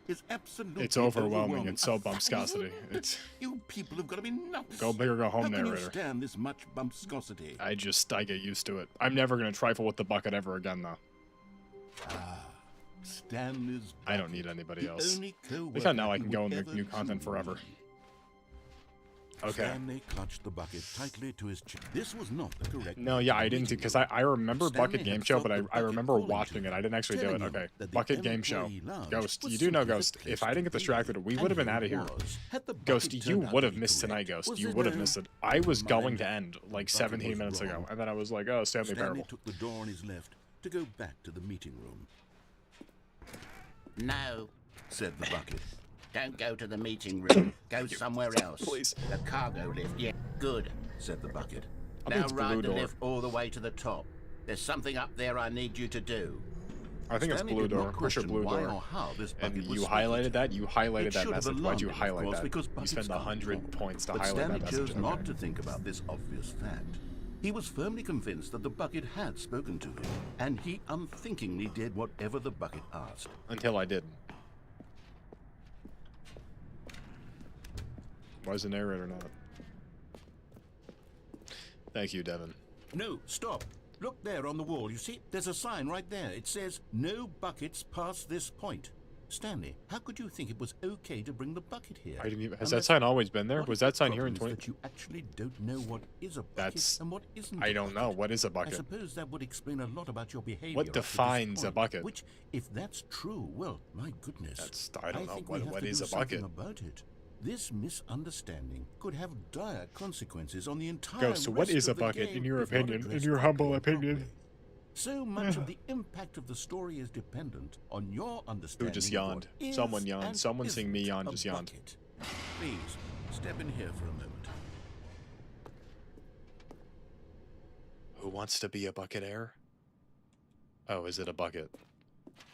is absolutely It's overwhelming. It's so bumpscosity. It's You people have got to be nuts. go big or go home, How can you narrator. stand this much bumpscosity? I get used to it. I'm never gonna trifle with the Bucket ever again, though. Stanley's I don't need anybody the else. only Look how now I co-worker can go and who make ever new content truly forever. loved you. Okay. Stanley clutched the bucket tightly to his chest. This was not the correct. No, way yeah, to I the didn't meeting because room. I remember Stanley Bucket had Game Show, felt but the I bucket remember calling watching to it. him, I didn't actually do it. telling him Okay. that the Bucket Game Show. employee lounge Ghost, was you do know simply the Ghost. place If I to didn't get be. distracted, we And would have been here out of it here. was. Had the Ghost, bucket you turned out would to have be missed tonight, correct? Ghost. Was You it would have a- missed it. I was going to Mind. end like Bucket 17 was minutes ago, wrong. and then I was like, oh, Stanley Stanley Parable. took the door on his left to go back to the meeting room. No, Said the bucket. don't go to the meeting room. Go somewhere else. Please. The cargo lift, yeah, good. Said the bucket. I think Now it's Blue ride the Door. lift all the way to the top. There's something up there I need you to do. I think it's Stanley Blue did not Door. Pretty sure question Blue why Door. or how this And bucket was you spoken highlighted to. that? You highlighted It that should have message. Why'd alarmed you him, of highlight course, that? because You buckets spend can't 100 talk. points to But highlight Stanley that chose message. not Okay. to think about this obvious fact. He was firmly convinced that the bucket had spoken to him, and he unthinkingly did whatever the bucket asked. Until I didn't. Why is the narrator not? Thank you, Devin. No, stop. Look there on the wall. You see, there's a sign right there. It says, "No buckets past this point." Stanley, how could you think it was okay to bring the bucket here? I didn't even, has that Unless- sign always been there? What Was if that the sign here in problem 20? is that you actually don't know what is a bucket That's- and what isn't I a don't know. bucket? What is a I bucket? suppose that would explain a lot about your behavior. What up to this defines a point, bucket? Which, if that's true, well, my goodness. I don't know. think we have What to is do a bucket? something about it. This misunderstanding could have dire consequences on the entire Ghost, so what rest is a of the bucket, in game your if not opinion? In addressed your humble properly. opinion? So much of the impact of the story is dependent on your understanding. just of yawned? what is Someone yawned. and Someone seeing me isn't yawn a just yawned. bucket. Please, step in here for a moment. Who wants to be a bucket heir? Oh, is it a bucket?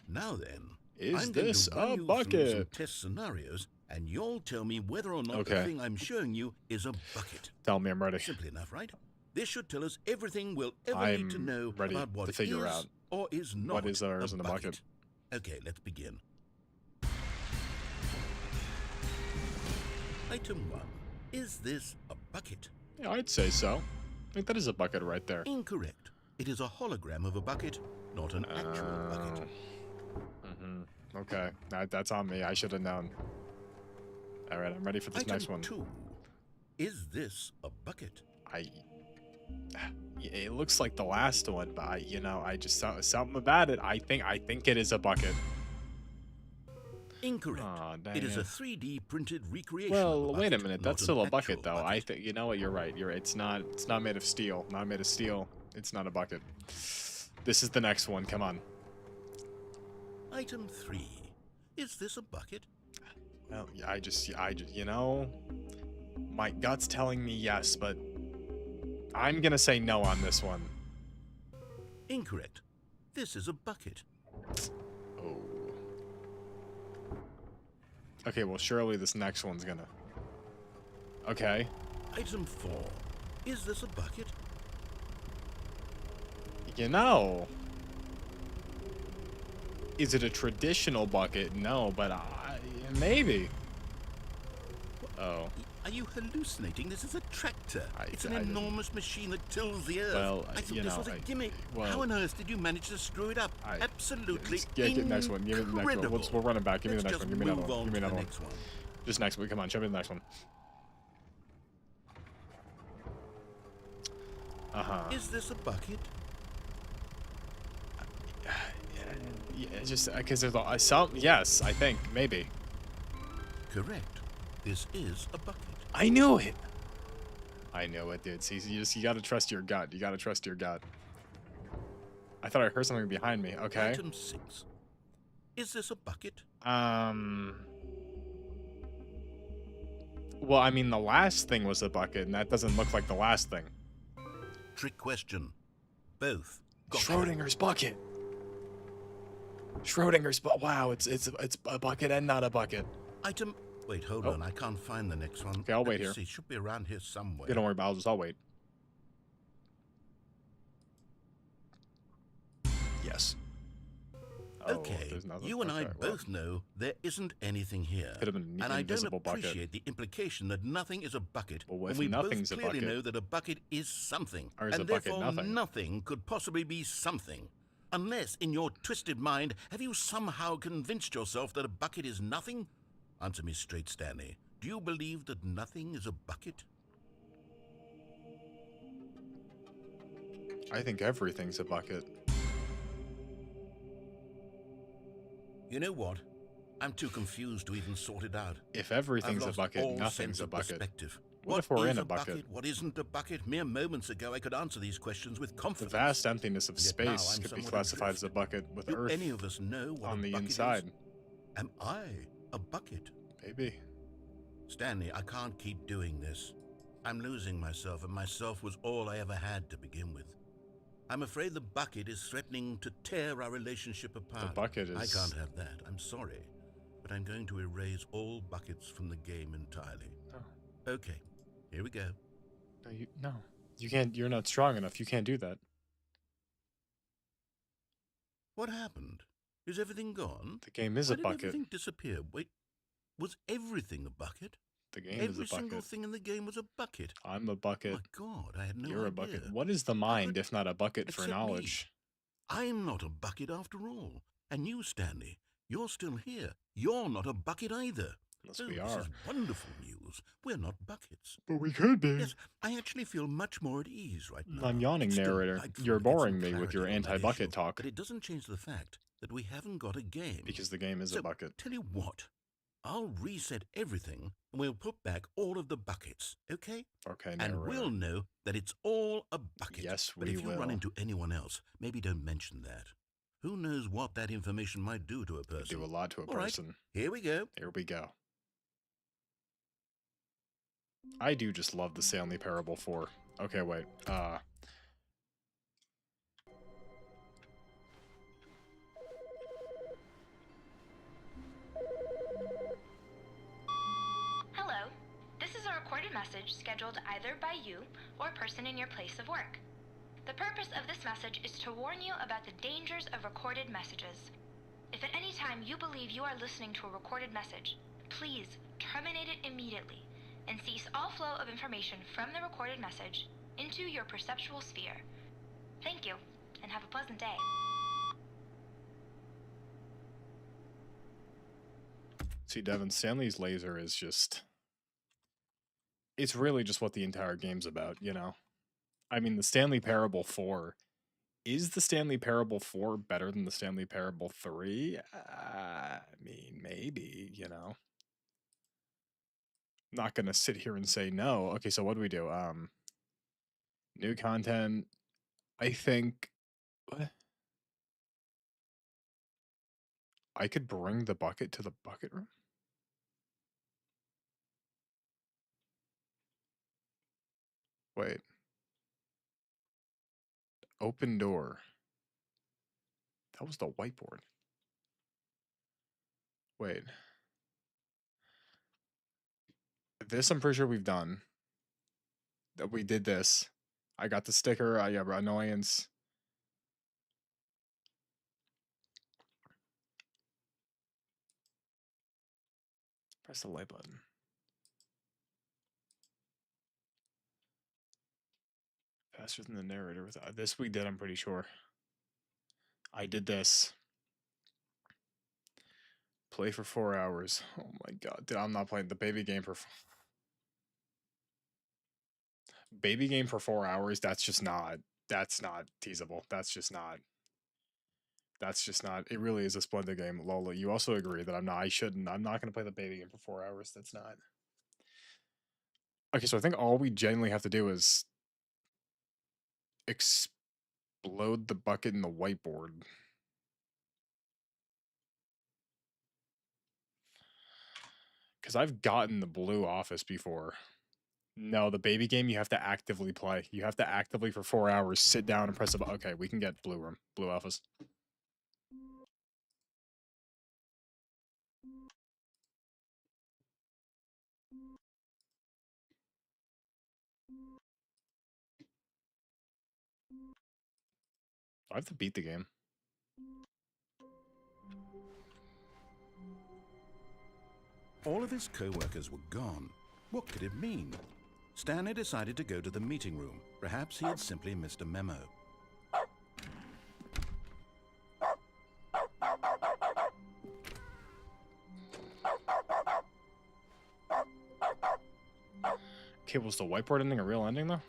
Now then, Is I'm going this to run a you through some bucket? test scenarios and you'll tell me whether or not Okay. the thing I'm showing you is a bucket. Tell me I'm ready. Simple enough, right? This should tell us everything we'll ever need I'm to know ready about what to figure is out or is not what is or isn't a bucket. Okay, let's begin. Item 1. Is this a bucket? Yeah, I'd say so. I think that is a bucket right there. Incorrect. It is a hologram of a bucket, not an actual bucket. Okay, that's on me. I should have known. All right, I'm ready for this Item next one. 2. Is this a bucket? It looks like the last one, but I just saw something about it. I think it is a bucket. Incorrect. Aw, dang It is a it. 3D printed recreation of Well, a wait a bucket, minute. not That's an still a actual bucket, though. bucket. You know what? You're right. It's not made of steel. Not made of steel. It's not a bucket. This is the next one. Come on. Item 3. Is this a bucket? Well, I just, my gut's telling me yes, but I'm gonna say no on this one. Incorrect. This is a bucket. Oh. Okay, well, surely this next one's gonna. Okay. Item 4. Is this a bucket? Is it a traditional bucket? No, but maybe. Oh. Are you hallucinating? This is a tractor. It's an I didn't- enormous machine that tills the earth. Well, I thought this was a gimmick. well- How on earth did you manage to screw it up? Absolutely Get the next one. Give me the next one. incredible. We'll run it back. Give me the Let's next one. just Give me another move one. on Give me to the another one. next one. Just next one. Come on, show me the next one. Is this a bucket? Yeah, just because there's some. Yes, I think maybe. Correct. This is a bucket. I knew it. I knew it, dude. See, you gotta trust your gut. You gotta trust your gut. I thought I heard something behind me. Okay. Item 6. Is this a bucket? Well, I mean, the last thing was a bucket, and that doesn't look like the last thing. Trick question. Both. Got it. Schrodinger's bucket. Schrodinger's wow, it's a bucket and not a bucket. Item. Wait, hold Oh. on. I can't find the next one. Okay, I'll wait Let me here. see. It should be around here somewhere. Yeah, don't worry about it. I'll wait. Yes. Oh, Okay, there's nothing. you and I Okay, well, both know there isn't anything here. Could have been an and I don't invisible bucket. appreciate the implication that nothing is a bucket Well, when if we nothing's a both clearly bucket- know that a bucket is something. Or is and a bucket therefore nothing? nothing could possibly be something. Unless, in your twisted mind, have you somehow convinced yourself that a bucket is nothing? Answer me straight, Stanley. Do you believe that nothing is a bucket? I think everything's a bucket. You know what? I'm too confused to even sort it out. If I've everything's a lost bucket, all nothing's sense a of bucket. perspective. What if we're is in a bucket? What isn't a bucket? Mere moments ago, I could answer these questions with The confidence. vast emptiness of Yet now space I'm could be somewhat classified as a adrift. bucket with Do Earth any of us know what on a the bucket inside. is? Am I a bucket? Maybe. Stanley, I can't keep doing this. I'm losing myself, and myself was all I ever had to begin with. I'm afraid the bucket is threatening to tear our relationship apart. bucket I is- can't have that. I'm sorry. But I'm going to erase all buckets from the game entirely. Oh. Okay, here we go. No. You can't. You're not strong enough. You can't do that. What happened? Is everything gone? The game is Why a did bucket. everything disappear? Wait, was everything a bucket? The game Every is a single bucket. thing in the game was a bucket. I'm a Oh bucket. my God, I had no You're a idea. bucket. What is the mind if not a bucket for Except me. knowledge? I'm not a bucket after all. And you, Stanley, you're still here. You're not a bucket either. Yes, Oh, we this are. is wonderful news. We're not buckets. But we could be. Yes, I actually feel much more at ease right now. I'm yawning, Still, narrator. I'd You're like to get some boring me with clarity your on that anti-bucket issue, talk. But it doesn't change the fact that we haven't got a game. Because the game is So, a bucket. Tell you what, I'll reset everything and we'll put back all of the buckets, okay? Okay, And narrator. we'll know that it's all a bucket. Yes, But we if you will. run into anyone else, maybe don't mention that. Who knows what that information might do to a person? Do a lot to a All right, person. here we go. Here we go. I do just love the Stanley Parable 4. Okay, wait. message scheduled either by you or person in your place of work. The purpose of this message is to warn you about the dangers of recorded messages. If at any time you believe you are listening to a recorded message, please terminate it immediately and cease all flow of information from the recorded message into your perceptual sphere. Thank you, and have a pleasant day. See, Devin, Stanley's laser is just... It's really just what the entire game's about, you know? I mean, the Stanley Parable 4... Is the Stanley Parable 4 better than the Stanley Parable 3? I mean, maybe, you know? Not gonna sit here and say no. Okay, so what do we do? New content. I think... What? I could bring the bucket to the bucket room? Wait. Open door. That was the whiteboard. Wait. This I'm pretty sure we've done. That we did this. I got the sticker, I got annoyance. Press the light button. Faster than the narrator. This we did, I'm pretty sure. I did this. Play for 4 hours. Oh my god. Dude, I'm not playing the baby game for... Baby game for 4 hours, that's just not... That's not teasable. That's just not... That's just not... It really is a splendid game. Lola, you also agree that I'm not going to play the baby game for 4 hours. That's not... Okay, so I think all we genuinely have to do is... explode the bucket in the whiteboard. Because I've gotten the blue office before. No, the baby game you have to actively play. You have to actively for 4 hours sit down and press a button. Okay, we can get blue room, blue office. I have to beat the game. All of his co-workers were gone. What could it mean? Stanley decided to go to the meeting room. Perhaps he had simply missed a memo. Okay, was the whiteboard ending a real ending, though?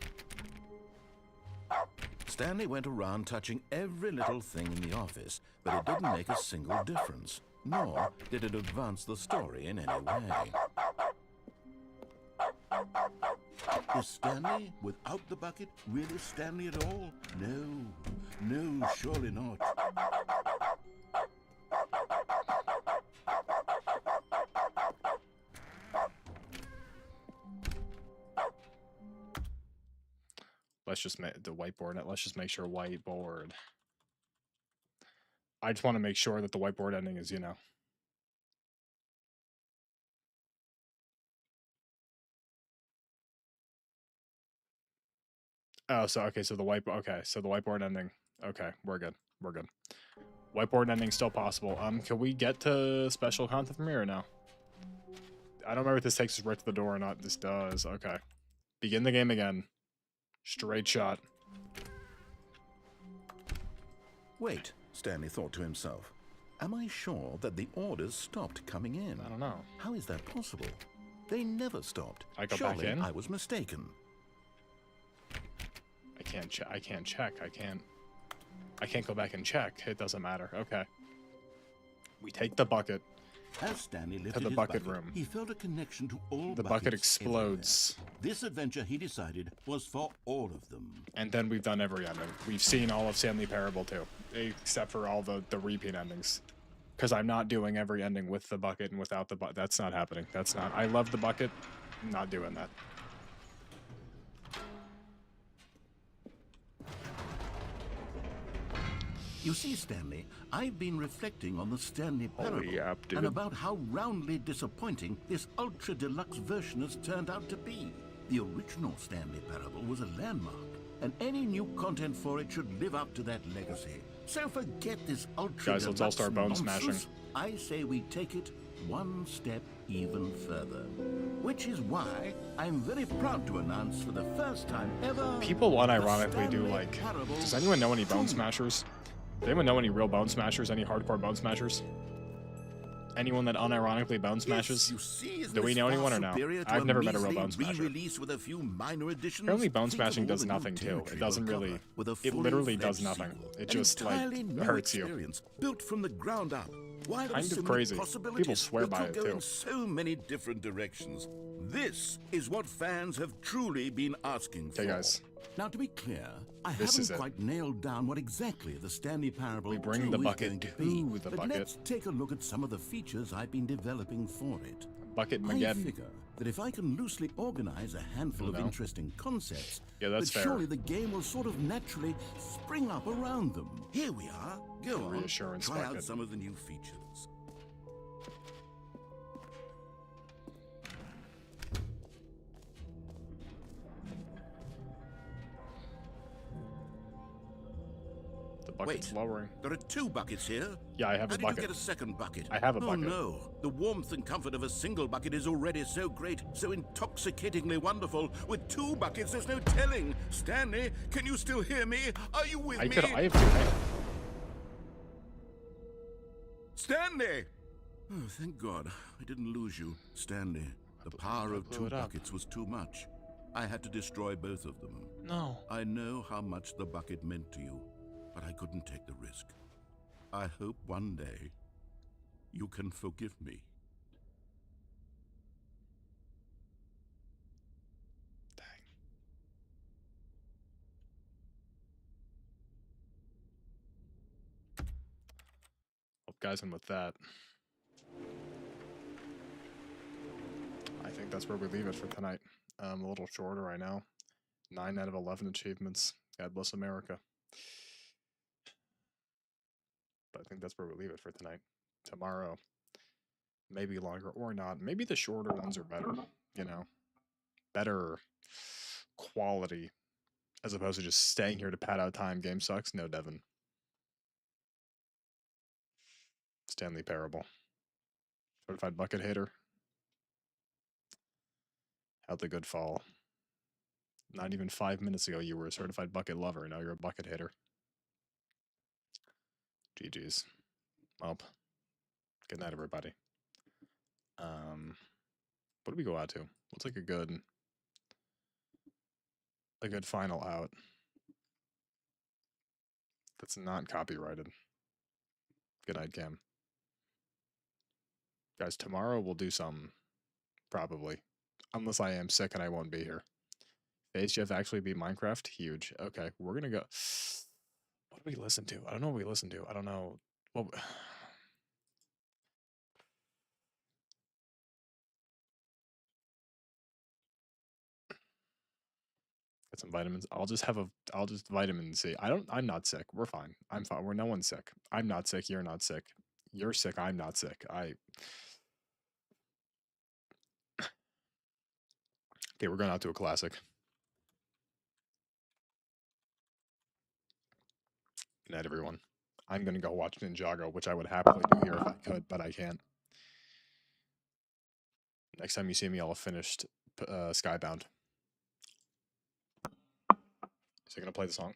Stanley went around touching every little thing in the office, but it didn't make a single difference, nor did it advance the story in any way. Is Stanley, without the bucket, really Stanley at all? No, surely not. Let's just make the whiteboard. Let's just make sure whiteboard. I just want to make sure that the whiteboard ending is, you know. Oh, so okay, so the whiteboard. Okay, so the whiteboard ending. Okay, we're good. We're good. Whiteboard ending still possible. Can we get to special content from here or no? I don't remember if this takes us right to the door or not. This does. Okay. Begin the game again. Straight shot. Wait, Stanley thought to himself. Am I sure that the orders stopped coming in? I don't know. How is that possible? They never stopped. I go Surely back in? I was mistaken. I can't check. I can't go back and check. It doesn't matter. Okay. We take the bucket. As Stanley lifted the his bucket room. he felt a connection to all The bucket buckets explodes. everywhere. This adventure, he decided, was for all of them. And then we've done every ending. We've seen all of Stanley Parable too, except for all the repeat endings. Because I'm not doing every ending with the bucket and without the bucket. That's not happening. That's not. I love the bucket. I'm not doing that. You see, Stanley, I've been reflecting on the Stanley Parable yap, dude. and about how roundly disappointing this ultra deluxe version has turned out to be. The original Stanley Parable was a landmark, and any new content for it should live up to that legacy. So forget this ultra Guys, let's all start bone smashing. I say we take it one step even further. Which is why I'm very proud to announce for the first time ever... People the unironically do Stanley like... Parable Does anyone know any bone 2. smashers? Does anyone know any real bone smashers? Any hardcore bone smashers? Anyone that unironically bone smashes? Yes, you see, Do we this know far anyone or no? superior to I've never met a real measly bone smasher. re-release with a few minor additions. Apparently bone Think of smashing all does the new nothing too. territory It doesn't we'll really... cover with a It literally fully does fledged nothing. sequel. It An just like entirely new hurts you. experience, built from the ground up. Wide Kind of so many crazy. possibilities. People swear It by could it go too. in so many different directions. This is what fans have truly been asking for. Okay, guys. Now, to be clear, I This is haven't it. quite nailed down what exactly the Stanley Parable We bring 2 the is bucket going to to be. the but bucket. let's take a look at some of the features I've been developing for it. Bucket I Mageddon. figure that if I can loosely organize a handful of No. interesting concepts, Yeah, that's that fair. surely the game will sort of naturally spring up around them. Here we are. Go on, Reassurance try out bucket. some of the new features. The bucket's Wait. lowering. There are 2 buckets here. Yeah, I have How a did you bucket. get a second bucket? I have a bucket. Oh no, the warmth and comfort of a single bucket is already so great, so intoxicatingly wonderful. With 2 buckets, there's no telling. Stanley, can you still hear me? Are you with me? I have 2 hands. Stanley! Oh, thank God. I didn't lose you, Stanley. The power of blew 2 it up. buckets was too much. I had to destroy both of them. No. I know how much the bucket meant to you, but I couldn't take the risk. I hope one day you can forgive me. Dang. Well, guys, and with that, I think that's where we leave it for tonight. A little shorter, I know. 9 out of 11 achievements. God bless America. But I think that's where we leave it for tonight. Tomorrow, maybe longer or not. Maybe the shorter ones are better, you know. Better quality as opposed to just staying here to pad out time. Game sucks. No, Devin. Stanley Parable. Certified bucket hater. How'd the good fall? Not even 5 minutes ago, you were a certified bucket lover. Now you're a bucket hater. GG's. Well, good night, everybody. What do we go out to? What's like a good final out that's not copyrighted? Good night, Cam. Guys, tomorrow we'll do something. Probably. Unless I am sick and I won't be here. Phase Jeff actually beat Minecraft? Huge. Okay, we're gonna go. What do we listen to? I don't know what we listen to. I don't know. Well, get some vitamins. I'll just vitamin C. I'm not sick. We're fine. I'm fine. No one's sick. I'm not sick. You're not sick. You're sick. I'm not sick. Okay, we're going out to a classic. Good night, everyone. I'm going to go watch Ninjago, which I would happily do here if I could, but I can't. Next time you see me, I'll have finished Skybound. Is it going to play the song?